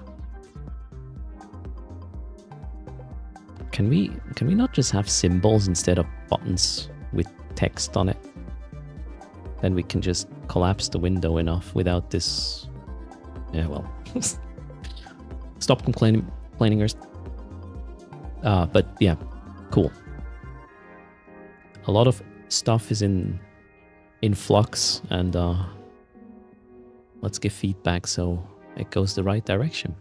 Can we not just have symbols instead of buttons with text on it? Then we can just collapse the window enough without this. Yeah, well, stop complaining, Ernst. But yeah, cool. A lot of stuff is in flux, and let's give feedback so it goes the right direction.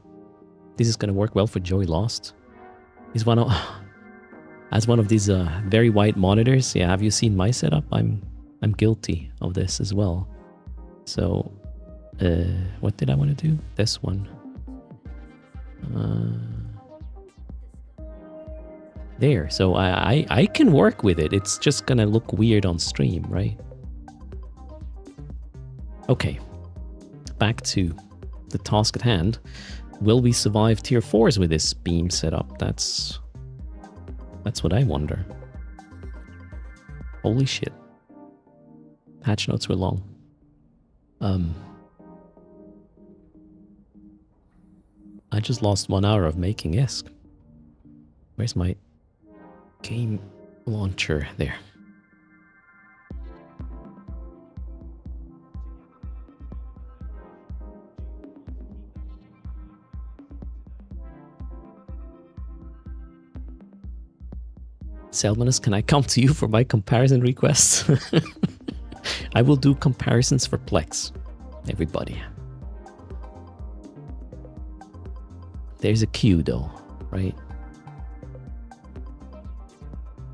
This is gonna work well for Joey Lost. He's as one of these very wide monitors. Yeah, have you seen my setup? I'm guilty of this as well. So, what did I want to do? This one. There. So I can work with it. It's just gonna look weird on stream, right? Okay. Back to the task at hand. Will we survive tier 4s with this beam setup? That's what I wonder. Holy shit. Patch notes were long. I just lost 1 hour of making ISK. Where's my game launcher? There. Selmanus, can I come to you for my comparison requests? I will do comparisons for Plex. Everybody. There's a queue though, right?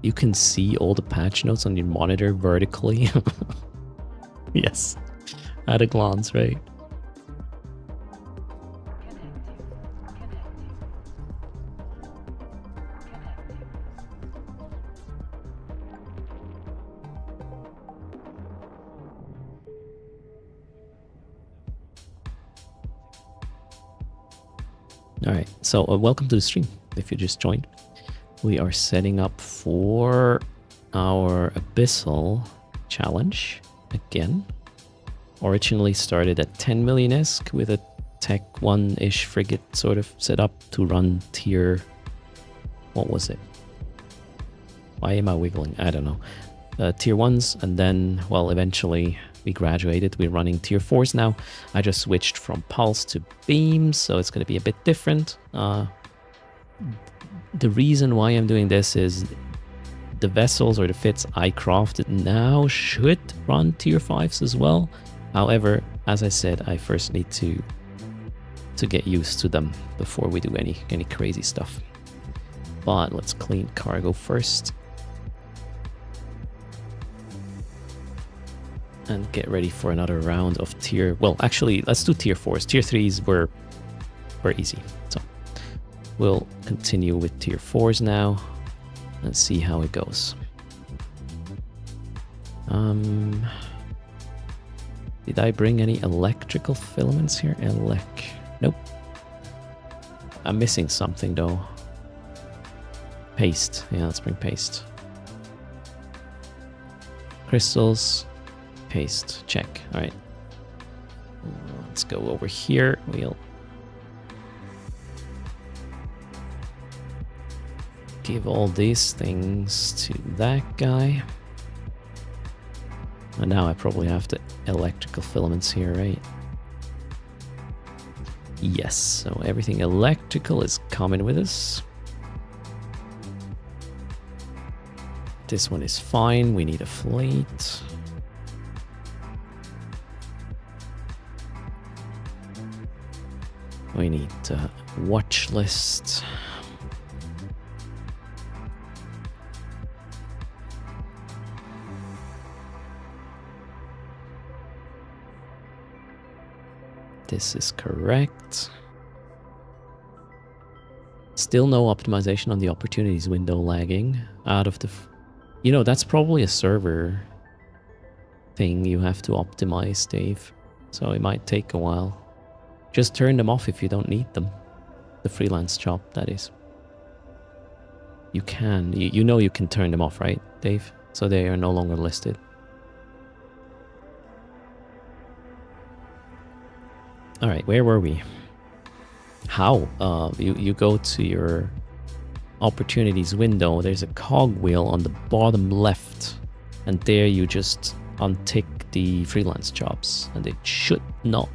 You can see all the patch notes on your monitor vertically. Yes, at a glance, right? Alright, so welcome to the stream. If you just joined, we are setting up for our Abyssal challenge again. Originally started at 10 million ISK with a Tech 1-ish frigate sort of set up to run tier... what was it? Why am I wiggling? I don't know. Tier 1s, and then, well, eventually we graduated. We're running tier 4s now. I just switched from pulse to beams, so it's going to be a bit different. The reason why I'm doing this is the vessels or the fits I crafted now should run tier 5s as well. However, as I said, I first need to get used to them before we do any crazy stuff. But let's clean cargo first. And get ready for another round of tier... Well, actually, let's do tier 4s. Tier 3s were easy. So we'll continue with tier 4s now and see how it goes. Did I bring any electrical filaments here? Nope. I'm missing something though. Paste. Yeah, let's bring paste. Crystals. Paste. Check. Alright. Let's go over here. We'll give all these things to that guy. And now I probably have the electrical filaments here, right? Yes, so everything electrical is coming with us. This one is fine. We need a fleet. We need a watch list. This is correct. Still no optimization on the opportunities window lagging out of the... You know, that's probably a server thing you have to optimize, Dave. So it might take a while. Just turn them off if you don't need them. The freelance job, that is. You can. You know you can turn them off, right, Dave? So they are no longer listed. Alright, where were we? How? You go to your opportunities window. There's a cogwheel on the bottom left. And there you just untick the freelance jobs. And it should not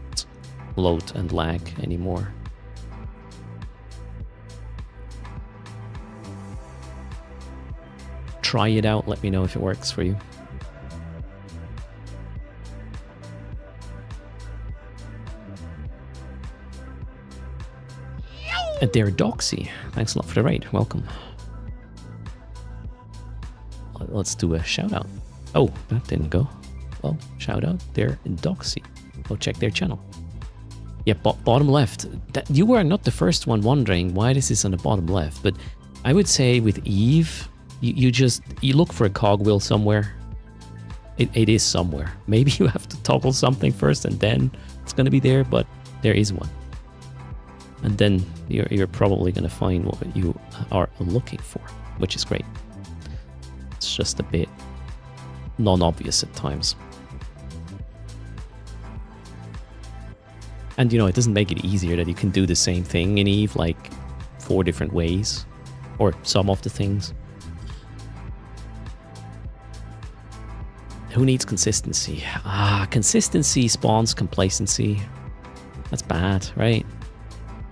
load and lag anymore. Try it out. Let me know if it works for you. And there, Doxy. Thanks a lot for the raid. Welcome. Let's do a shout out. Oh, that didn't go. Well, shout out there, Doxy. Go check their channel. Yeah, bottom left. You were not the first one wondering why this is on the bottom left, but I would say with Eve, you look for a cogwheel somewhere. It is somewhere. Maybe you have to toggle something first and then it's going to be there, but there is one. And then you're probably going to find what you are looking for, which is great. It's just a bit non-obvious at times. And you know, it doesn't make it easier that you can do the same thing in Eve like 4 different ways, or some of the things. Who needs consistency? Consistency spawns complacency. That's bad, right?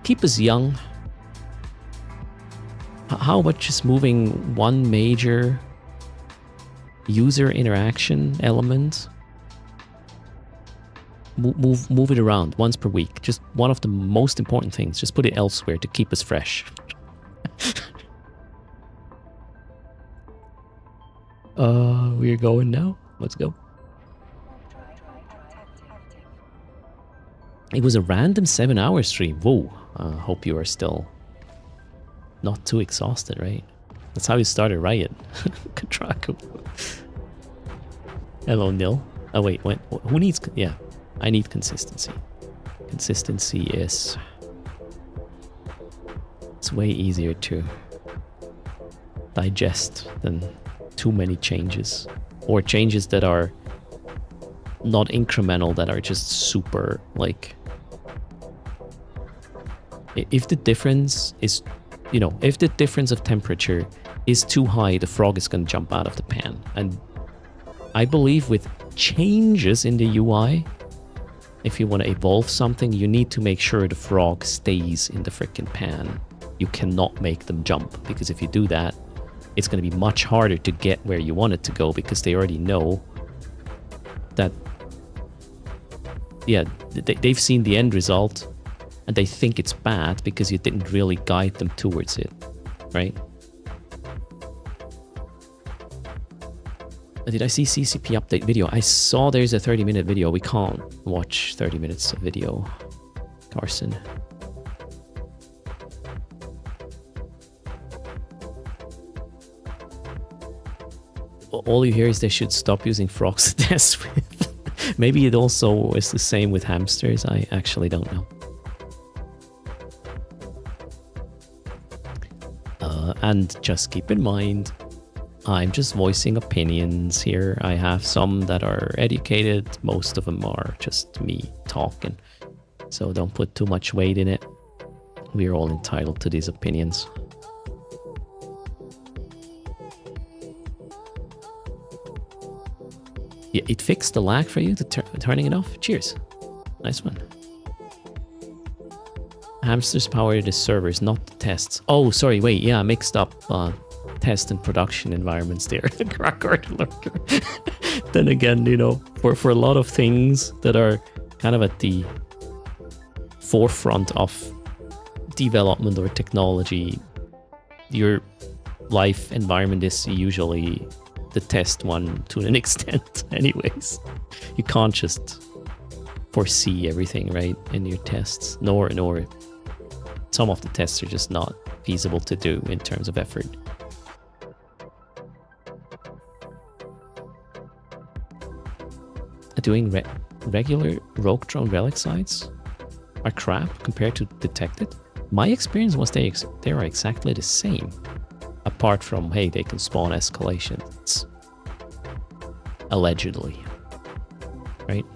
Keep us young. How about just moving one major user interaction element? Move it around once per week. Just one of the most important things. Just put it elsewhere to keep us fresh. We're going now. Let's go. It was a random 7-hour stream. Whoa. Hope you are still not too exhausted, right? That's how you started Riot. Katraku. Hello, Nil. Oh, wait. Who needs... Yeah. I need consistency. Consistency is... It's way easier to digest than too many changes. Or changes that are not incremental, that are just super, like... If the difference is... You know, if the difference of temperature is too high, the frog is going to jump out of the pan. And I believe with changes in the UI, if you want to evolve something, you need to make sure the frog stays in the freaking pan. You cannot make them jump, because if you do that, it's going to be much harder to get where you want it to go, because they already know that, yeah, they've seen the end result and they think it's bad because you didn't really guide them towards it, right? Did I see CCP update video? I saw there's a 30-minute video. We can't watch 30 minutes of video, Carson. All you hear is they should stop using frogs to test with. Maybe it also is the same with hamsters. I actually don't know. And just keep in mind, I'm just voicing opinions here. I have some that are educated. Most of them are just me talking. So don't put too much weight in it. We are all entitled to these opinions. Yeah, it fixed the lag for you, turning it off. Cheers. Nice one. Hamsters power the servers, not the tests. Oh, sorry, wait, yeah, I mixed up test and production environments there. Then again, you know, for a lot of things that are kind of at the forefront of development or technology, your life environment is usually the test one to an extent anyways. You can't just foresee everything, right, in your tests, nor some of the tests are just not feasible to do in terms of effort. Doing regular rogue drone relic sites are crap compared to detected. My experience was they are exactly the same, apart from, hey, they can spawn escalations, allegedly, right?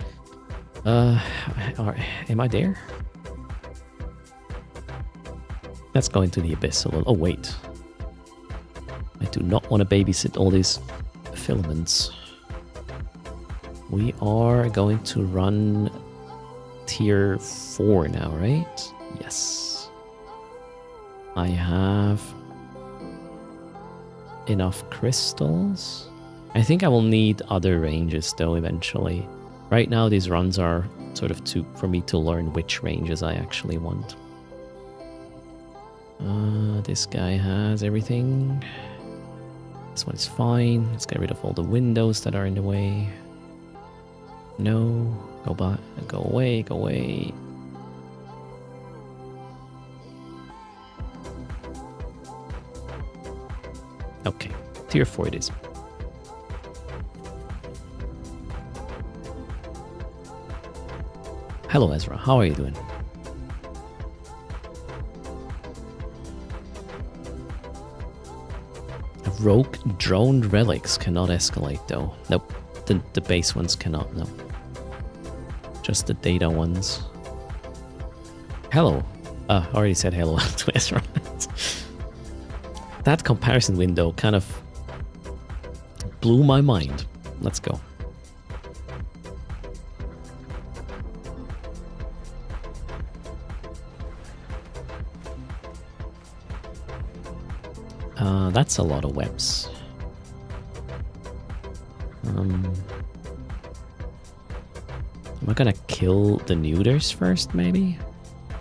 Am I there? Let's go into the Abyssal. Oh wait, I do not want to babysit all these filaments. We are going to run tier 4 now, right? Yes. I have enough crystals. I think I will need other ranges though eventually. Right now these runs are sort of for me to learn which ranges I actually want. This guy has everything. This one is fine. Let's get rid of all the windows that are in the way. No, go back, go away, go away. Okay, tier 4 it is. Hello Ezra, how are you doing? Rogue drone relics cannot escalate though. Nope, the base ones cannot, no. Just the data ones. Hello. I already said hello to Ezra. That comparison window kind of blew my mind. Let's go. That's a lot of webs. Am I gonna kill the neuters first, maybe?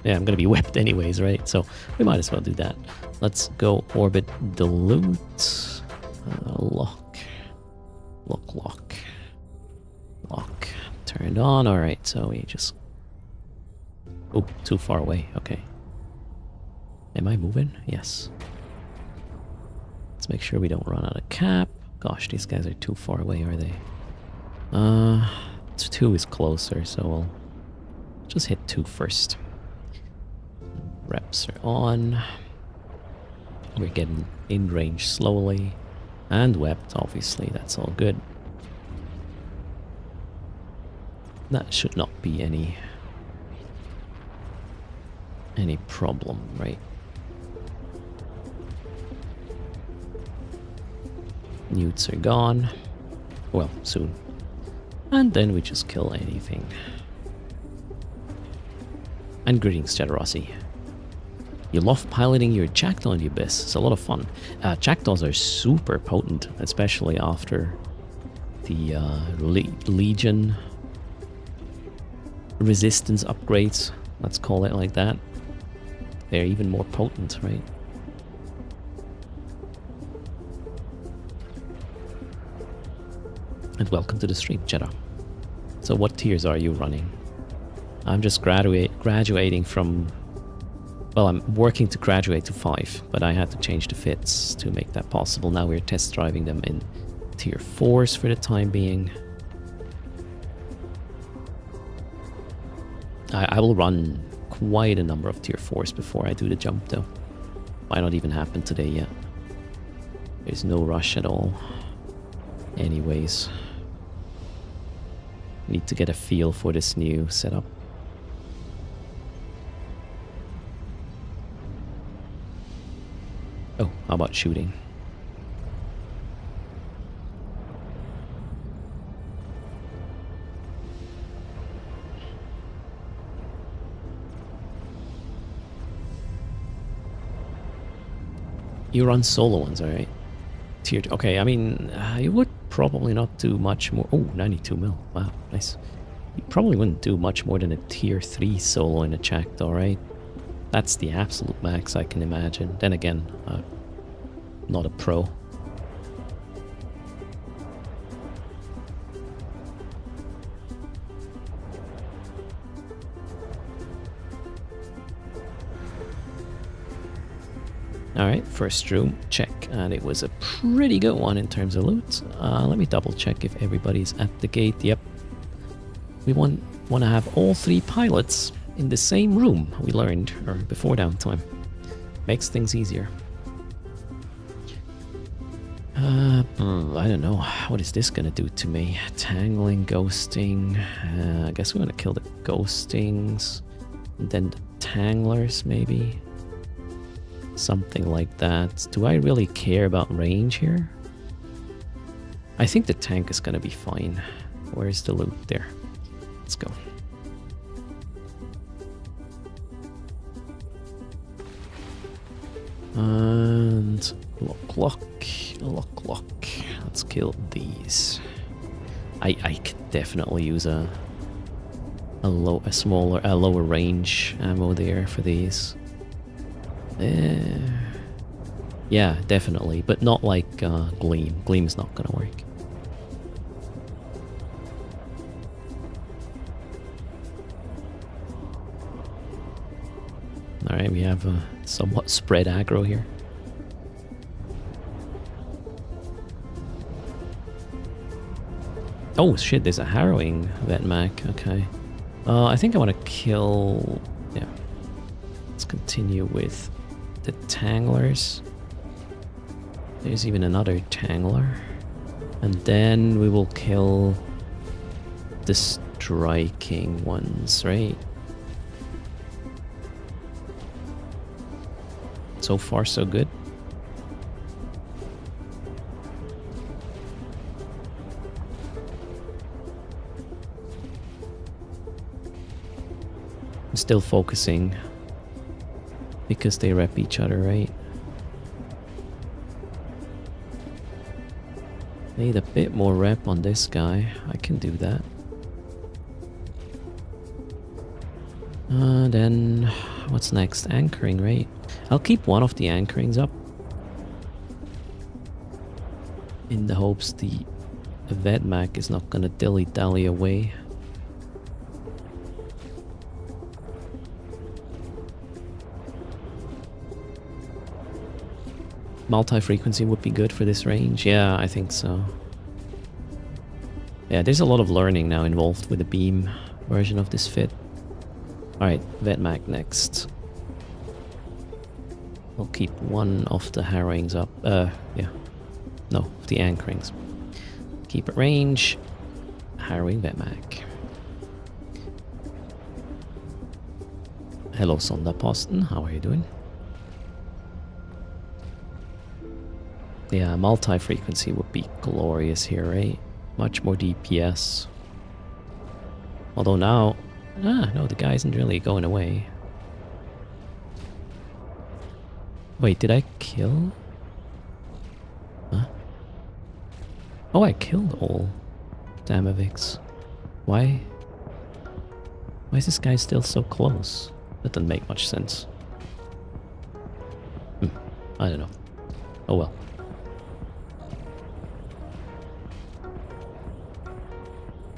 Yeah, I'm gonna be webbed anyways, right? So we might as well do that. Let's go orbit dilute. Lock. Turned on. Alright, so we just... Oh, too far away. Okay. Am I moving? Yes. Let's make sure we don't run out of cap. Gosh, these guys are too far away, are they? 2 is closer, so we'll just hit 2 first. Reps are on. We're getting in range slowly. And webbed, obviously, that's all good. That should not be any problem, right? Newts are gone. Well, soon. And then we just kill anything. And greetings, Jadrossi. You love piloting your jackdaw in the abyss. It's a lot of fun. Jackdaws are super potent, especially after the Legion resistance upgrades. Let's call it like that. They're even more potent, right? And welcome to the stream, Jeddah. So what tiers are you running? I'm just graduating from... Well, I'm working to graduate to 5, but I had to change the fits to make that possible. Now we're test driving them in tier 4s for the time being. I will run quite a number of tier 4s before I do the jump though. Might not even happen today yet. There's no rush at all. Anyways. Need to get a feel for this new setup. Oh, how about shooting? You run solo ones, alright? Tier 2. Okay, I mean, you would probably not do much more. Oh, 92 mil. Wow, nice. You probably wouldn't do much more than a tier 3 solo in a jackdaw, right? That's the absolute max I can imagine. Then again, not a pro. Alright, first room, check. And it was a pretty good one in terms of loot. Let me double check if everybody's at the gate. Yep. We want to have all 3 pilots in the same room, we learned, or before downtime. Makes things easier. I don't know. What is this gonna do to me? Tangling, ghosting. I guess we want to kill the ghostings. And then the tanglers, maybe. Something like that. Do I really care about range here? I think the tank is gonna be fine. Where's the loot? There. Let's go. And lock. Let's kill these. I could definitely use a lower range ammo there for these. Yeah, definitely, but not like Gleam. Gleam is not gonna work. Alright, we have a somewhat spread aggro here. Oh shit, there's a harrowing vet mac. Okay. I think I want to kill... Yeah. Let's continue with the tanglers. There's even another tangler. And then we will kill the striking ones, right? So far, so good. I'm still focusing because they rep each other, right? Need a bit more rep on this guy. I can do that. Then what's next? Anchoring, right? I'll keep one of the anchorings up in the hopes the Vedmak is not gonna dilly-dally away. Multi-frequency would be good for this range. Yeah, I think so. Yeah, there's a lot of learning now involved with the beam version of this fit. Alright, Vedmak next. We'll keep one of the harrowings up. Yeah. No, the anchorings. Keep at range. Harrowing Vedmak. Hello, Sonderposten. How are you doing? Yeah, multi-frequency would be glorious here, right? Much more DPS. Although now... no, the guy isn't really going away. Wait, did I kill? Huh? Oh, I killed all Damavix. Why? Why is this guy still so close? That doesn't make much sense. I don't know. Oh well.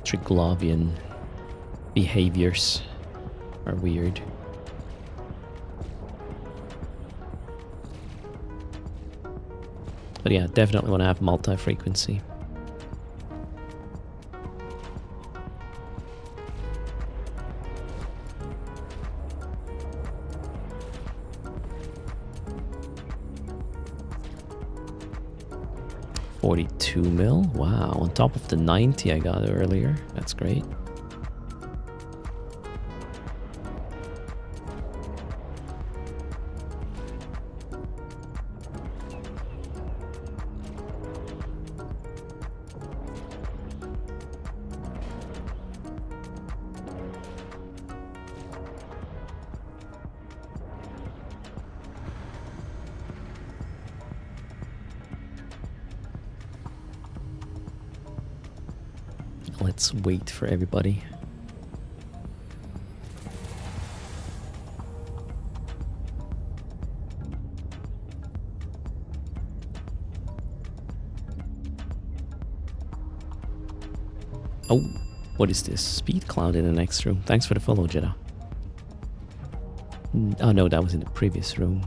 Triglavian behaviors are weird. But yeah, definitely want to have multi-frequency. $42 mil? Wow, on top of the 90 I got earlier. That's great. Let's wait for everybody. Oh, what is this? Speed cloud in the next room. Thanks for the follow, Jeddah. Oh no, that was in the previous room.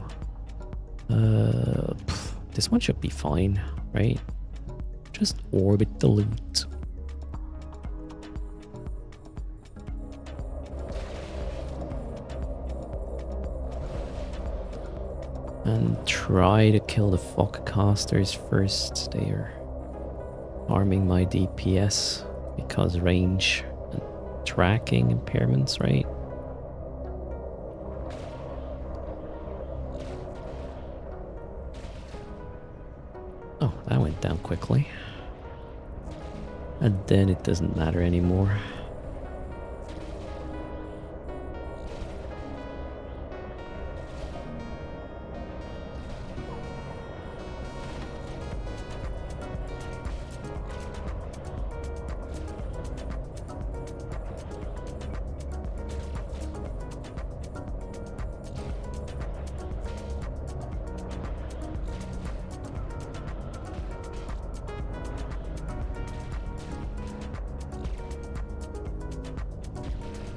This one should be fine, right? Just orbit the loot. And try to kill the Foccasters first. They are harming my DPS because range and tracking impairments, right? Oh, that went down quickly. And then it doesn't matter anymore.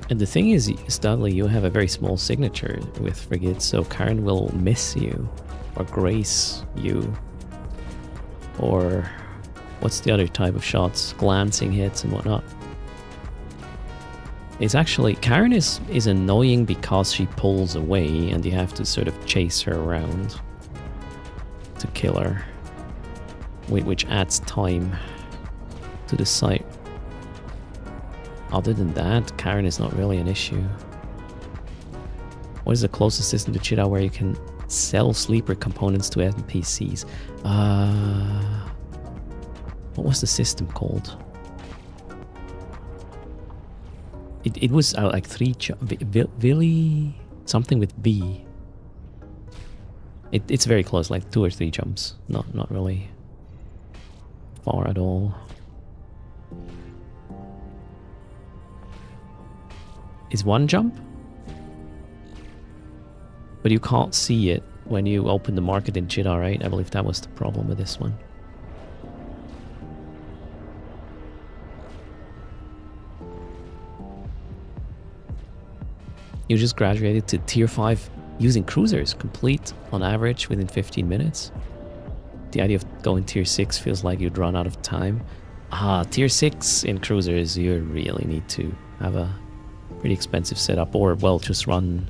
And the thing is, Studley, you have a very small signature with frigates, so Karen will miss you, or grace you, or what's the other type of shots? Glancing hits and whatnot. It's actually, Karen is annoying because she pulls away and you have to sort of chase her around to kill her, which adds time to the site. Other than that, Karen is not really an issue. What is the closest system to Cheetah where you can sell sleeper components to NPCs? What was the system called? It was like Villy something with B. It's very close, like 2 or 3 jumps. Not really far at all. Is 1 jump? But you can't see it when you open the market in Jeddah, right? I believe that was the problem with this one. You just graduated to tier 5 using cruisers, complete on average within 15 minutes. The idea of going tier 6 feels like you'd run out of time. Tier 6 in cruisers, you really need to have a pretty expensive setup, or well, just run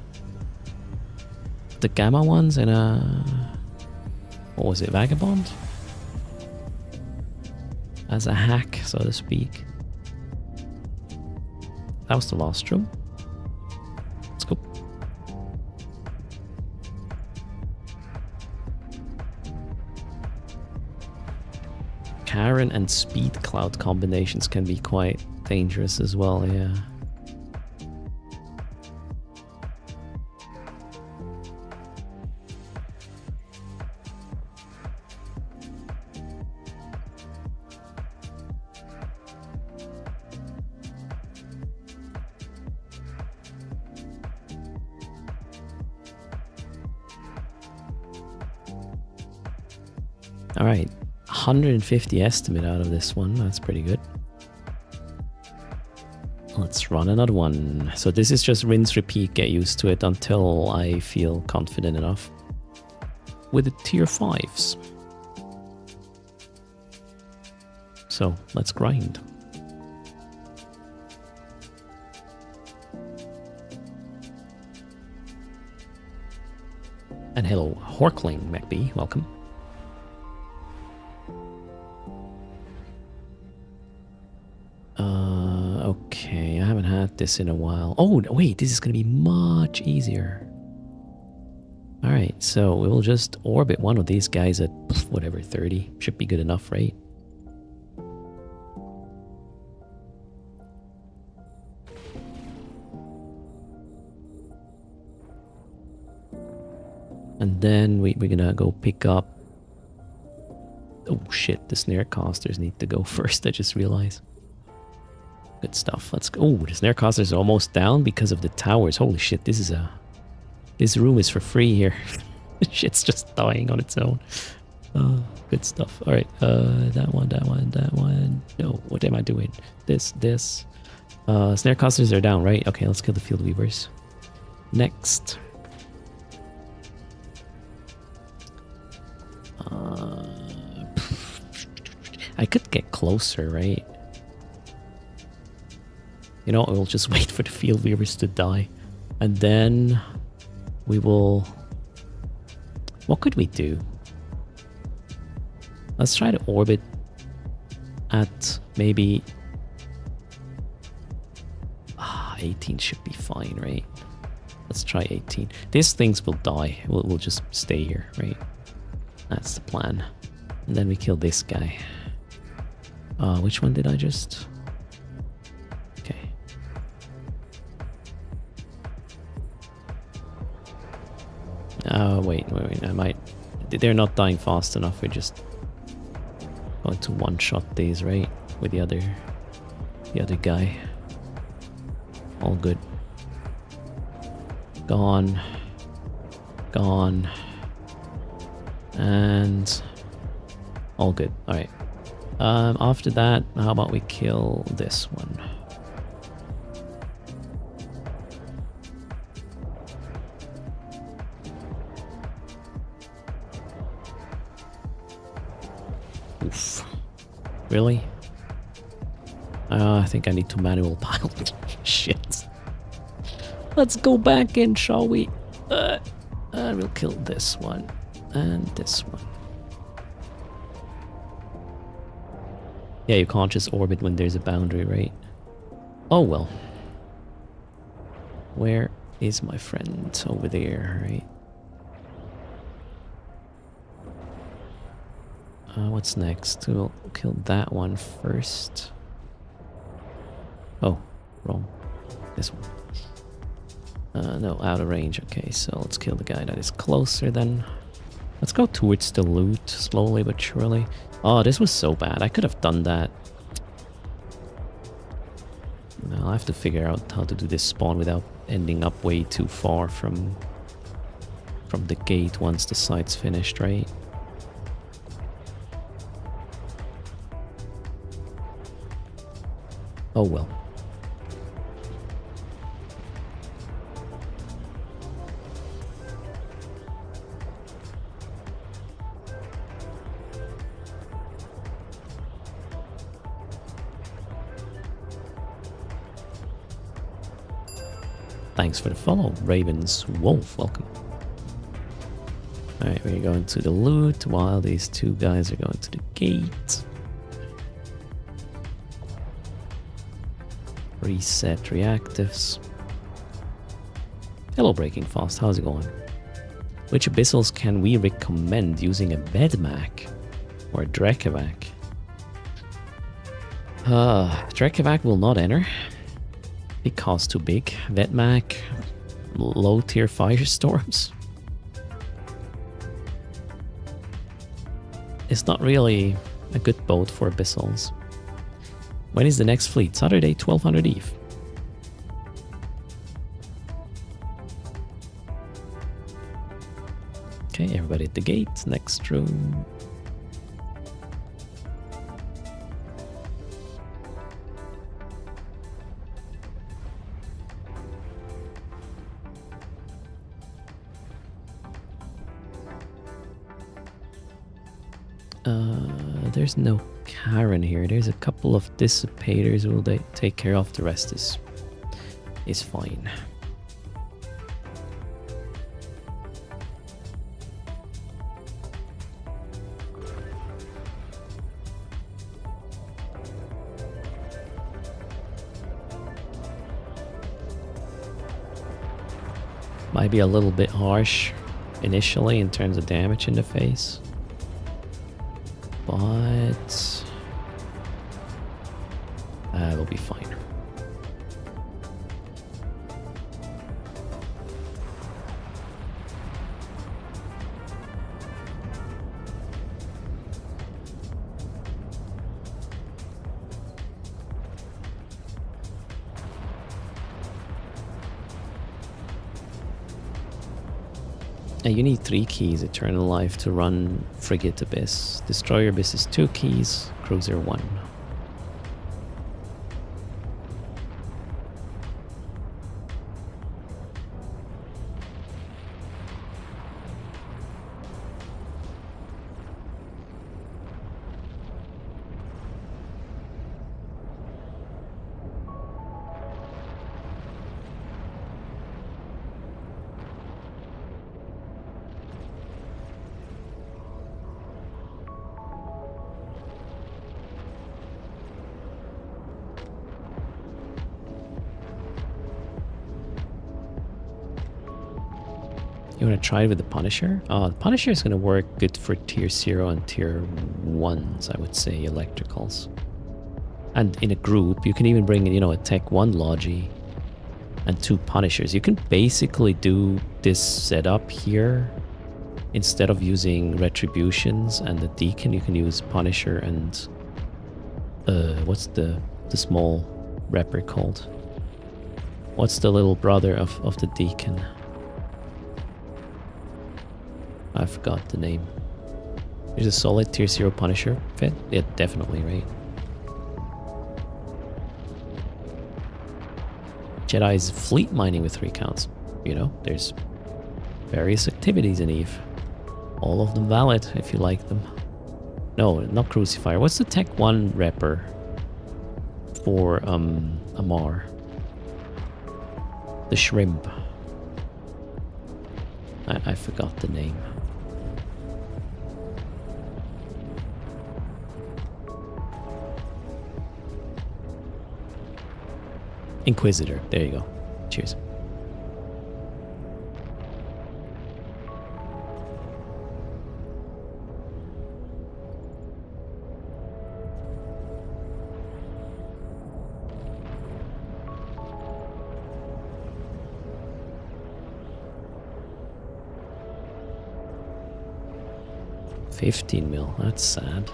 the Gamma ones in a, what was it, Vagabond? As a hack, so to speak. That was the last room. Let's go. Karen and Speed Cloud combinations can be quite dangerous as well, yeah. Alright, 150 estimate out of this one. That's pretty good. Let's run another one. So this is just rinse, repeat, get used to it until I feel confident enough. With the tier 5s. So let's grind. And hello, Horkling MacB, welcome. Okay, I haven't had this in a while. Oh, wait, this is going to be much easier. Alright, so we will just orbit one of these guys at whatever, 30. Should be good enough, right? And then we're gonna go pick up... Oh shit, the snare casters need to go first, I just realized. Good stuff. Let's go. Oh, the snare casters are almost down because of the towers. Holy shit, this is a... This room is for free here. Shit's just dying on its own. Good stuff. Alright, that one. No, what am I doing? This. Snare casters are down, right? Okay, let's kill the field weavers. Next. I could get closer, right? You know, we'll just wait for the field weavers to die. And then we will... What could we do? Let's try to orbit at maybe... 18 should be fine, right? Let's try 18. These things will die. We'll just stay here, right? That's the plan. And then we kill this guy. Which one did I just... Okay. Wait, I might... They're not dying fast enough. We're just going to one-shot these, right? With the other guy. All good. Gone. And all good. Alright. After that, how about we kill this one? Oof. Really? I think I need to manual pilot. Shit. Let's go back in, shall we? We'll kill this one. And this one. Yeah, you can't just orbit when there's a boundary, right? Oh well. Where is my friend? Over there, right? What's next? We'll kill that one first. Oh, wrong. This one. No, out of range. Okay, so let's kill the guy that is closer then. Let's go towards the loot, slowly but surely. Oh, this was so bad. I could have done that. I'll have to figure out how to do this spawn without ending up way too far from the gate once the site's finished, right? Oh well. Thanks for the follow, Ravens Wolf. Welcome. Alright, we're going to the loot while these two guys are going to the gate. Reset reactives. Hello, Breaking Fast. How's it going? Which abyssals can we recommend using a Vedmak or a Drekavac? Drekavac will not enter. It costs too big. Vetmac, low tier firestorms. It's not really a good boat for Abyssals. When is the next fleet? Saturday, 1200 Eve. Okay, everybody at the gate. Next room. There's no Karen here. There's a couple of dissipators who will take care of. The rest is fine. Might be a little bit harsh initially in terms of damage in the face. But it'll be fine. You need 3 keys, Eternal Life, to run Frigate Abyss. Destroyer Abyss is 2 keys, Cruiser 1. You want to try it with the Punisher? The Punisher is going to work good for tier 0 and tier 1s, I would say, electricals. And in a group, you can even bring in, you know, a Tech 1 Logi and 2 Punishers. You can basically do this setup here. Instead of using Retributions and the Deacon, you can use Punisher and... what's the small Repper called? What's the little brother of the Deacon? I forgot the name. There's a solid tier 0 Punisher fit? Yeah, definitely, right? Jedi's fleet mining with 3 counts. You know, there's various activities in Eve. All of them valid if you like them. No, not Crucifier. What's the Tech 1 Repper for Amar? The Shrimp. I forgot the name. Inquisitor. There you go. Cheers. $15 million. That's sad.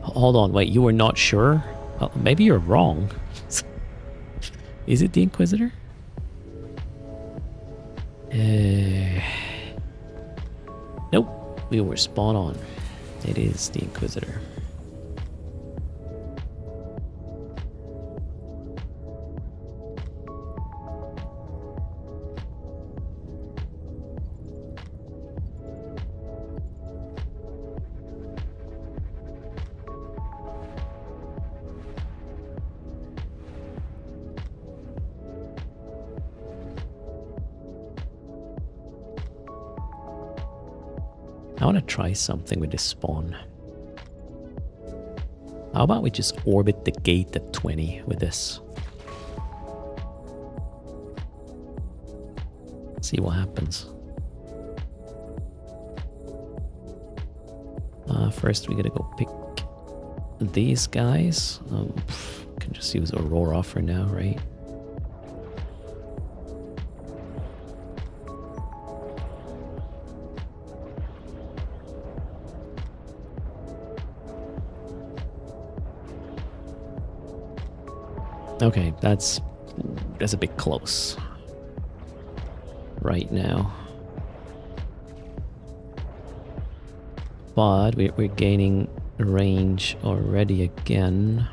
Hold on, wait, you were not sure? Maybe you're wrong. Is it the Inquisitor? Nope, we were spot on. It is the Inquisitor. I want to try something with this spawn. How about we just orbit the gate at 20 with this? See what happens. First, we gotta go pick these guys. Can just use Aurora for now, right? Okay, that's a bit close right now. But we're gaining range already again.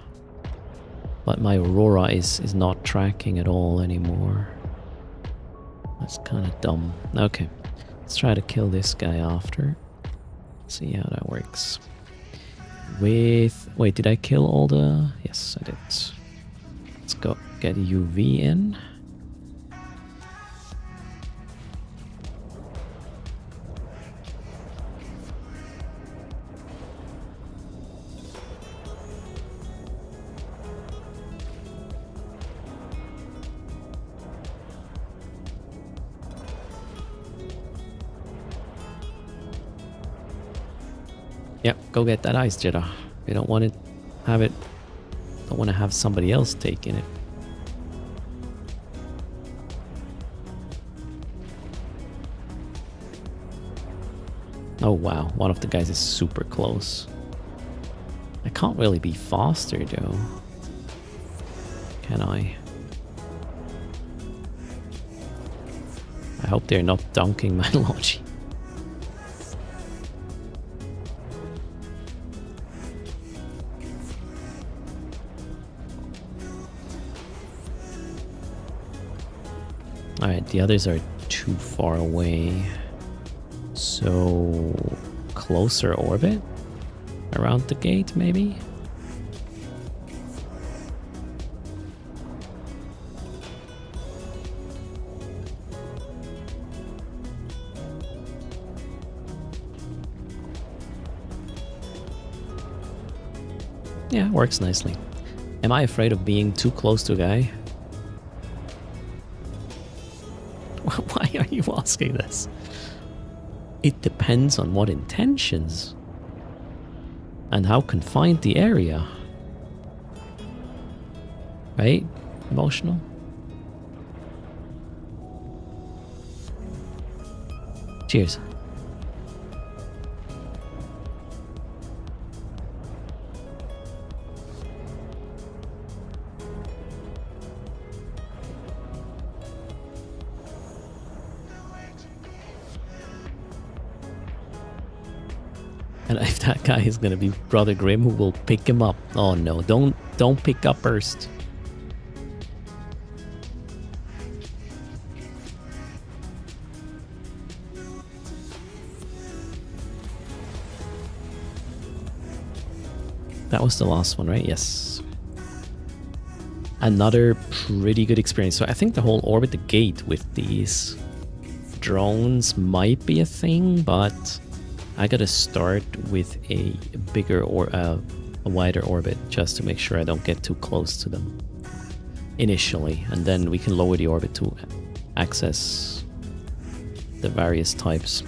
But my Aurora is not tracking at all anymore. That's kind of dumb. Okay, let's try to kill this guy after. See how that works. With... Wait, did I kill all the... Yes, I did. Let's go get UV in. Yep, go get that ice Jetta. We don't want don't want to have somebody else taking it. Oh wow, one of the guys is super close. I can't really be faster though. Can I? I hope they're not dunking my Logi. Alright, the others are too far away. So, closer orbit? Around the gate, maybe? Yeah, works nicely. Am I afraid of being too close to a guy? Why are you asking this? It depends on what intentions and how confined the area. Right? Emotional? Cheers. And if that guy is gonna be Brother Grimm, who will pick him up. Oh no, don't pick up first. That was the last one, right? Yes. Another pretty good experience. So I think the whole orbit the gate with these drones might be a thing, but I gotta start with a bigger or a wider orbit just to make sure I don't get too close to them initially, and then we can lower the orbit to access the various types.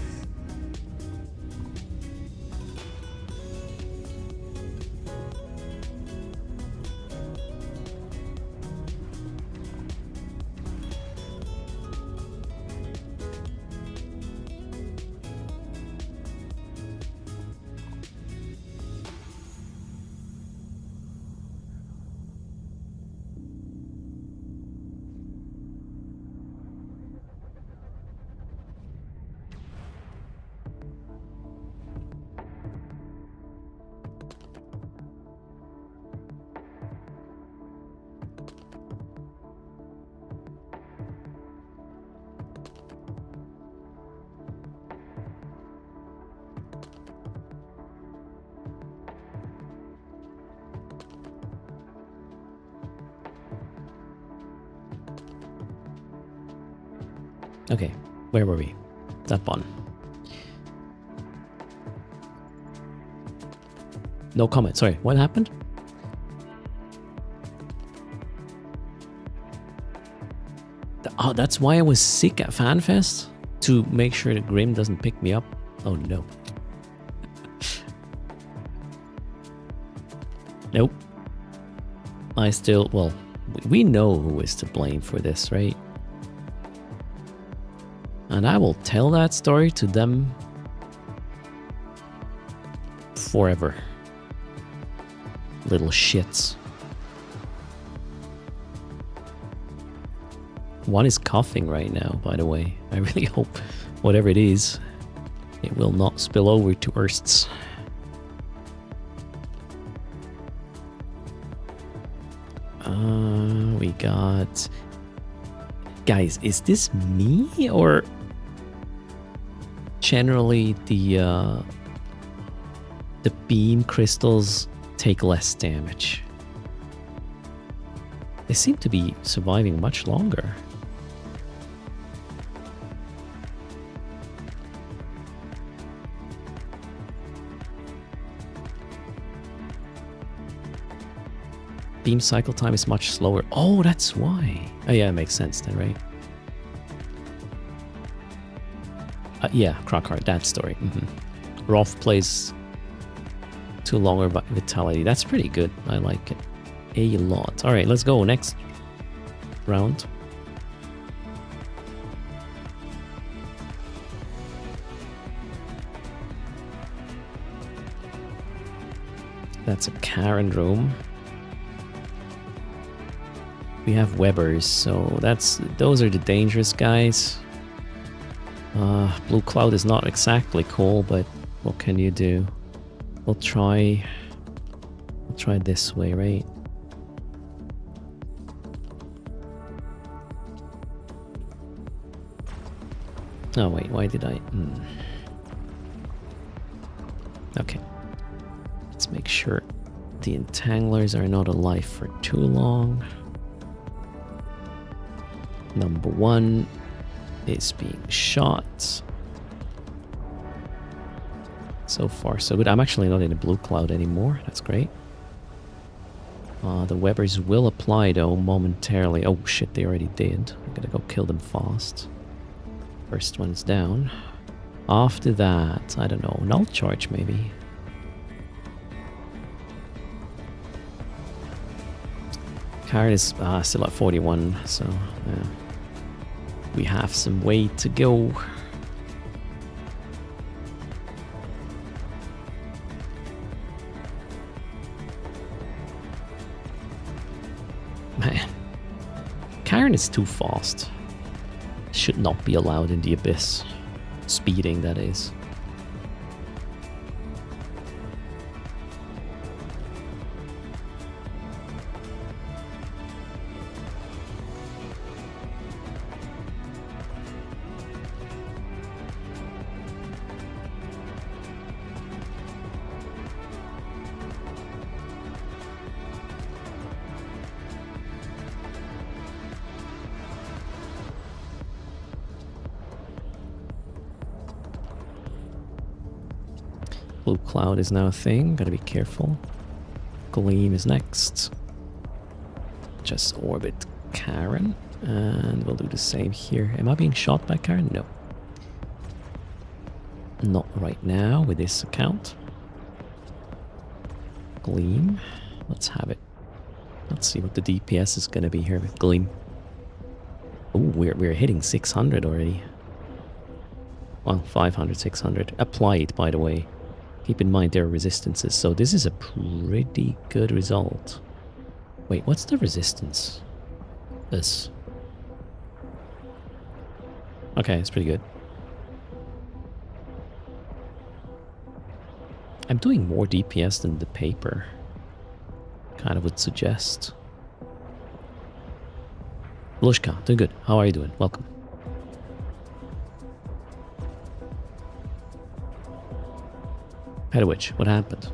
Okay, where were we? That one. No comment, sorry, what happened? Oh, that's why I was sick at FanFest? To make sure that Grim doesn't pick me up? Oh no. I still, well, we know who is to blame for this, right? And I will tell that story to them forever. Little shits. One is coughing right now, by the way. I really hope whatever it is, it will not spill over to Ersts. We got... Guys, is this me or generally the beam crystals take less damage? They seem to be surviving much longer. Beam cycle time is much slower. Oh, that's why. Oh yeah, it makes sense then, right? Yeah, Crockhart, that story. Rolf plays too longer vitality. That's pretty good. I like it a lot. All right, let's go. Next round. That's a Karen room. We have Webbers, so those are the dangerous guys. Blue Cloud is not exactly cool, but what can you do? We'll try this way, right? Oh wait, why did I? Okay. Let's make sure the entanglers are not alive for too long. Number one is being shot. So far, so good. I'm actually not in a blue cloud anymore. That's great. The Webbers will apply, though, momentarily. Oh, shit, they already did. I'm gonna go kill them fast. First one's down. After that, I don't know, null charge, maybe. Karen is still at 41, so yeah. We have some way to go. Man, Karen is too fast. Should not be allowed in the Abyss. Speeding, that is. Blue Cloud is now a thing, gotta be careful. Gleam is next. Just orbit Karen, and we'll do the same here. Am I being shot by Karen? No. Not right now with this account. Gleam, let's have it. Let's see what the DPS is gonna be here with Gleam. Oh, we're hitting 600 already. Well, 500, 600. Applied, by the way. Keep in mind there are resistances, so this is a pretty good result. Wait, what's the resistance? This. Okay, it's pretty good. I'm doing more DPS than the paper kind of would suggest. Blushka, doing good. How are you doing? Welcome. Hedwich, what happened?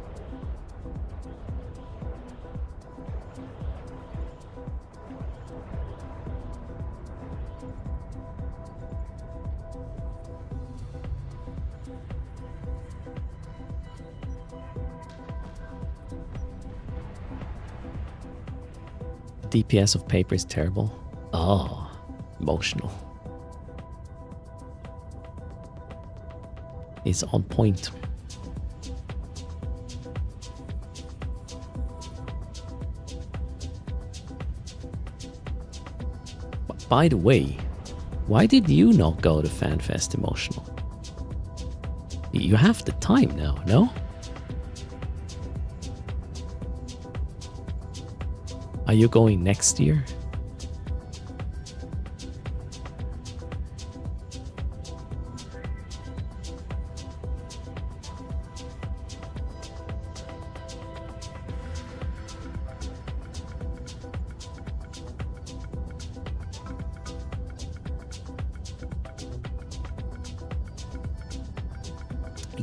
DPS of paper is terrible. Oh, emotional. It's on point. by the way, why did you not go to FanFest Emotional? You have the time now, no? Are you going next year?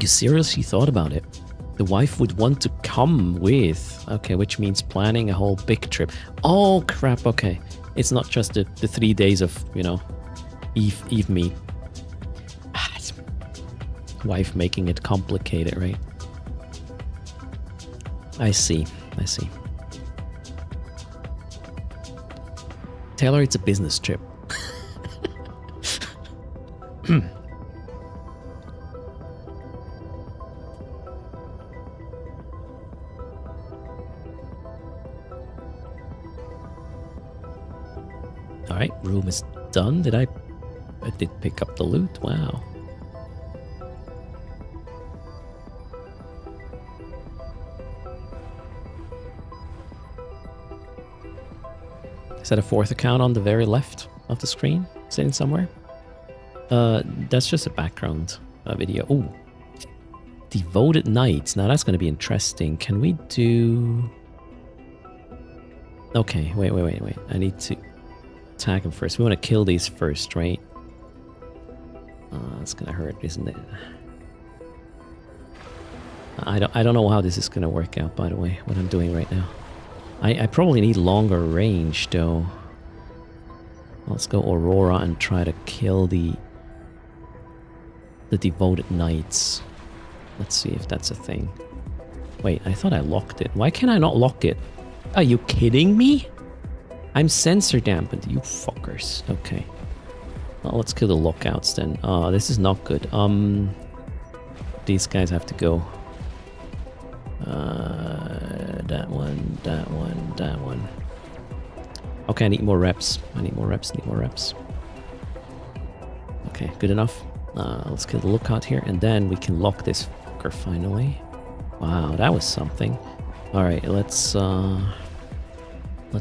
You seriously thought about it? The wife would want to come with. Okay, which means planning a whole big trip. Oh, crap, okay. It's not just the 3 days of, you know, Eve meet. Wife making it complicated, right? I see. Taylor, it's a business trip. Alright, room is done. I did pick up the loot. Wow. Is that a fourth account on the very left of the screen? Sitting somewhere? That's just a background video. Oh, Devoted Knights. Now that's going to be interesting. Can we do... Okay, wait. I need to attack them first. We want to kill these first, right? It's gonna hurt, isn't it? I don't know how this is gonna work out, by the way, what I'm doing right now. I probably need longer range, though. Let's go Aurora and try to kill the Devoted Knights. Let's see if that's a thing. Wait, I thought I locked it. Why can't I not lock it? Are you kidding me? I'm sensor dampened, you fuckers. Okay. Well, let's kill the lockouts then. This is not good. These guys have to go. That one. Okay, I need more reps. Need more reps. Okay, good enough. Let's kill the lookout here, and then we can lock this fucker finally. Wow, that was something. Alright, let's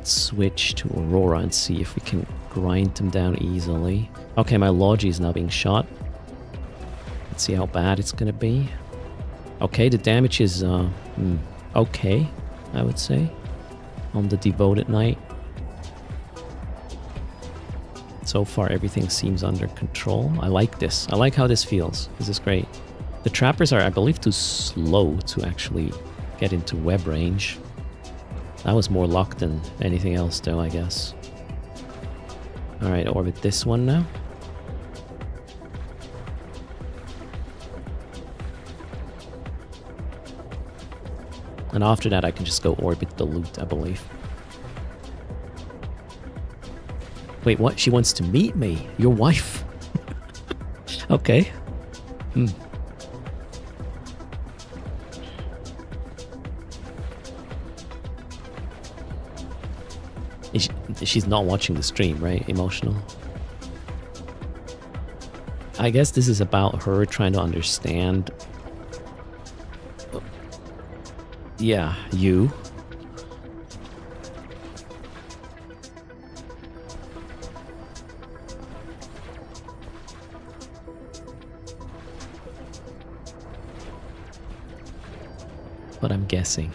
switch to Aurora and see if we can grind them down easily. Okay, my Logi is now being shot. Let's see how bad it's gonna be. Okay, the damage is okay, I would say, on the Devoted Knight. So far, everything seems under control. I like this. I like how this feels. This is great. The trappers are, I believe, too slow to actually get into web range. That was more luck than anything else, though, I guess. Alright, orbit this one now. And after that, I can just go orbit the loot, I believe. Wait, what? She wants to meet me? Your wife? Okay. She's not watching the stream, right? Emotional. I guess this is about her trying to understand. Yeah, you. But I'm guessing.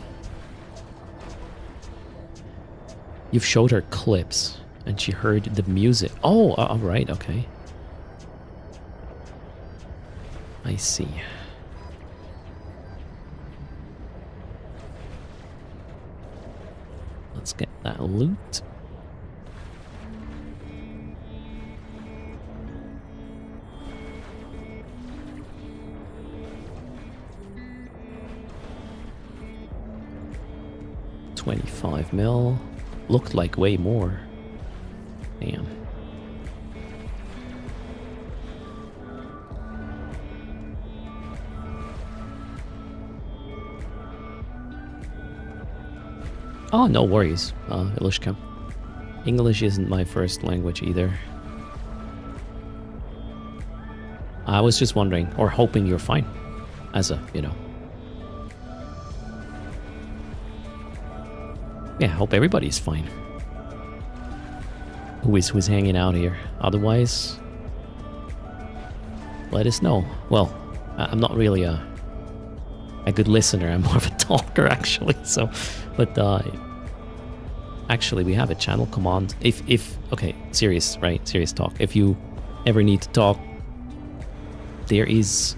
You've showed her clips, and she heard the music. Oh, all right, okay. I see. Let's get that loot. $25 mil. Looked like way more. Damn. Oh, no worries, Ilishka. English isn't my first language either. I was just wondering, or hoping you're fine. As a, you know. Yeah, I hope everybody's fine. Who's hanging out here. Otherwise, let us know. Well, I'm not really a good listener. I'm more of a talker, actually. So, but actually, we have a channel command. If okay, serious, right? Serious talk. If you ever need to talk, there is.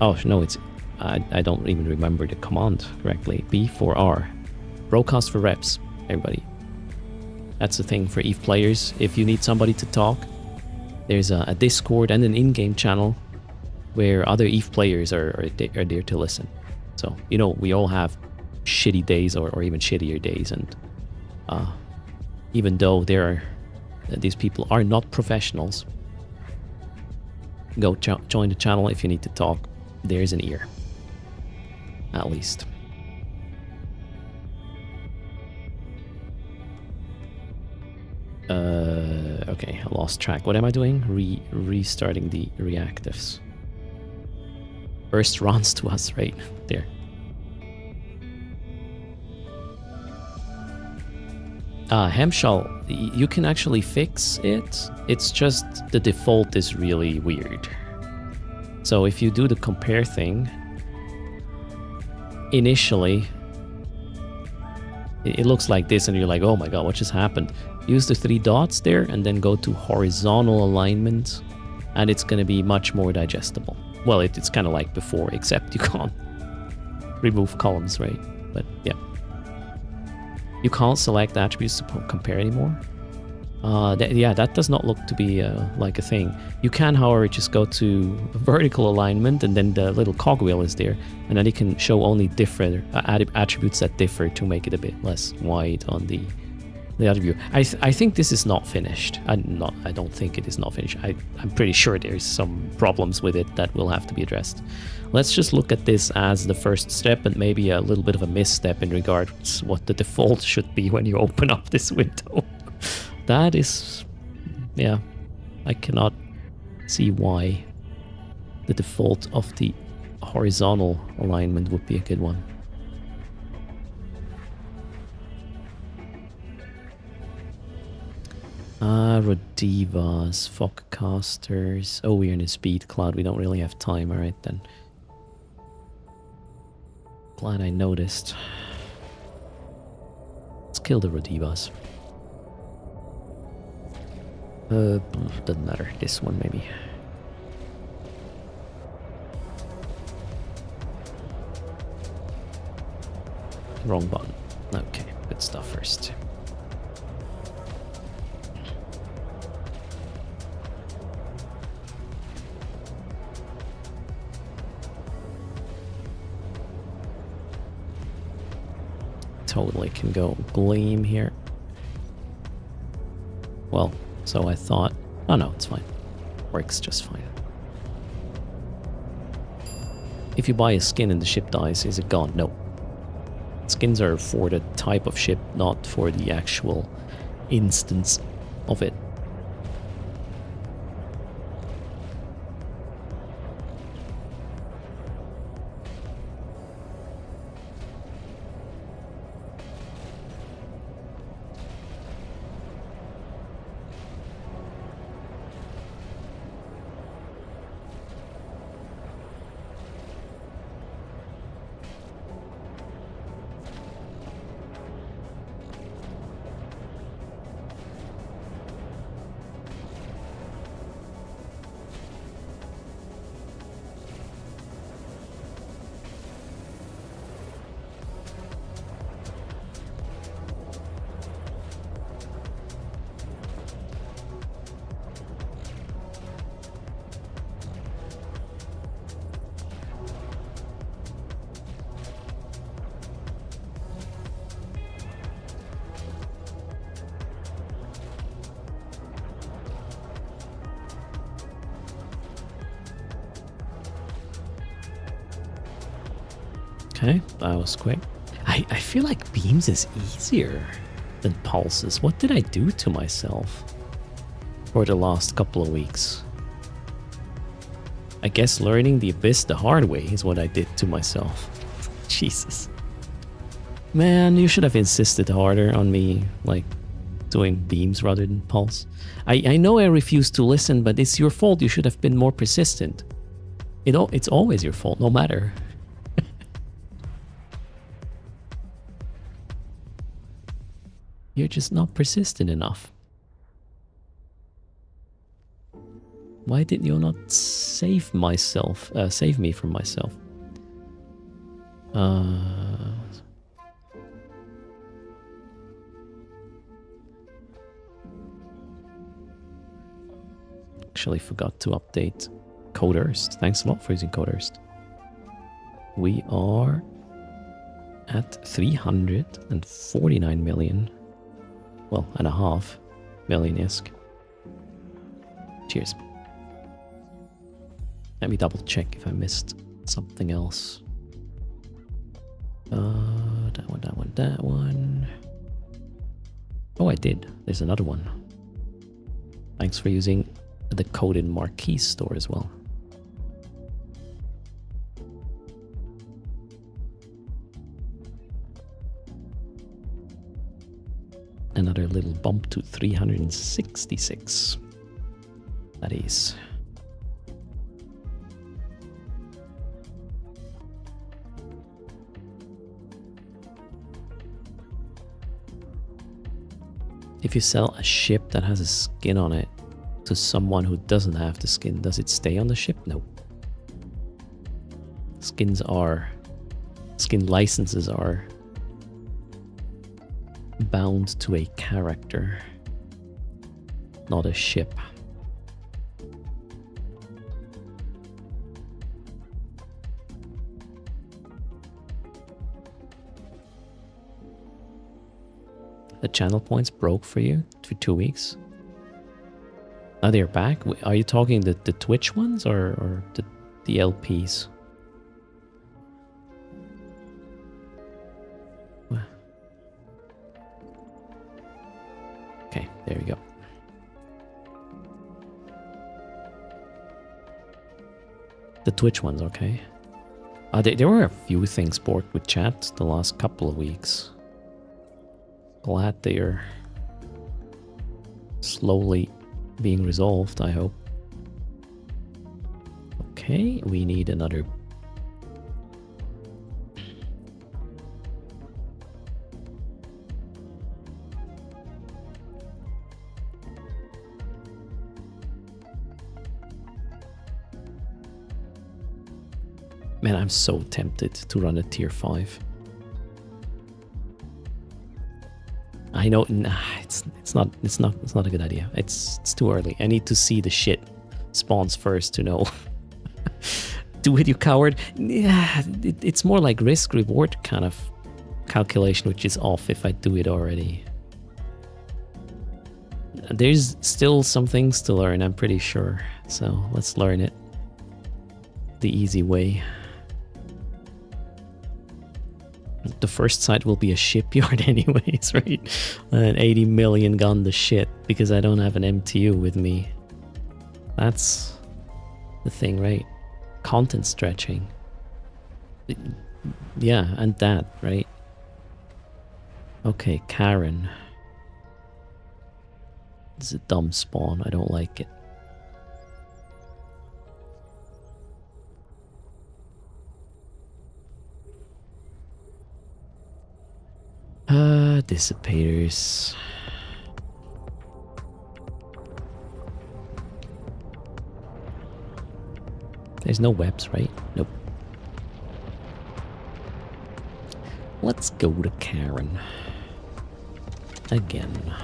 Oh no, it's I don't even remember the command correctly. B4R, broadcast for reps. Everybody. That's the thing for EVE players. If you need somebody to talk, there's a Discord and an in-game channel where other EVE players are there to listen. So, you know, we all have shitty days or even shittier days. And even though these people are not professionals, go join the channel if you need to talk. There's an ear. At least. Okay, I lost track. What am I doing? Restarting the reactives. First runs to us, right there. Hemshell, you can actually fix it. It's just the default is really weird. So if you do the compare thing, initially it looks like this and you're like, oh my god, what just happened? Use the 3 dots there and then go to horizontal alignment and it's going to be much more digestible. Well, it's kind of like before, except you can't remove columns, right? But yeah. You can't select attributes to compare anymore. That does not look to be like a thing. You can, however, just go to vertical alignment and then the little cogwheel is there. And then you can show only different attributes that differ to make it a bit less wide on the other view. I think this is not finished. I don't think it is not finished. I'm pretty sure there's some problems with it that will have to be addressed. Let's just look at this as the first step and maybe a little bit of a misstep in regards to what the default should be when you open up this window. That is, yeah, I cannot see why the default of the horizontal alignment would be a good one. Rodivas, Foccasters. Oh, we're in a speed cloud. We don't really have time. Alright then. Glad I noticed. Let's kill the Rodivas. Doesn't matter. This one maybe. Wrong button. Okay, good stuff first. Totally can go Gleam here. Well, so I thought. Oh no, it's fine. Works just fine. If you buy a skin and the ship dies, is it gone? No. Skins are for the type of ship, not for the actual instance of it. Okay, that was quick. I feel like beams is easier. than pulses. What did I do to myself for the last couple of weeks? I guess learning the Abyss the hard way is what I did to myself. Jesus. Man, you should have insisted harder on me, like, doing beams rather than pulse. I know I refused to listen, but it's your fault. You should have been more persistent. It's always your fault, no matter. You're just not persistent enough. Why did you not save myself? Save me from myself. Actually forgot to update Coderst. Thanks a lot for using Coderst. We are at 349 million. Well, and a half million ISK. Cheers. Let me double check if I missed something else. That one. Oh, I did. There's another one. Thanks for using the coded Marquee store as well. Another little bump to 366. That is. If you sell a ship that has a skin on it to someone who doesn't have the skin, does it stay on the ship? No. Skin licenses are bound to a character, not a ship. The channel points broke for you for 2 weeks. Oh, they're back? Are you talking the Twitch ones or the LPs? Okay, there we go. The Twitch ones, okay. There were a few things broke with chat the last couple of weeks. Glad they are slowly being resolved, I hope. Okay, we need another. Man, I'm so tempted to run a tier 5. I know, nah, it's not a good idea. It's too early. I need to see the shit spawns first to know. Do it, you coward. Yeah, it's more like risk reward kind of calculation, which is off if I do it already. There's still some things to learn, I'm pretty sure. So let's learn it the easy way. The first site will be a shipyard anyways, right? An 80 million gun the shit because I don't have an MTU with me. That's the thing, right? Content stretching. Yeah, and that, right? Okay, Karen. This is a dumb spawn. I don't like it. Dissipators. There's no webs, right? Nope. Let's go to Karen. Again.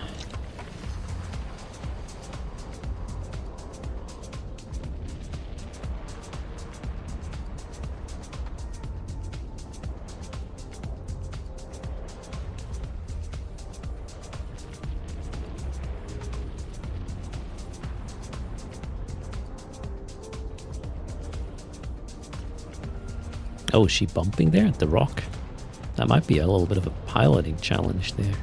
Oh, is she bumping there at the rock? That might be a little bit of a piloting challenge there.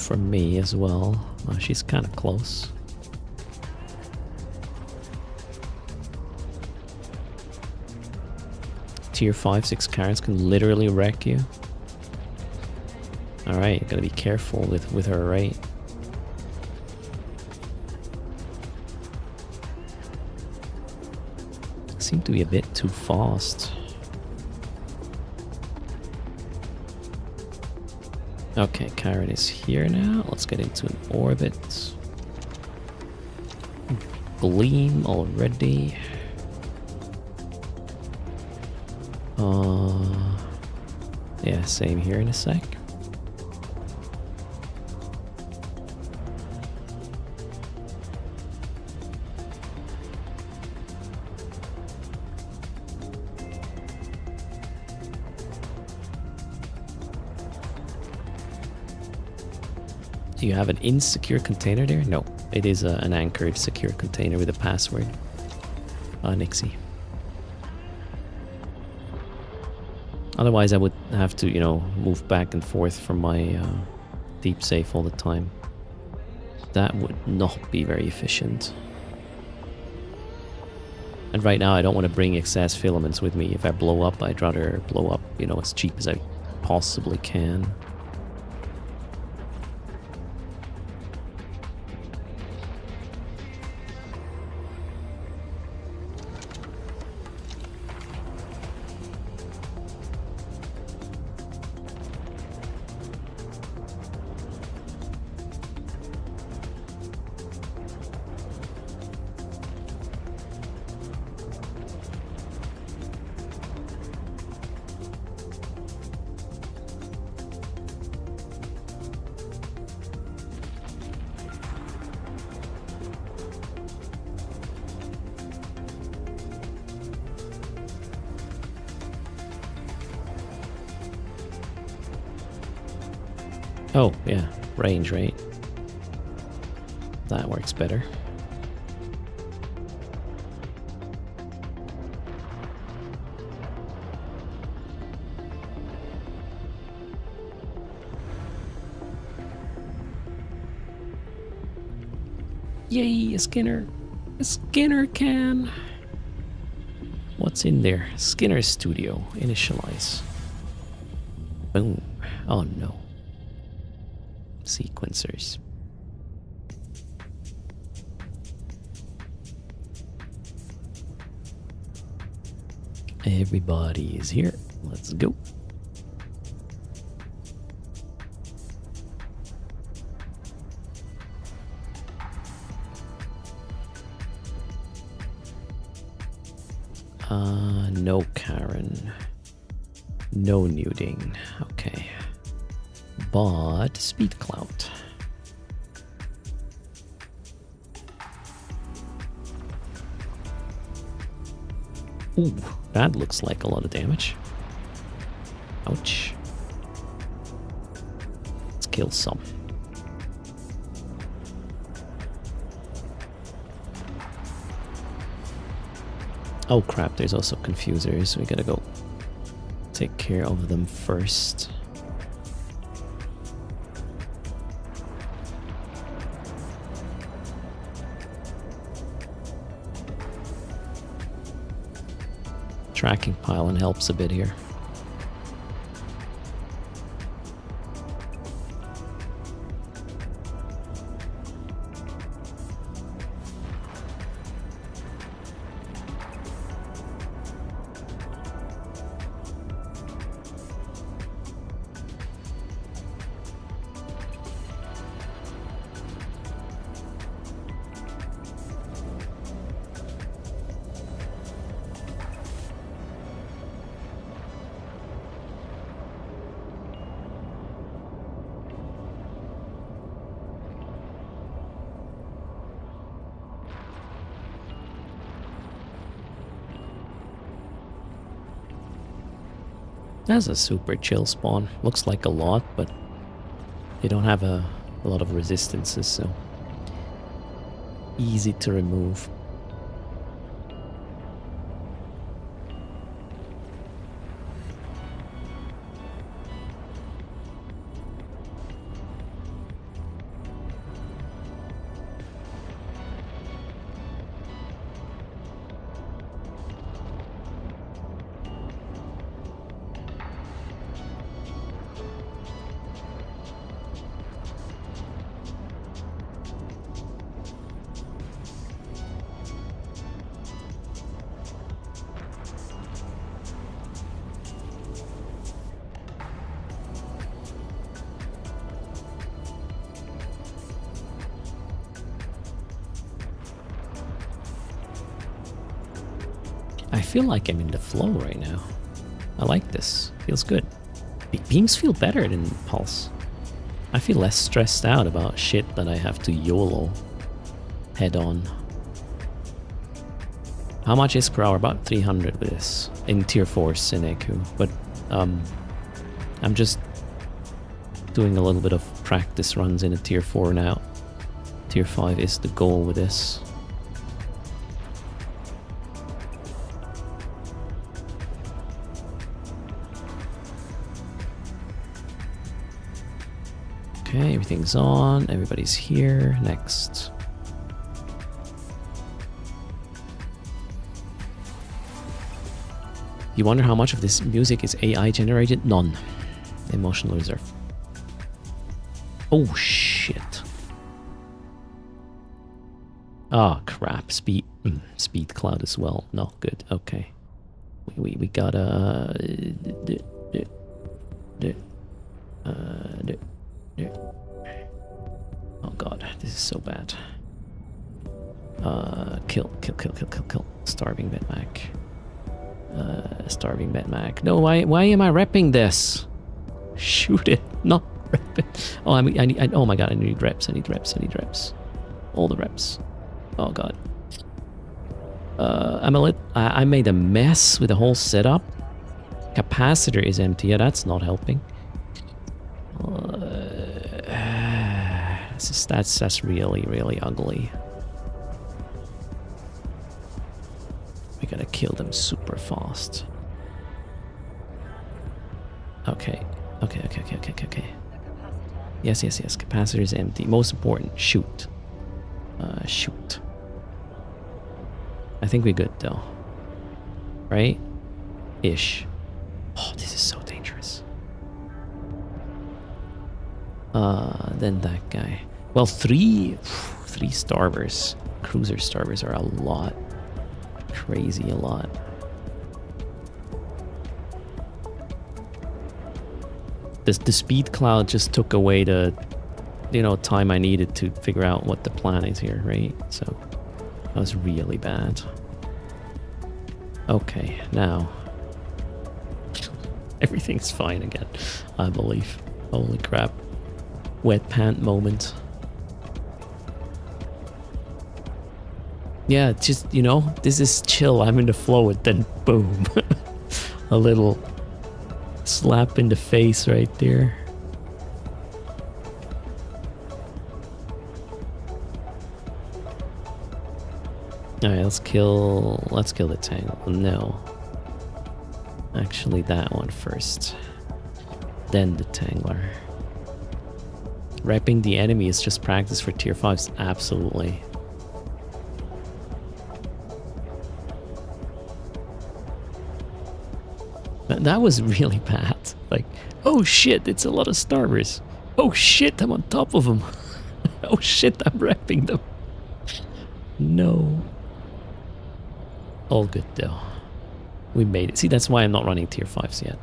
for me as well. She's kind of close. Tier 5, 6 Karens can literally wreck you. Alright, gotta be careful with her, right? Seem to be a bit too fast. Okay, Karen is here now. Let's get into an orbit. Gleam already. Yeah, same here in a sec. Do you have an insecure container there? No, it is an anchored secure container with a password. Nixie. Otherwise, I would have to, you know, move back and forth from my deep safe all the time. That would not be very efficient. And right now, I don't want to bring excess filaments with me. If I blow up, I'd rather blow up, you know, as cheap as I possibly can. Oh, yeah, range, right? That works better. Yay, a Skinner! A Skinner can! What's in there? Skinner Studio. Initialize. Boom. Oh no. Sequencers. Everybody is here. Let's go. No Karen. No nuding. Okay. But speed clout. Ooh, that looks like a lot of damage. Ouch. Let's kill some. Oh crap, there's also confusers. We gotta go take care of them first. Tracking pylon helps a bit here. That's a super chill spawn. Looks like a lot, but they don't have a lot of resistances, so easy to remove. I feel like I'm in the flow right now. I like this. Feels good. Beams feel better than Pulse. I feel less stressed out about shit that I have to YOLO head on. How much is per hour? About 300 with this in tier 4 Seneku. But I'm just doing a little bit of practice runs in a tier 4 now. Tier 5 is the goal with this. Okay, everything's on. Everybody's here. Next. You wonder how much of this music is AI generated? None. Emotional reserve. Oh shit. Oh crap. Speed cloud as well. No, good. Okay. We got a oh god, this is so bad. Kill. Starving Betmac. Starving Betmac. No, why am I repping this? Shoot it, not rep it. Oh, I need. Oh my god, I need reps. I need reps. All the reps. Oh god. I made a mess with the whole setup. Capacitor is empty. Yeah, that's not helping. That's really ugly. We gotta kill them super fast. Okay. Yes. Capacitor is empty. Most important, shoot. Shoot. I think we're good though. Right? Ish. Oh, this is so dangerous. Then that guy. Well, three starvers. Cruiser starvers are a lot. Crazy a lot. The speed cloud just took away the, time I needed to figure out what the plan is here, right? So that was really bad. Okay, now everything's fine again, I believe. Holy crap. Wet pant moment. Yeah, just, this is chill. I'm in the flow, and then boom. A little slap in the face right there. Alright, let's kill the tangle. No. Actually, that one first. Then the tangler. Repping the enemy is just practice for tier 5s. Absolutely. That was really bad. Like, oh shit, it's a lot of starvers. Oh shit, I'm on top of them. Oh shit, I'm repping them. No. All good though. We made it. See, that's why I'm not running tier 5s yet.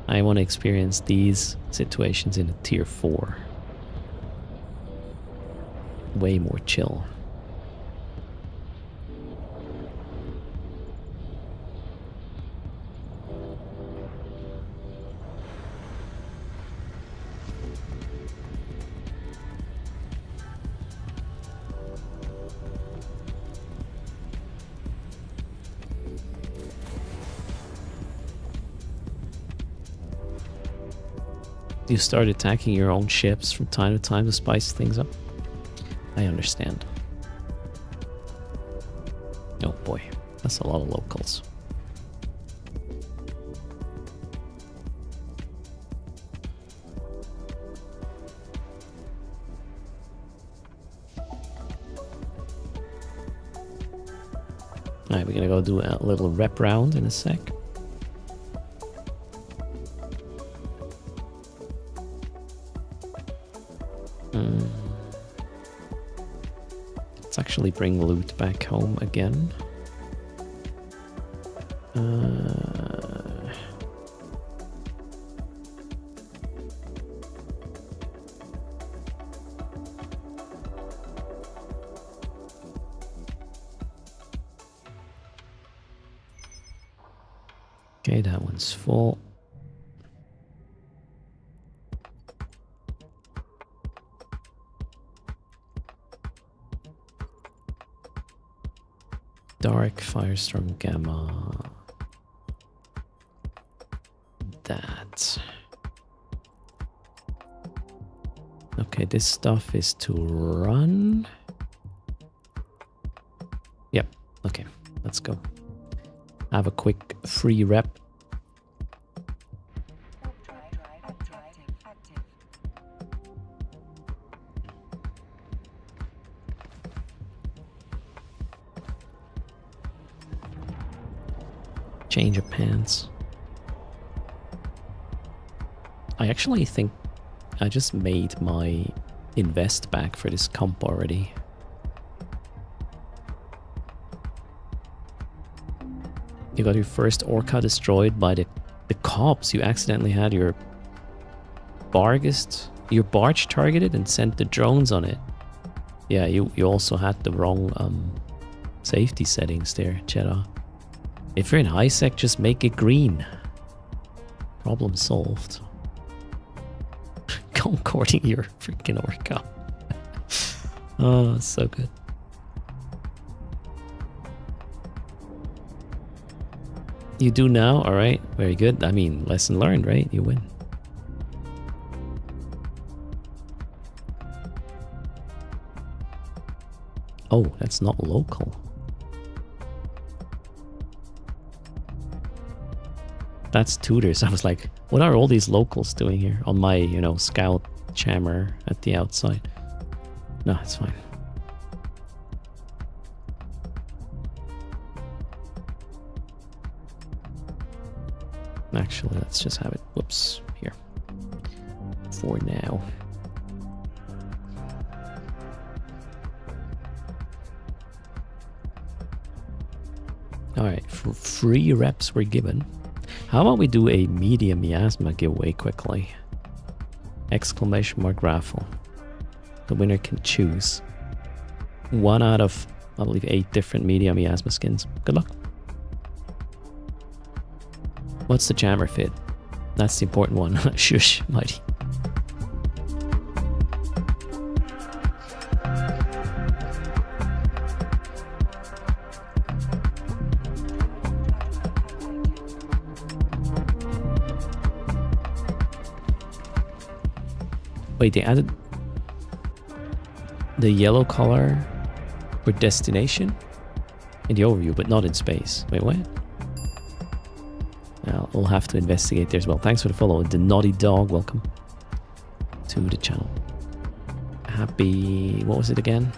I want to experience these situations in a tier 4. Way more chill. You start attacking your own ships from time to time to spice things up. I understand. Oh boy, that's a lot of locals. Alright, we're gonna go do a little rep round in a sec. Let's actually bring loot back home again. Okay, that one's full. Dark, Firestorm, Gamma. That. Okay, this stuff is to run. Yep, okay, let's go. Have a quick free rep. Change of pants. I actually think I just made my invest back for this comp already. You got your first Orca destroyed by the cops. You accidentally had your barge targeted and sent the drones on it. Yeah, you also had the wrong safety settings there, Cheddar. If you're in high sec, just make it green. Problem solved. Concording your freaking Orca. Oh, so good. You do now? Alright, very good. I mean, lesson learned, right? You win. Oh, that's not local. That's tutors. I was like, what are all these locals doing here on my, you know, scout jammer at the outside? No, it's fine. Actually, let's just have it, whoops, here. For now. Alright, for free reps were given. How about we do a medium miasma giveaway quickly? Exclamation mark raffle. The winner can choose one out of, I believe, 8 different medium miasma skins. Good luck. What's the jammer fit? That's the important one. Shush, mighty. Wait, they added the yellow color for destination in the overview, but not in space. Wait, what? Well, we'll have to investigate there as well. Thanks for the follow. The Naughty Dog, welcome to the channel. Happy, what was it again?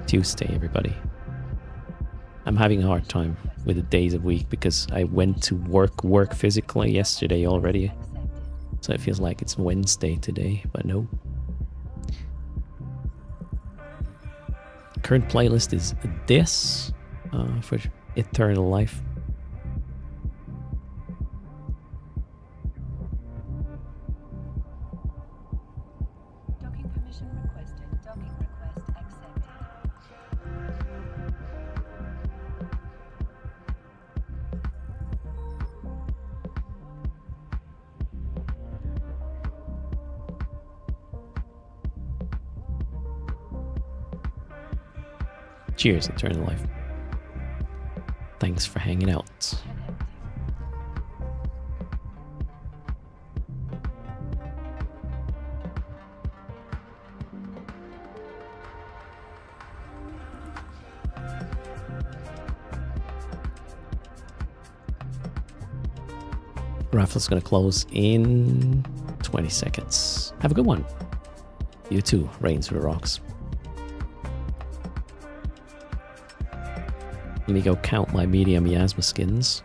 Tuesday, everybody. I'm having a hard time with the days of week because I went to work physically yesterday already. So it feels like it's Wednesday today, but no. Current playlist is this for Eternal Life. Docking permission requested. Docking request accepted. Cheers, Eternal Life. Thanks for hanging out. Raffle's gonna close in 20 seconds. Have a good one. You too, Rains for the Rocks. Let me go count my medium miasma skins.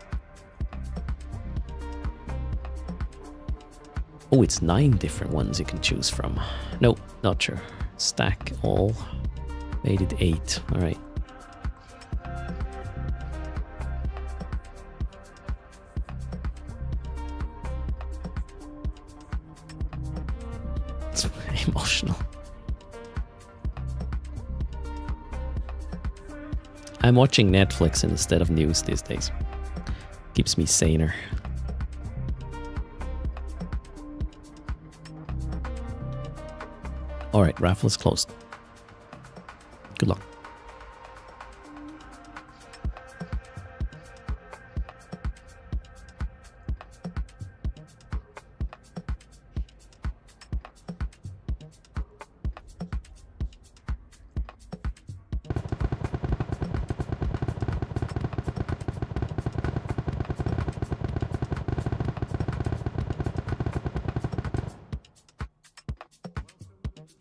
Oh, it's 9 different ones you can choose from. Nope, not true. Stack all. Made it 8. Alright. It's very emotional. I'm watching Netflix instead of news these days. Keeps me saner. Alright, raffle is closed. Good luck.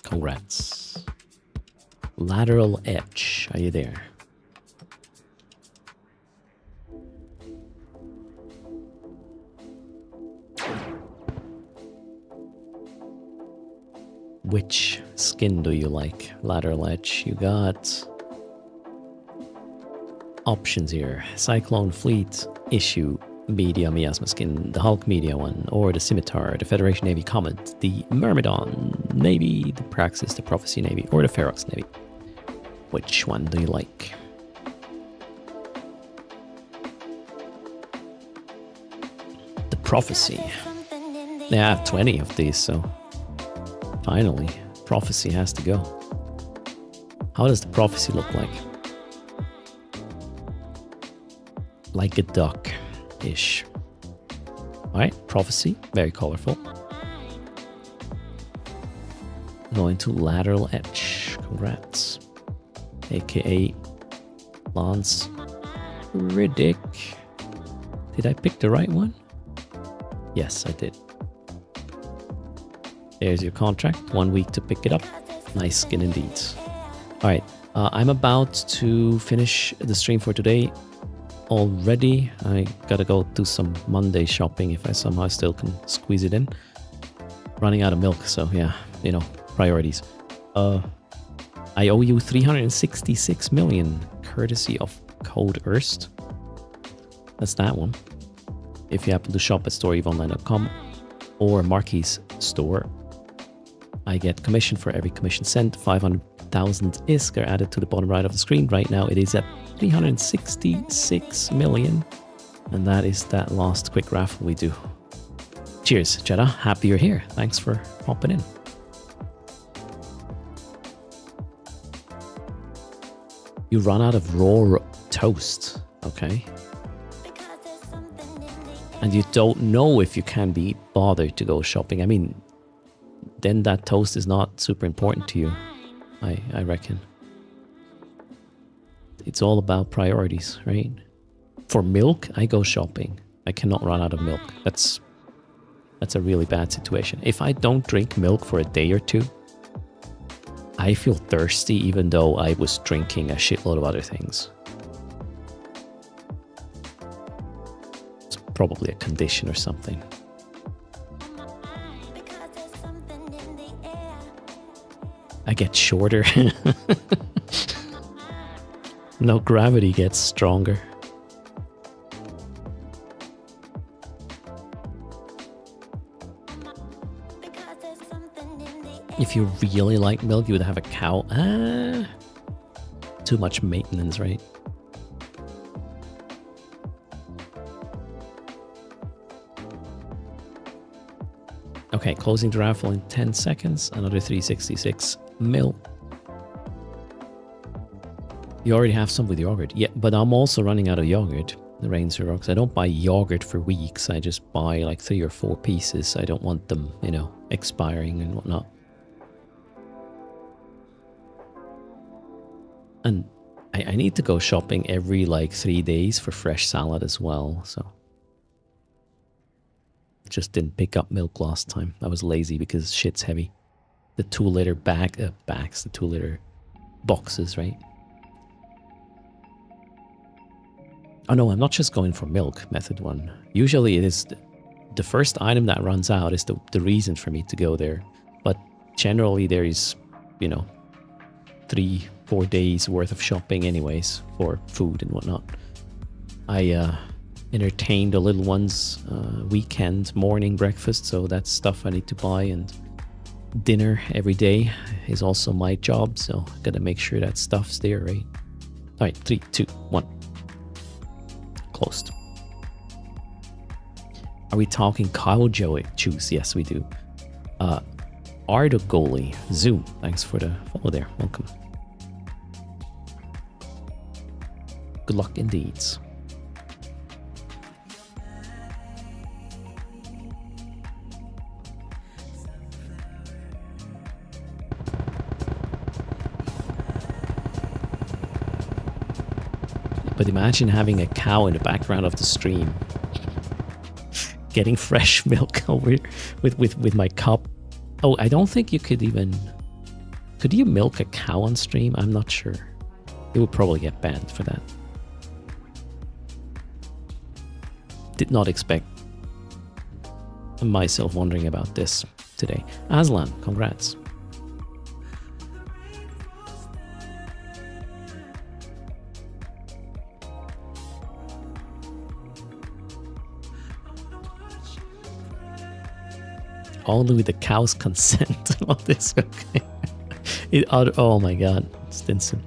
Congrats. Lateral edge. Are you there? Which skin do you like? Lateral edge. You got options here. Cyclone Fleet issue. Media miasma skin, the Hulk media one, or the Scimitar, the Federation Navy Comet, the Myrmidon Navy, the Praxis, the Prophecy Navy, or the Ferox Navy. Which one do you like? The Prophecy. Yeah, I have 20 of these, so finally, Prophecy has to go. How does the Prophecy look like? Like a duck. Ish. Alright, Prophecy, very colorful. Going to Lateral Edge. Congrats. AKA Lance Riddick. Did I pick the right one? Yes, I did. There's your contract. 1 week to pick it up. Nice skin indeed. Alright, I'm about to finish the stream for today. Already, I gotta go do some Monday shopping if I somehow still can squeeze it in. Running out of milk, so yeah, you know, priorities. I owe you 366 million, courtesy of Code Erst. That's that one. If you happen to shop at storeeveonline.com or Marquis store, I get commission for every commission sent. 500,000 ISK are added to the bottom right of the screen. Right now it is at 366 million. And that is that last quick raffle we do. Cheers, Jeddah. Happy you're here. Thanks for popping in. You run out of raw toast. Okay. And you don't know if you can be bothered to go shopping. I mean, then that toast is not super important to you, I reckon. It's all about priorities, right? For milk, I go shopping. I cannot run out of milk. That's a really bad situation. If I don't drink milk for a day or two, I feel thirsty even though I was drinking a shitload of other things. It's probably a condition or something. I get shorter. No, gravity gets stronger. If you really like milk, you would have a cow. Too much maintenance, right? Okay, closing the raffle in 10 seconds. Another 366 mil. You already have some with yogurt. Yeah, but I'm also running out of yogurt. The Rainser Rocks. I don't buy yogurt for weeks. I just buy like 3 or 4 pieces. I don't want them, you know, expiring and whatnot. And I need to go shopping every like 3 days for fresh salad as well, so. Just didn't pick up milk last time. I was lazy because shit's heavy. The 2-liter bags, the 2-liter boxes, right? Oh no, I'm not just going for milk, method 1. Usually it is the first item that runs out is the reason for me to go there. But generally there is, you know, 3-4 days worth of shopping anyways for food and whatnot. I entertain the little ones weekend, morning, breakfast, so that's stuff I need to buy, and dinner every day is also my job, so gotta make sure that stuff's there, right? Alright, 3, 2, 1. Closed. Are we talking cow juice? Yes, we do. Ardo Goalie. Zoom, thanks for the follow there. Welcome. Good luck indeed. But imagine having a cow in the background of the stream. Getting fresh milk over with my cup. Oh, I don't think you could even... Could you milk a cow on stream? I'm not sure. It would probably get banned for that. Did not expect myself wondering about this today. Aslan, congrats. Only with the cow's consent and all this. Okay. Oh my god, Stinson.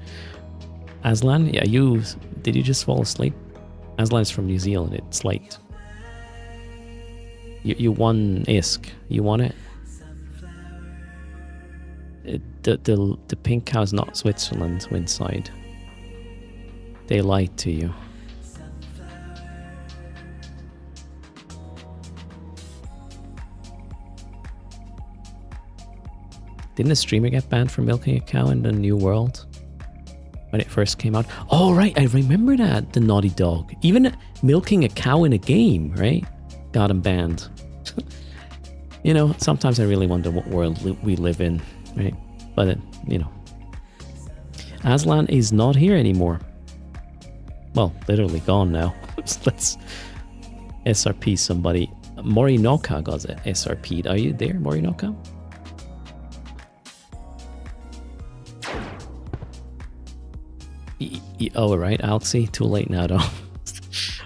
Aslan, yeah, did you just fall asleep? Aslan's from New Zealand. It's late. You won ISK. You won it. The pink cow is not Switzerland inside. They lied to you. Didn't a streamer get banned for milking a cow in the New World? When it first came out? Oh, right, I remember that, the naughty dog. Even milking a cow in a game, right? Got him banned. You know, sometimes I really wonder what world we live in, right? But, you know. Aslan is not here anymore. Well, literally gone now. Let's SRP somebody. Morinoka got SRP'd. Are you there, Morinoka? Oh, right, Alxie. Too late now, though.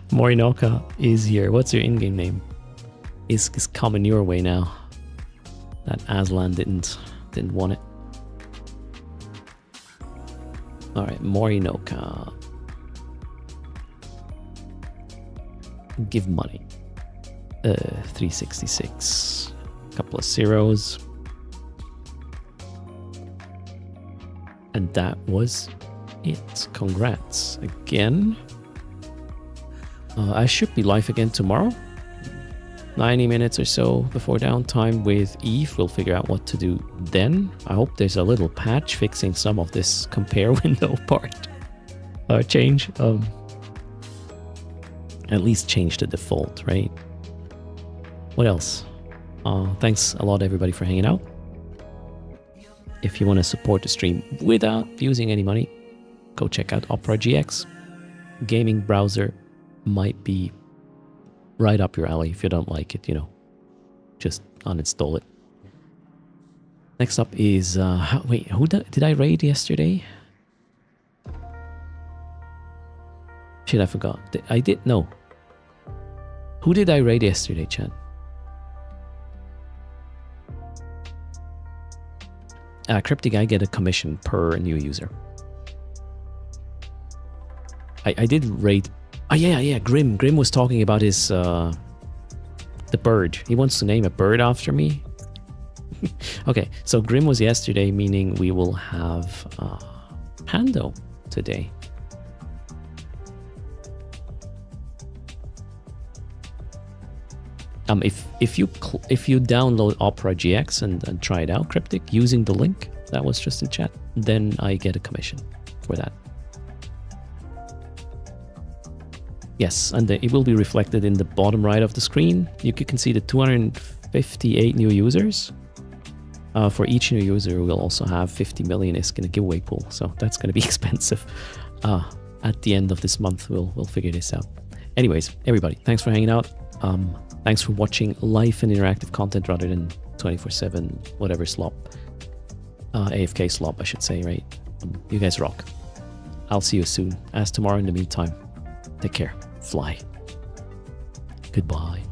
Morinoka is here. What's your in-game name? Is coming your way now. That Aslan didn't want it. All right, Morinoka. Give money. 366. A couple of zeros. And that was it. Congrats again. I should be live again tomorrow. 90 minutes or so before downtime with Eve. We'll figure out what to do then. I hope there's a little patch fixing some of this compare window part. Change. At least change the default, right? What else? Thanks a lot, everybody, for hanging out. If you want to support the stream without using any money, go check out Opera GX. Gaming browser might be right up your alley. If you don't like it, you know, just uninstall it. Next up is wait, who did I raid yesterday? Shit, I forgot. I did no. Who did I raid yesterday, Chad? Cryptic, I get a commission per new user. I did raid. Oh yeah, Grim. Grim was talking about his the bird. He wants to name a bird after me. Okay, so Grim was yesterday, meaning we will have Pando today. If you download Opera GX and try it out, Cryptic, using the link that was just in chat, then I get a commission for that. Yes, and it will be reflected in the bottom right of the screen. You can see the 258 new users. For each new user, we'll also have 50 million ISK in a giveaway pool, so that's going to be expensive. At the end of this month, we'll figure this out. Anyways, everybody, thanks for hanging out. Thanks for watching live and interactive content rather than 24/7 whatever slop. AFK slop, I should say, right? You guys rock. I'll see you soon. As tomorrow in the meantime. Take care. Fly. Goodbye.